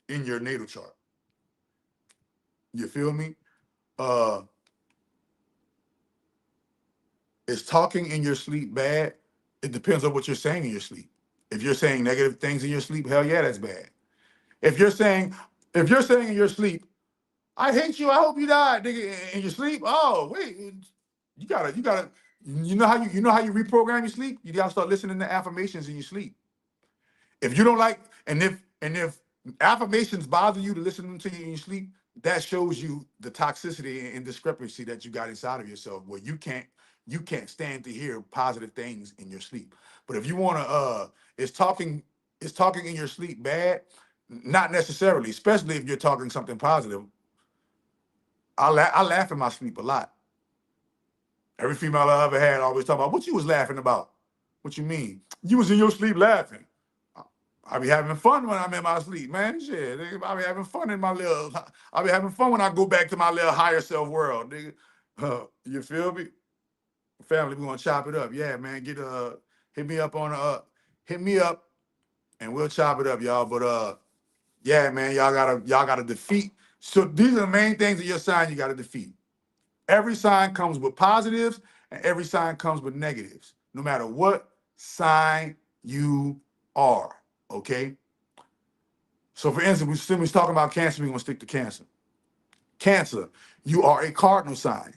in your natal chart. You feel me? Uh, is talking in your sleep bad? It depends on what you're saying in your sleep. If you're saying negative things in your sleep, hell yeah, that's bad. If you're saying in your sleep, I hate you, I hope you die, nigga, in your sleep. Oh, wait. You know how you reprogram your sleep? You gotta start listening to affirmations in your sleep. If you don't like, and if affirmations bother you to listen to you in your sleep, that shows you the toxicity and discrepancy that you got inside of yourself, where you can't stand to hear positive things in your sleep. But if you wanna is talking in your sleep bad? Not necessarily, especially if you're talking something positive. I laugh in my sleep a lot. Every female I ever had always talk about what you was laughing about. What you mean? You was in your sleep laughing. I be having fun when I'm in my sleep, man. Shit, nigga, I be having fun in my little. I be having fun when I go back to my little higher self world, nigga. You feel me? Family, we gonna chop it up. Yeah, man. Hit me up hit me up, and we'll chop it up, y'all. But yeah, man, y'all gotta defeat. So these are the main things in your sign you gotta defeat. Every sign comes with positives and every sign comes with negatives, no matter what sign you are. Okay. So, for instance, we're talking about Cancer. We're gonna stick to Cancer. Cancer, you are a cardinal sign.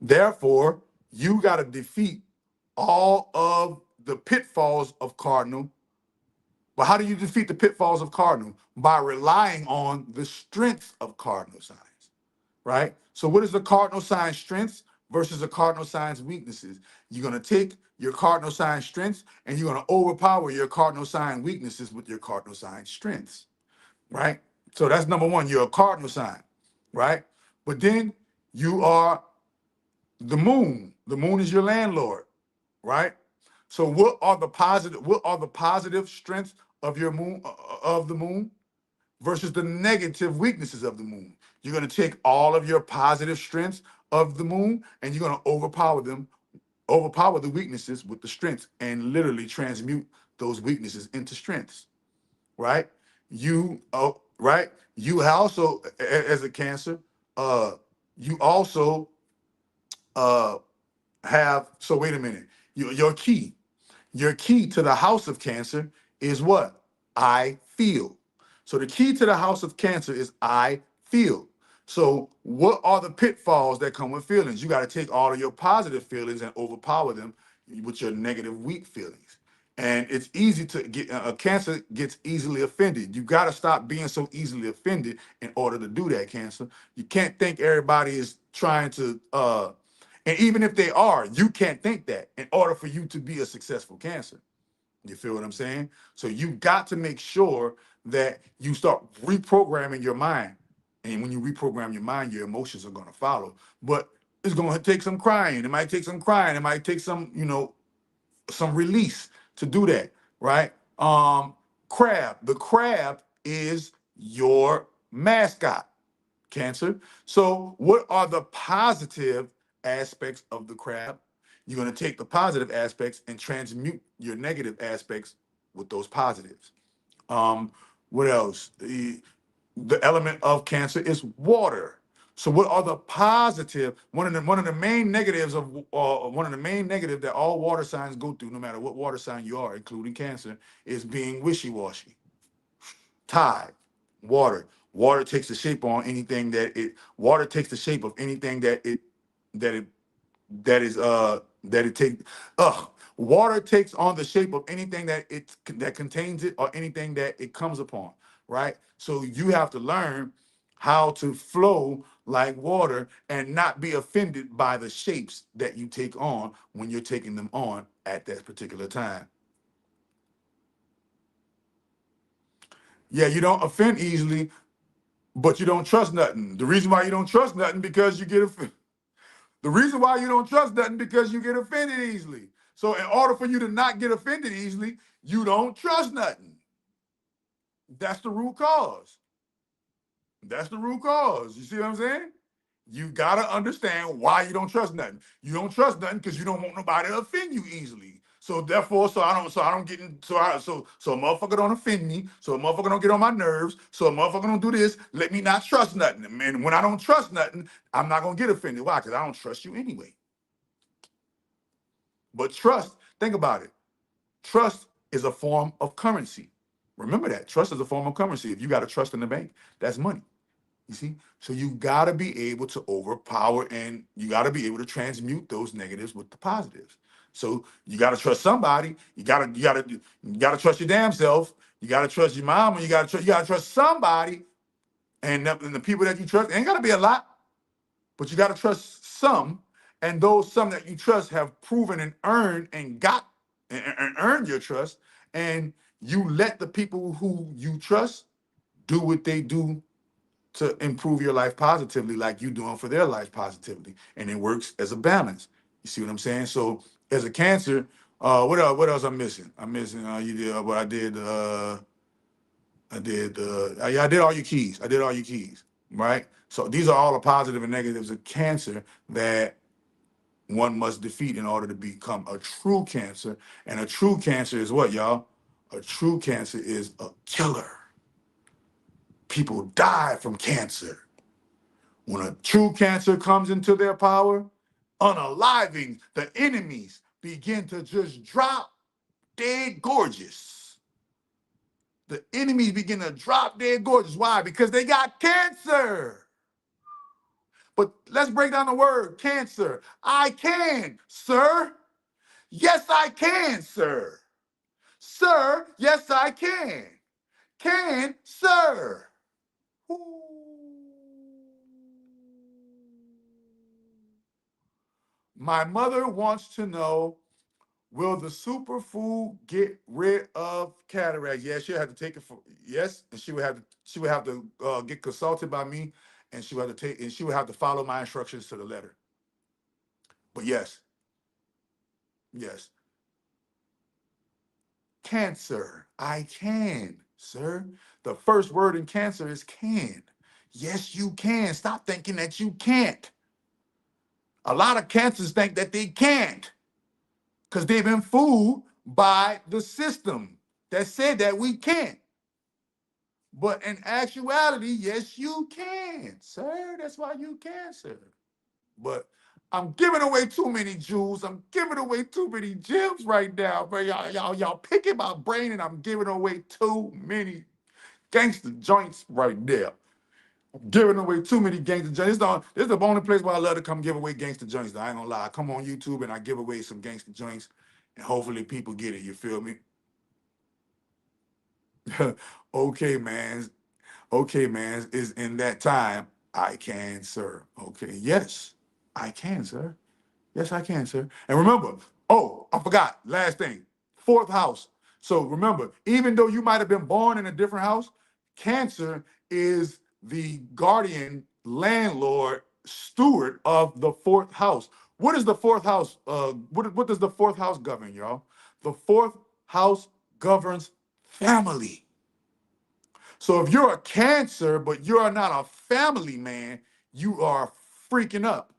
Therefore, you got to defeat all of the pitfalls of cardinal. But how do you defeat the pitfalls of cardinal? By relying on the strengths of cardinal signs, right? So what is the cardinal sign strengths? versus a cardinal sign's weaknesses. You're going to take your cardinal sign strengths and you're going to overpower your cardinal sign weaknesses with your cardinal sign strengths, right? So that's number one. You're a cardinal sign, right? But then you are the moon. The moon is your landlord, right? So what are the positive strengths of your moon of the moon versus the negative weaknesses of the moon? You're going to take all of your positive strengths of the moon and you're going to overpower the weaknesses with the strengths and literally transmute those weaknesses into strengths, right? Right? You also as a Cancer, you also uh have, so wait a minute. Your key to the house of Cancer is what? I feel. So the key to the house of Cancer is I feel. So what are the pitfalls that come with feelings? You got to take all of your positive feelings and overpower them with your negative weak feelings. And it's easy to get, Cancer gets easily offended. You got to stop being so easily offended in order to do that, Cancer. You can't think everybody is trying to and even if they are, you can't think that in order for you to be a successful Cancer. You feel what I'm saying? So you got to make sure that you start reprogramming your mind. And when you reprogram your mind, your emotions are going to follow. But it's going to take some crying. It might take some crying. It might take some, some release to do that, right? Crab. The crab is your mascot, Cancer. So, what are the positive aspects of the crab? You're going to take the positive aspects and transmute your negative aspects with those positives. What else? The element of Cancer is water. So, what are the positive? One of the main negatives of one of the main negative that all water signs go through, no matter what water sign you are, including Cancer, is being wishy-washy. Tide, water. Water takes the shape on anything that it. Water takes the shape of anything that it that it take. Water takes on the shape of anything that contains it or anything that it comes upon. Right. So you have to learn how to flow like water and not be offended by the shapes that you take on when you're taking them on at that particular time. Yeah, you don't offend easily, but you don't trust nothing. The reason why you don't trust nothing because you get offended. The reason why you don't trust nothing because you get offended easily. So in order for you to not get offended easily, you don't trust nothing. That's the root cause. That's the root cause. You see what I'm saying? You gotta understand why you don't trust nothing. You don't trust nothing because you don't want nobody to offend you easily. So therefore, so I don't get in, so a motherfucker don't offend me, so a motherfucker don't get on my nerves, so a motherfucker don't do this, let me not trust nothing. And when I don't trust nothing, I'm not gonna get offended. Why? Because I don't trust you anyway. But trust, think about it. Trust is a form of currency. Remember that. Trust is a form of currency. If you got to trust in the bank, that's money. You see? So you got to be able to overpower and you got to be able to transmute those negatives with the positives. So you got to trust somebody. You got to trust your damn self. You got to trust your mom, and you got to trust somebody. And the people that you trust ain't got to be a lot, but you got to trust some. And those some that you trust have proven and earned and got and earned your trust. And you let the people who you trust do what they do to improve your life positively, like you doing for their life positively, and it works as a balance. You see what I'm saying? So as a Cancer, what else? What else I'm missing? I'm missing. You did what I did. I did. Yeah, I did all your keys. I did all your keys. Right. So these are all the positive and negatives of Cancer that one must defeat in order to become a true Cancer. And a true Cancer is what, y'all? A true Cancer is a killer. People die from cancer. When a true Cancer comes into their power, unaliving, the enemies begin to just drop dead gorgeous. The enemies begin to drop dead gorgeous. Why? Because they got cancer. But let's break down the word cancer. I can, sir. Yes, I can, sir. Sir, yes, I can. Can, sir. Ooh. My mother wants to know, will the superfood get rid of cataract? Yes, she'll have to take it for yes, and she would have to get consulted by me, and she would have to follow my instructions to the letter. But yes, yes. Cancer. I can, sir. The first word in cancer is can. Yes, you can. Stop thinking that you can't. A lot of cancers think that they can't because they've been fooled by the system that said that we can't. But in actuality, yes, you can, sir. That's why you can, sir. But I'm giving away too many jewels. I'm giving away too many gems right now, bro. Y'all picking my brain, and I'm giving away too many gangster joints right there. I'm giving away too many gangster joints. This is the only place where I love to come give away gangster joints. Though. I ain't gonna lie. I come on YouTube and I give away some gangster joints, and hopefully people get it. You feel me? Okay, man. Okay, man. Is in that time I can, sir. Okay, yes, I can, sir. Yes, I can, sir. And remember, oh, I forgot, last thing, fourth house. So remember, even though you might have been born in a different house, Cancer is the guardian, landlord, steward of the fourth house. What is the fourth house? What does the fourth house govern, y'all? The fourth house governs family. So if you're a Cancer, but you are not a family man, you are freaking up.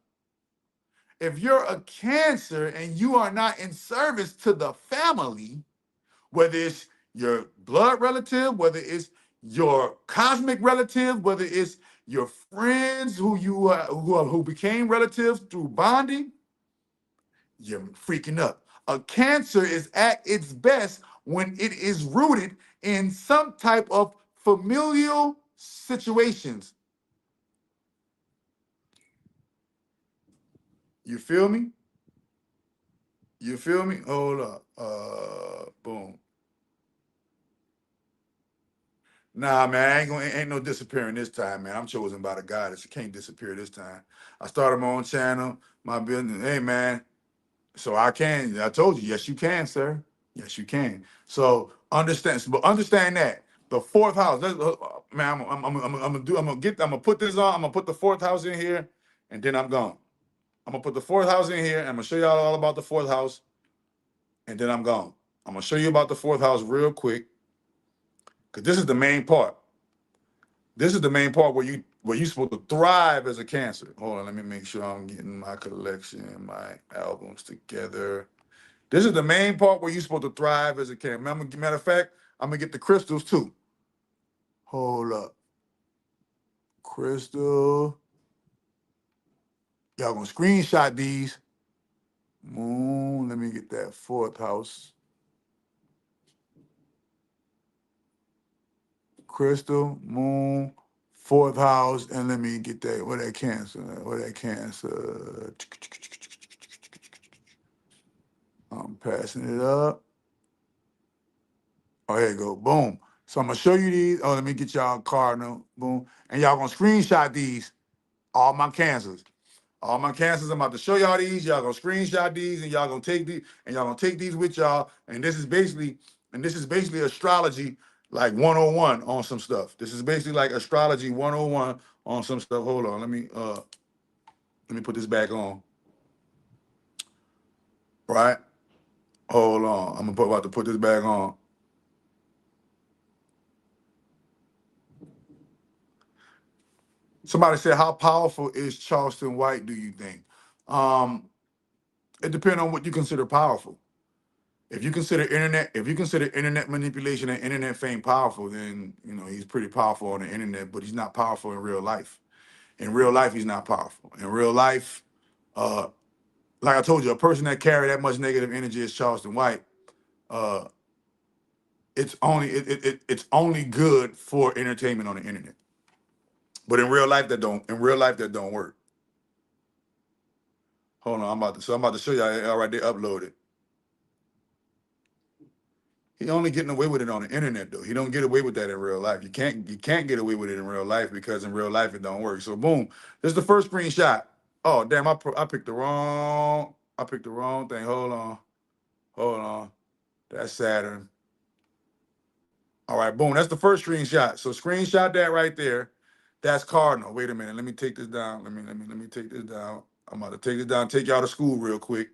If you're a Cancer and you are not in service to the family, whether it's your blood relative, whether it's your cosmic relative, whether it's your friends who became relatives through bonding, you're freaking up. A Cancer is at its best when it is rooted in some type of familial situations. You feel me? You feel me? Hold up. Boom. Nah, man, ain't no disappearing this time, man. I'm chosen by the goddess. You can't disappear this time. I started my own channel, my business. Hey, man. So I can. I told you, yes, you can, sir. Yes, you can. So understand that the fourth house. Man, I'm gonna put this on. I'm gonna put the fourth house in here, and then I'm gone. I'm gonna put the fourth house in here. And I'm gonna show y'all all about the fourth house, and then I'm gone. I'm gonna show you about the fourth house real quick, because this is the main part. This is the main part where you're supposed to thrive as a Cancer. Hold on, let me make sure I'm getting my collection, my albums together. This is the main part where you're supposed to thrive as a Cancer. Matter of fact, I'm gonna get the crystals too. Hold up, crystal. Y'all gonna screenshot these. Moon. Let me get that fourth house. Crystal, moon, fourth house, and let me get that. Where that Cancer? Where that Cancer? I'm passing it up. Oh, here you go. Boom. So I'm gonna show you these. Oh, let me get y'all a cardinal. Boom. And y'all gonna screenshot these. All my Cancers. All my Cancers. I'm about to show y'all these. Y'all gonna screenshot these, and y'all gonna take these, and y'all gonna take these with y'all. And this is basically astrology like 101 on some stuff. This is basically like astrology 101 on some stuff. Hold on. Let me put this back on. Right? Hold on. About to put this back on. Somebody said, how powerful is Charleston White, do you think? Um, it depends on what you consider powerful. If you consider internet manipulation and internet fame powerful, then he's pretty powerful on the internet, but he's not powerful in real life. In real life, he's not powerful. In real life, uh, like I told you, a person that carry that much negative energy as Charleston White, uh, it's only good for entertainment on the internet. But in real life, that don't work. Hold on, I'm about to show y'all. All right, they uploaded. He only getting away with it on the internet though. He don't get away with that in real life. You can't get away with it in real life because in real life it don't work. So boom, this is the first screenshot. Oh damn, I picked the wrong. I picked the wrong thing. Hold on. That's Saturn. All right, boom. That's the first screenshot. So screenshot that right there. That's cardinal. Wait a minute. Let me take this down. Let me take this down. I'm about to take this down. Take y'all to school real quick.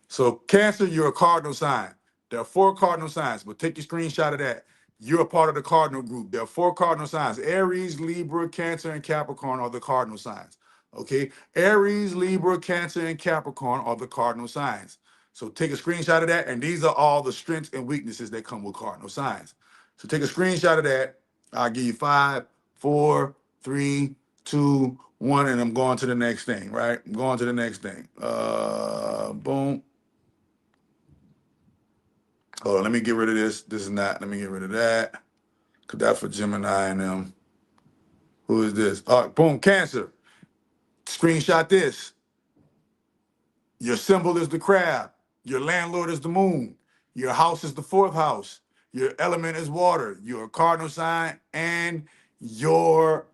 So Cancer, you're a cardinal sign. There are 4 cardinal signs, but take your screenshot of that. You're a part of the cardinal group. There are 4 cardinal signs. Aries, Libra, Cancer, and Capricorn are the cardinal signs. Okay? Aries, Libra, Cancer, and Capricorn are the cardinal signs. So take a screenshot of that, and these are all the strengths and weaknesses that come with cardinal signs. So take a screenshot of that. I'll give you 5, 4, 3, 2, 1, and I'm going to the next thing, right? I'm going to the next thing. Boom. Hold on, let me get rid of this. This is not. Let me get rid of that. Because that's for Gemini and them. Who is this? All right, boom, Cancer. Screenshot this. Your symbol is the crab. Your landlord is the moon. Your house is the 4th house. Your element is water. You're a cardinal sign, and your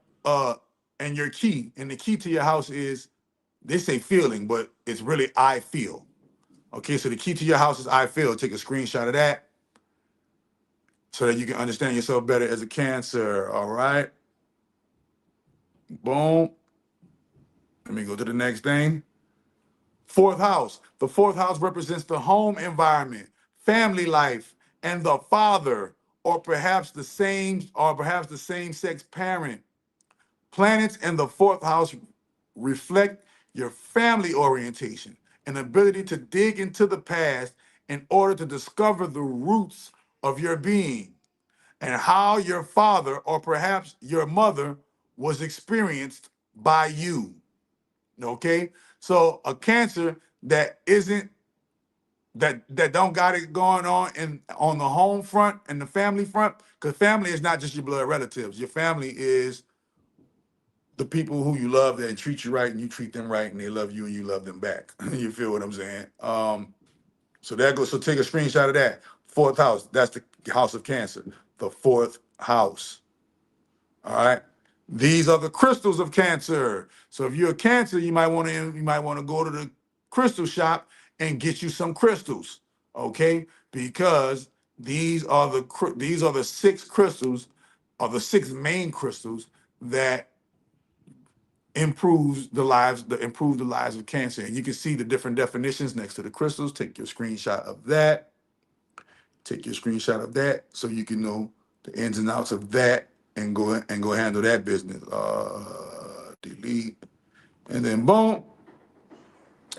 key. And the key to your house is, they say feeling, but it's really I feel. Okay, so the key to your house is I feel. Take a screenshot of that so that you can understand yourself better as a Cancer. All right. Boom. Let me go to the next thing. 4th house. The 4th house represents the home environment, family life, and the father, or perhaps the same sex parent. Planets in the 4th house reflect your family orientation, an ability to dig into the past in order to discover the roots of your being and how your father or perhaps your mother was experienced by you. Okay? So a Cancer that isn't that don't got it going on in on the home front and the family front, because family is not just your blood relatives. Your family is the people who you love that treat you right and you treat them right and they love you and you love them back. You feel what I'm saying? So there goes. So take a screenshot of that. 4th house. That's the house of Cancer. The 4th house. All right. These are the crystals of Cancer. So if you're a Cancer, you might want to go to the crystal shop and get you some crystals, okay? Because these are the 6 crystals, or the 6 main crystals that improve the lives of Cancer. And you can see the different definitions next to the crystals. Take your screenshot of that. Take your screenshot of that so you can know the ins and outs of that and go handle that business. Delete. And then boom.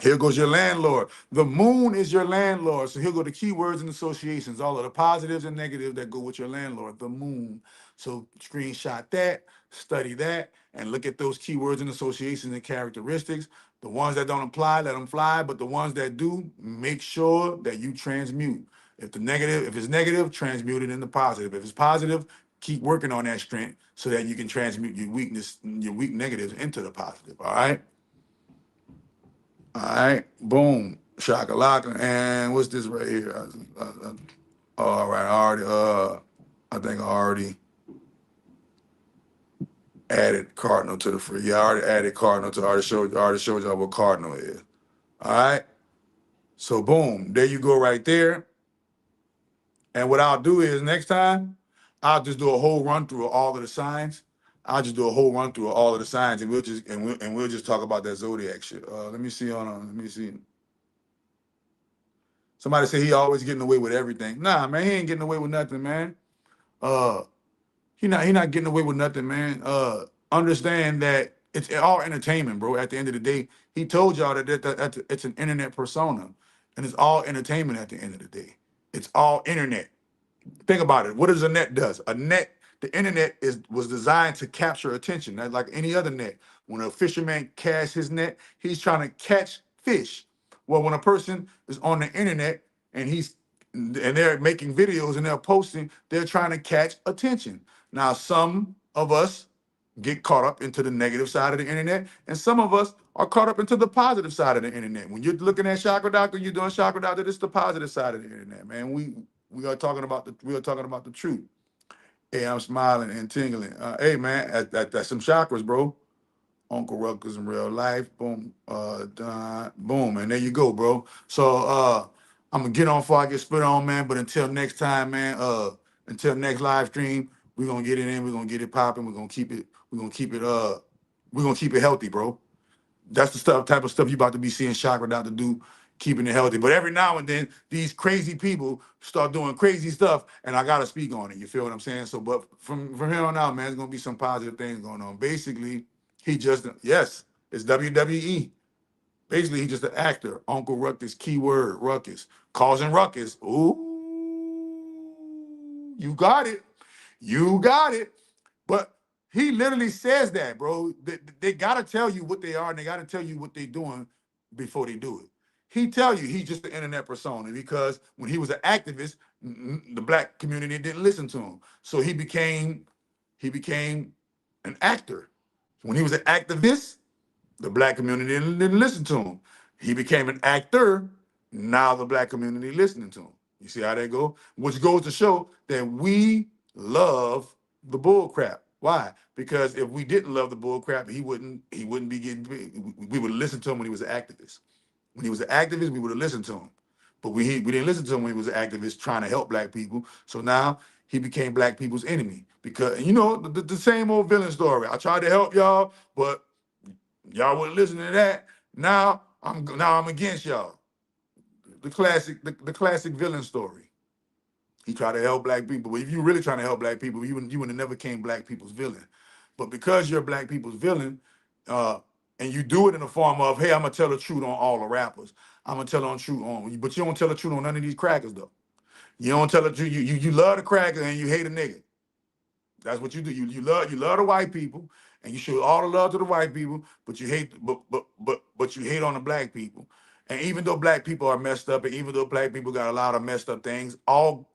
Here goes your landlord. The moon is your landlord. So here go the keywords and associations, all of the positives and negatives that go with your landlord, the moon. So screenshot that, study that, and look at those keywords and associations and characteristics. The ones that don't apply, let them fly. But the ones that do, make sure that you transmute. If it's negative, transmute it into positive. If it's positive, keep working on that strength so that you can transmute your weak negatives into the positive. All right. All right, boom, shakalaka, and what's this right here? All right, I think I already added cardinal to the free. Yeah, I already added cardinal to. Already showed y'all what cardinal is. All right, so boom, there you go right there. And what I'll do is next time, I'll just do a whole run through of all of the signs. I'll just do a whole run through of all of the signs, and we'll just talk about that zodiac shit. Let me see let me see. Somebody say he always getting away with everything. Nah, man, he ain't getting away with nothing, man. Uh, he not getting away with nothing, man. Understand that it's all entertainment, bro. At the end of the day, he told y'all that it's an internet persona, and it's all entertainment. At the end of the day, it's all internet. Think about it. What does a net does? The internet was designed to capture attention. That's like any other net. When a fisherman casts his net, he's trying to catch fish. Well, when a person is on the internet and they're making videos and they're posting, they're trying to catch attention. Now, some of us get caught up into the negative side of the internet, and some of us are caught up into the positive side of the internet. When you're looking at Chakra Doctor, you're doing Chakra Doctor, it's the positive side of the internet, man. We are talking about the truth. Hey, I'm smiling and tingling. Hey, man, that's some chakras, bro. Uncle Ruckus in real life. Boom, boom, and there you go, bro. So I'm gonna get on before I get spit on, man. But until next time, man. Until next live stream, we're gonna get it in. We're gonna get it popping. We're gonna keep it. We're gonna keep it. We're gonna keep it healthy, bro. That's the type of stuff you about to be seeing Chakra out to do, keeping it healthy. But every now and then, these crazy people start doing crazy stuff, and I gotta speak on it. You feel what I'm saying? So, but from here on out, man, there's gonna be some positive things going on. Basically, he just yes, it's WWE. Basically, he's just an actor. Uncle Ruckus, keyword Ruckus, causing ruckus. Ooh, you got it. You got it. But he literally says that, bro. They gotta tell you what they are and they gotta tell you what they're doing before they do it. He tell you he's just an internet persona because when he was an activist, the black community didn't listen to him. So he became an actor. When he was an activist, the black community didn't listen to him. He became an actor. Now the black community listening to him. You see how that go? Which goes to show that we love the bull crap. Why? Because if we didn't love the bull crap, he wouldn't be getting. We would listen to him when he was an activist. When he was an activist, we would have listened to him. But we didn't listen to him when he was an activist trying to help black people. So now he became black people's enemy. Because the same old villain story. I tried to help y'all, but y'all wouldn't listen to that. Now I'm against y'all. The classic villain story. He tried to help black people. But if you really trying to help black people, you would have never came black people's villain. But because you're black people's villain, and you do it in the form of, hey, I'm gonna tell the truth on all the rappers. I'm gonna tell the truth on, but you don't tell the truth on none of these crackers though. You don't tell the truth. You love the cracker and you hate a nigga. That's what you do. You love the white people, and you show all the love to the white people, but you hate but you hate on the black people. And even though black people are messed up, and even though black people got a lot of messed up things, all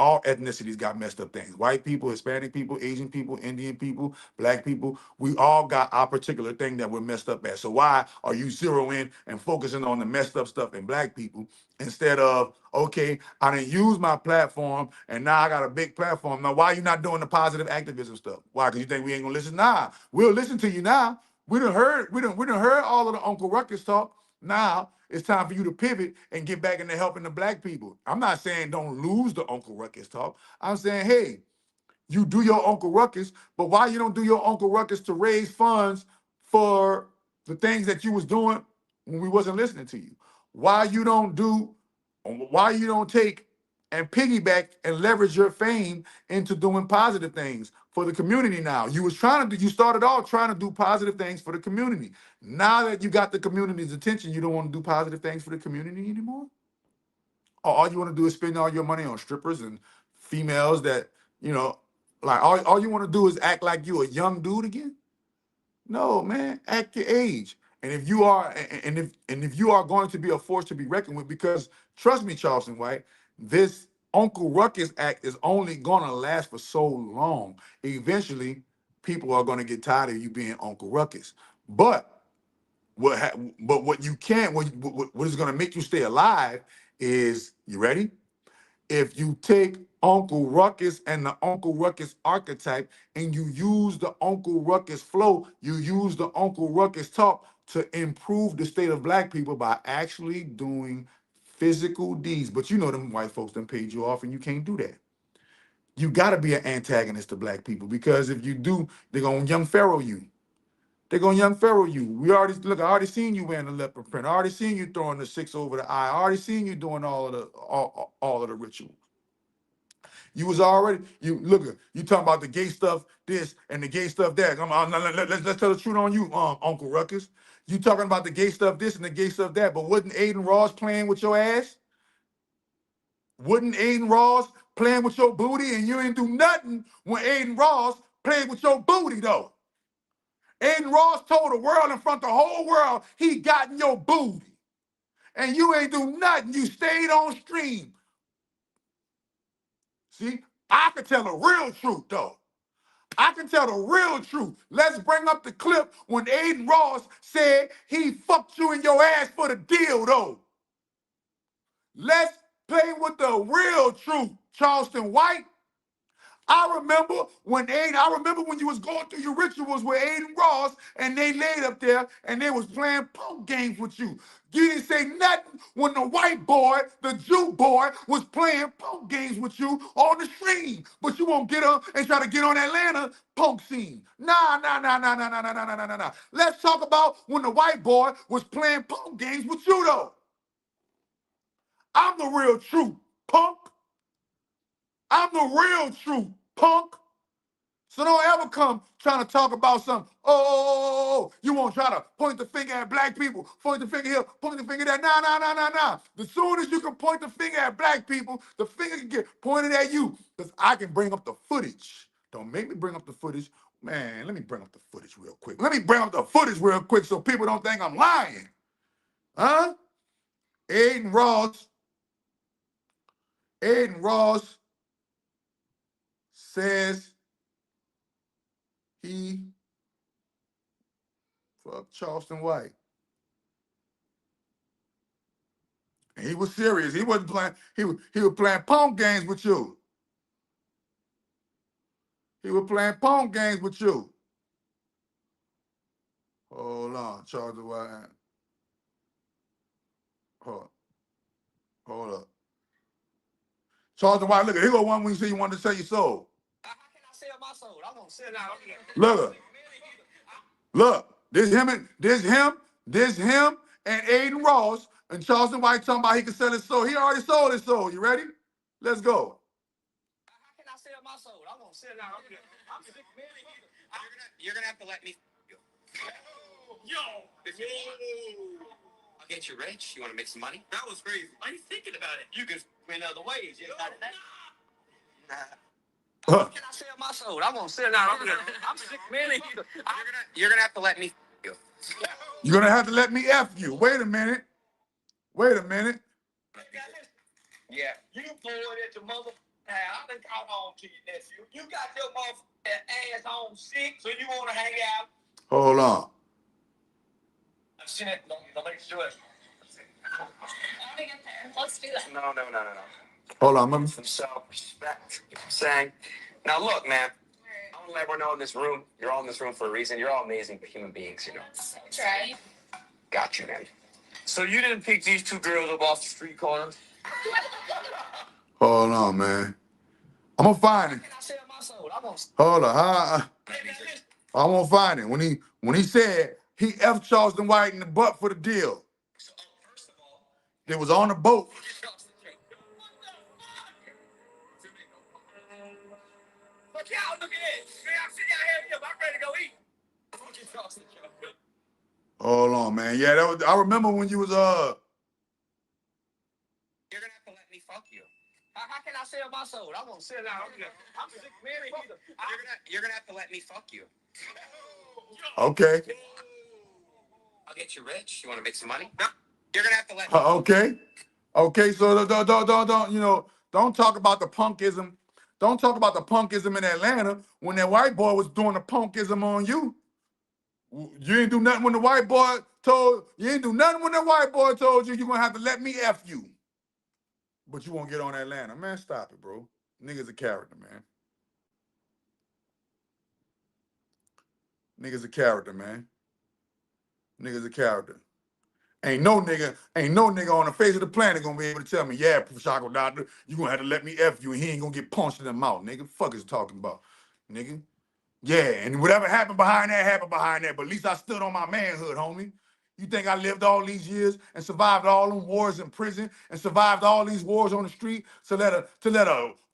ethnicities got messed up things. White people, Hispanic people, Asian people, Indian people, black people, we all got our particular thing that we're messed up at. So why are you zeroing and focusing on the messed up stuff in black people instead of, okay, I didn't use my platform and now I got a big platform. Now, why are you not doing the positive activism stuff? Why? Because you think we ain't gonna listen? Nah, we'll listen to you now. We done heard all of the Uncle Ruckus talk. Now it's time for you to pivot and get back into helping the black people. I'm not saying don't lose the Uncle Ruckus talk. I'm saying, hey, you do your Uncle Ruckus, but why you don't do your Uncle Ruckus to raise funds for the things that you was doing when we wasn't listening to you? Why you don't take and piggyback and leverage your fame into doing positive things for the community now? You started off trying to do positive things for the community. Now that you got the community's attention, you don't want to do positive things for the community anymore? Or all you want to do is spend all your money on strippers and females that, like all you want to do is act like you a young dude again? No, man, act your age. And if you are going to be a force to be reckoned with, because trust me, Charleston White, this Uncle Ruckus Act is only gonna last for so long. Eventually, people are gonna get tired of you being Uncle Ruckus. But what you can what is gonna make you stay alive is, you ready? If you take Uncle Ruckus and the Uncle Ruckus archetype and you use the Uncle Ruckus flow, you use the Uncle Ruckus talk to improve the state of black people by actually doing physical deeds. But them white folks done paid you off and you can't do that. You got to be an antagonist to black people, because if you do, they're going to young pharaoh you. They're going to young pharaoh you. I already seen you wearing the leopard print. I already seen you throwing the 6 over the eye. I already seen you doing all of the rituals. You was already, you talking about the gay stuff this and the gay stuff that. Let's tell the truth on you, Uncle Ruckus. You talking about the gay stuff this and the gay stuff that, but wasn't Aiden Ross playing with your ass? Wouldn't Aiden Ross playing with your booty, and you ain't do nothing when Aiden Ross played with your booty though? Aiden Ross told the world in front of the whole world he got in your booty. And you ain't do nothing. You stayed on stream. See, I can tell the real truth though. I can tell the real truth. Let's bring up the clip when Aiden Ross said he fucked you in your ass for the deal though. Let's play with the real truth, Charleston White. I remember when you was going through your rituals with Aiden Ross and they laid up there and they was playing punk games with you. You didn't say nothing when the white boy, the Jew boy, was playing punk games with you on the stream. But you won't get up and try to get on Atlanta punk scene. Nah. Let's talk about when the white boy was playing punk games with you though. I'm the real truth, punk. I'm the real truth, punk. So don't ever come trying to talk about something. Oh, you won't try to point the finger at black people, point the finger here, point the finger there. Nah. As soon as you can point the finger at black people, the finger can get pointed at you. Because I can bring up the footage. Don't make me bring up the footage. Man, let me bring up the footage real quick. Let me bring up the footage real quick so people don't think I'm lying. Huh? Aiden Ross says he fucked Charleston White. And he was serious. He wasn't playing. He was playing punk games with you. He was playing punk games with you. Hold on, Charleston White. Hold up. Charleston White, look at here go one when you say you wanted to sell your soul. How can I sell my soul? I'm gonna sell out. Look, this him and Aiden Ross and Charleston White talking about he can sell his soul. He already sold his soul. You ready? Let's go. How can I sell my soul? I'm gonna sell out. I'm sick, man. You're gonna have to let me. Yo. I'll get you rich. You want to make some money? That was crazy. Why are you thinking about it? You can win other ways. Nah. How can I sell my soul? I'm gonna sell out. I'm sick, man. You're gonna have to let me. You're gonna have to let me F you. Wait a minute. Yeah. You pulled it to mother. I done caught on to your nephew. You got your motherfucking ass on sick, so you want to hang out. Hold on. I've seen it. Nobody's doing it. How do we get there? Let's do that. No. Hold on, let me. Some self-respect. You know what I'm saying? Now, look, man. I want to let everyone know in this room, you're all in this room for a reason. You're all amazing human beings, you know. Try. Got you, man. So you didn't pick these two girls up off the street corner? Hold on, man. I'm gonna find him. How can I sell my soul? I'm gonna. Hold on. I'm gonna find him. When he said he F Charleston White in the butt for the deal. So, first of all, It was on the boat. Look y'all, look at this. I'm sitting out here, I'm ready to go eat. Hold on, man. Yeah, I remember when you was You're gonna have to let me fuck you. How can I sell my soul? I'm gonna sell out. I'm sick, man. You're gonna have to let me fuck you. okay. I'll get you rich. You want to make some money? No. You're gonna have to let me. Okay. So don't talk about the punkism. Don't talk about the punkism in Atlanta when that white boy was doing the punkism on you. You ain't do nothing when the white boy told you ain't do nothing when the white boy told you you're gonna have to let me F you. But you won't get on Atlanta. Man, stop it, bro. Niggas a character, man. Niggas a character, man. Niggas a character. Ain't no nigga on the face of the planet gonna be able to tell me, yeah, Shako Doctor, you gonna have to let me F you and he ain't gonna get punched in the mouth, nigga. Fuck is talking about, nigga. Yeah, and whatever happened behind that, but at least I stood on my manhood, homie. You think I lived all these years and survived all them wars in prison and survived all these wars on the street to let a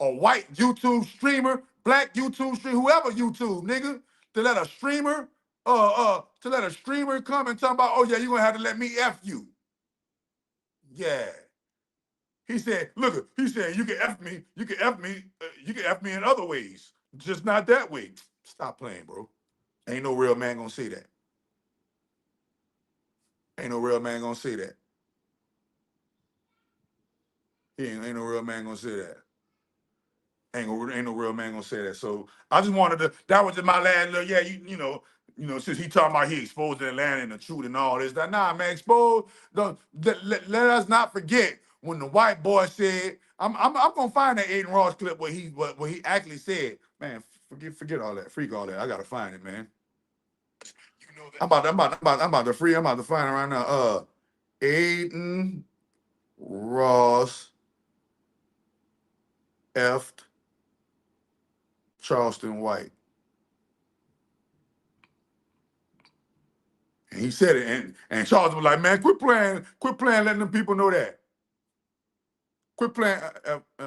white YouTube streamer, black YouTube streamer, whoever YouTube, nigga, to let a streamer come and talk about, oh yeah, you're gonna have to let me F you. Yeah. He said, you can F me, you can F me in other ways, just not that way. Stop playing, bro. Ain't no real man gonna say that. Ain't no real man gonna say that. Ain't no real man gonna say that. Ain't no real man gonna say that. So I just wanted to. That was just my last little. Yeah, you know. Since he talking about he exposed Atlanta and the truth and all this. That nah, man, exposed. Let us not forget when the white boy said I'm gonna find that Aiden Ross clip where he actually said, man, forget all that, freak all that. I gotta find it, man. I'm about to find it right now. Aiden Ross effed Charleston White. And he said it, and Charleston was like, man, quit playing, letting them people know that. Quit playing,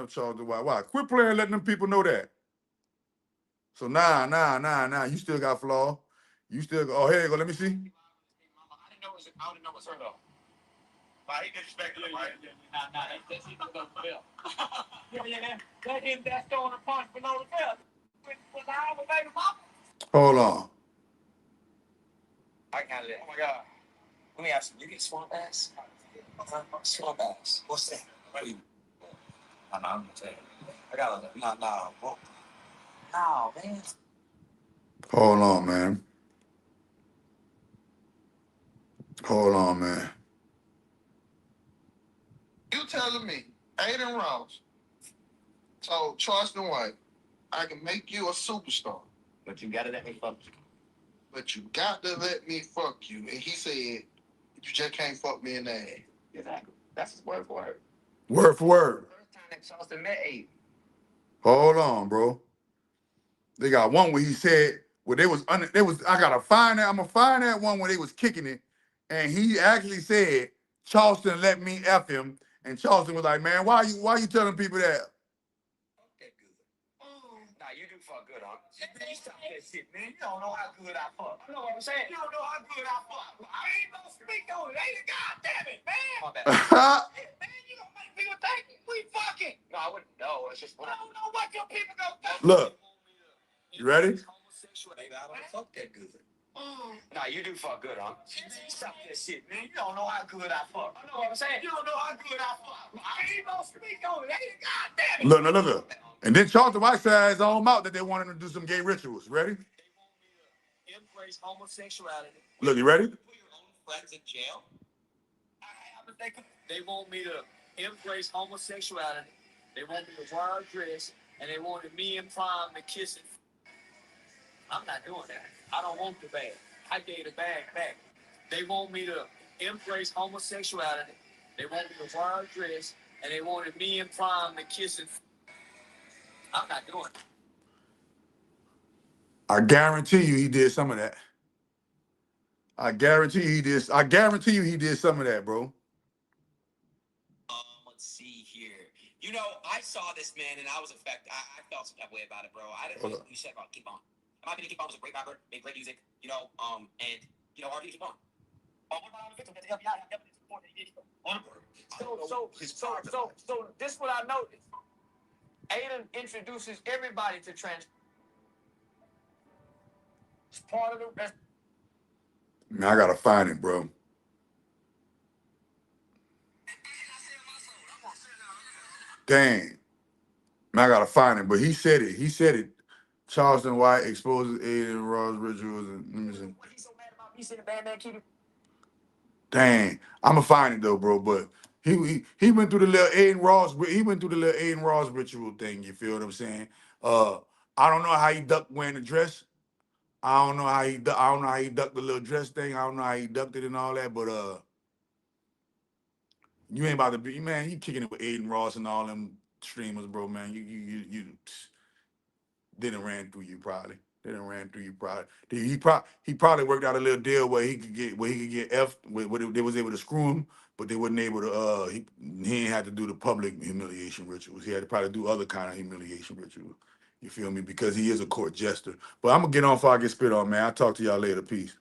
Charleston White. Why? Quit playing, letting them people know that. So nah. You still got flaw. You still go. Oh, here you go. Let me see. I didn't know it was her though. But he disrespected her, right? Nah, that's he don't go for real. Yeah. Let him that throwing a punch below the belt. When I was baby mama. Hold on. I got it. Oh my God. Let me ask you. You get swamp ass? Swamp ass. What's that? What do you? I'm gonna tell you. I got it. Nah. Well, no, man. Hold on, man. Hold on, man. You telling me Aiden Ross told Charleston White, I can make you a superstar, But you gotta let me fuck you. but you got to let me fuck you. And he said, you just can't fuck me in the ass. Exactly. That's his word for word. Word for word. First time that Charleston met Aiden. Hold on, bro. They got one where he said, where they was I gotta find that. I'm gonna find that one where they was kicking it. And he actually said, Charleston let me F him. And Charleston was like, man, why you telling people that? Okay, good. Nah, you do fuck good, huh? Man, you stop that shit, man. You don't know how good I fuck. I know what I'm saying. You don't know how good I fuck. I ain't gonna speak on it. Ain't God damn it, man. My bad. Man, you gonna make people think we fucking. No, I wouldn't know. It's just I don't know what your people gonna do. Look, you ready? Baby, I don't fuck that good. Nah, you do fuck good, huh? Stop that shit, man. You don't know how good I fuck. I know what I'm saying. You don't know how good I fuck. I ain't gonna speak on it. Ain't God damn it. Look. And then Charleston White said his own mouth that they wanted him to do some gay rituals. Ready? They want me to embrace homosexuality. Look, you ready? Put your own friends in jail. They want me to embrace homosexuality. They want me to wear a dress, and they wanted me and Prime to kiss it. I'm not doing that. I don't want the bag. I gave the bag back. They want me to embrace homosexuality. They want me to wear a dress, and they wanted me and Prime to kiss it. I'm not doing it. I guarantee you he did some of that. I guarantee you he did some of that, bro. Let's see here. You know, I saw this man and I was affected. I felt some type of way about it, bro. I didn't know what you said about Keep On. In my opinion, Keep On was a great rapper, made great music, you know, and you know, RP Keep On. What about all the victims that the FBI have evidence for that he did? So this is what I noticed. Aiden introduces everybody to trans. It's part of the rest. Man, I gotta find it, bro. Dang. Man, I gotta find it, but he said it. Charleston White exposes Aiden Ross rituals and let me see. What he's so mad about me saying bad man keep it. Dang. I'ma find it though, bro. But he went through the little Aiden Ross ritual thing, you feel what I'm saying? I don't know how he ducked wearing the dress. I don't know how he ducked the little dress thing. I don't know how he ducked it and all that, but you ain't about to be, man, you kicking it with Aiden Ross and all them streamers, bro, man. You didn't ran through you probably. They done ran through you probably. He probably worked out a little deal where he could get F where they was able to screw him, but they wasn't able to he ain't had to do the public humiliation rituals. He had to probably do other kind of humiliation rituals. You feel me? Because he is a court jester. But I'm gonna get on before I get spit on, man. I'll talk to y'all later. Peace.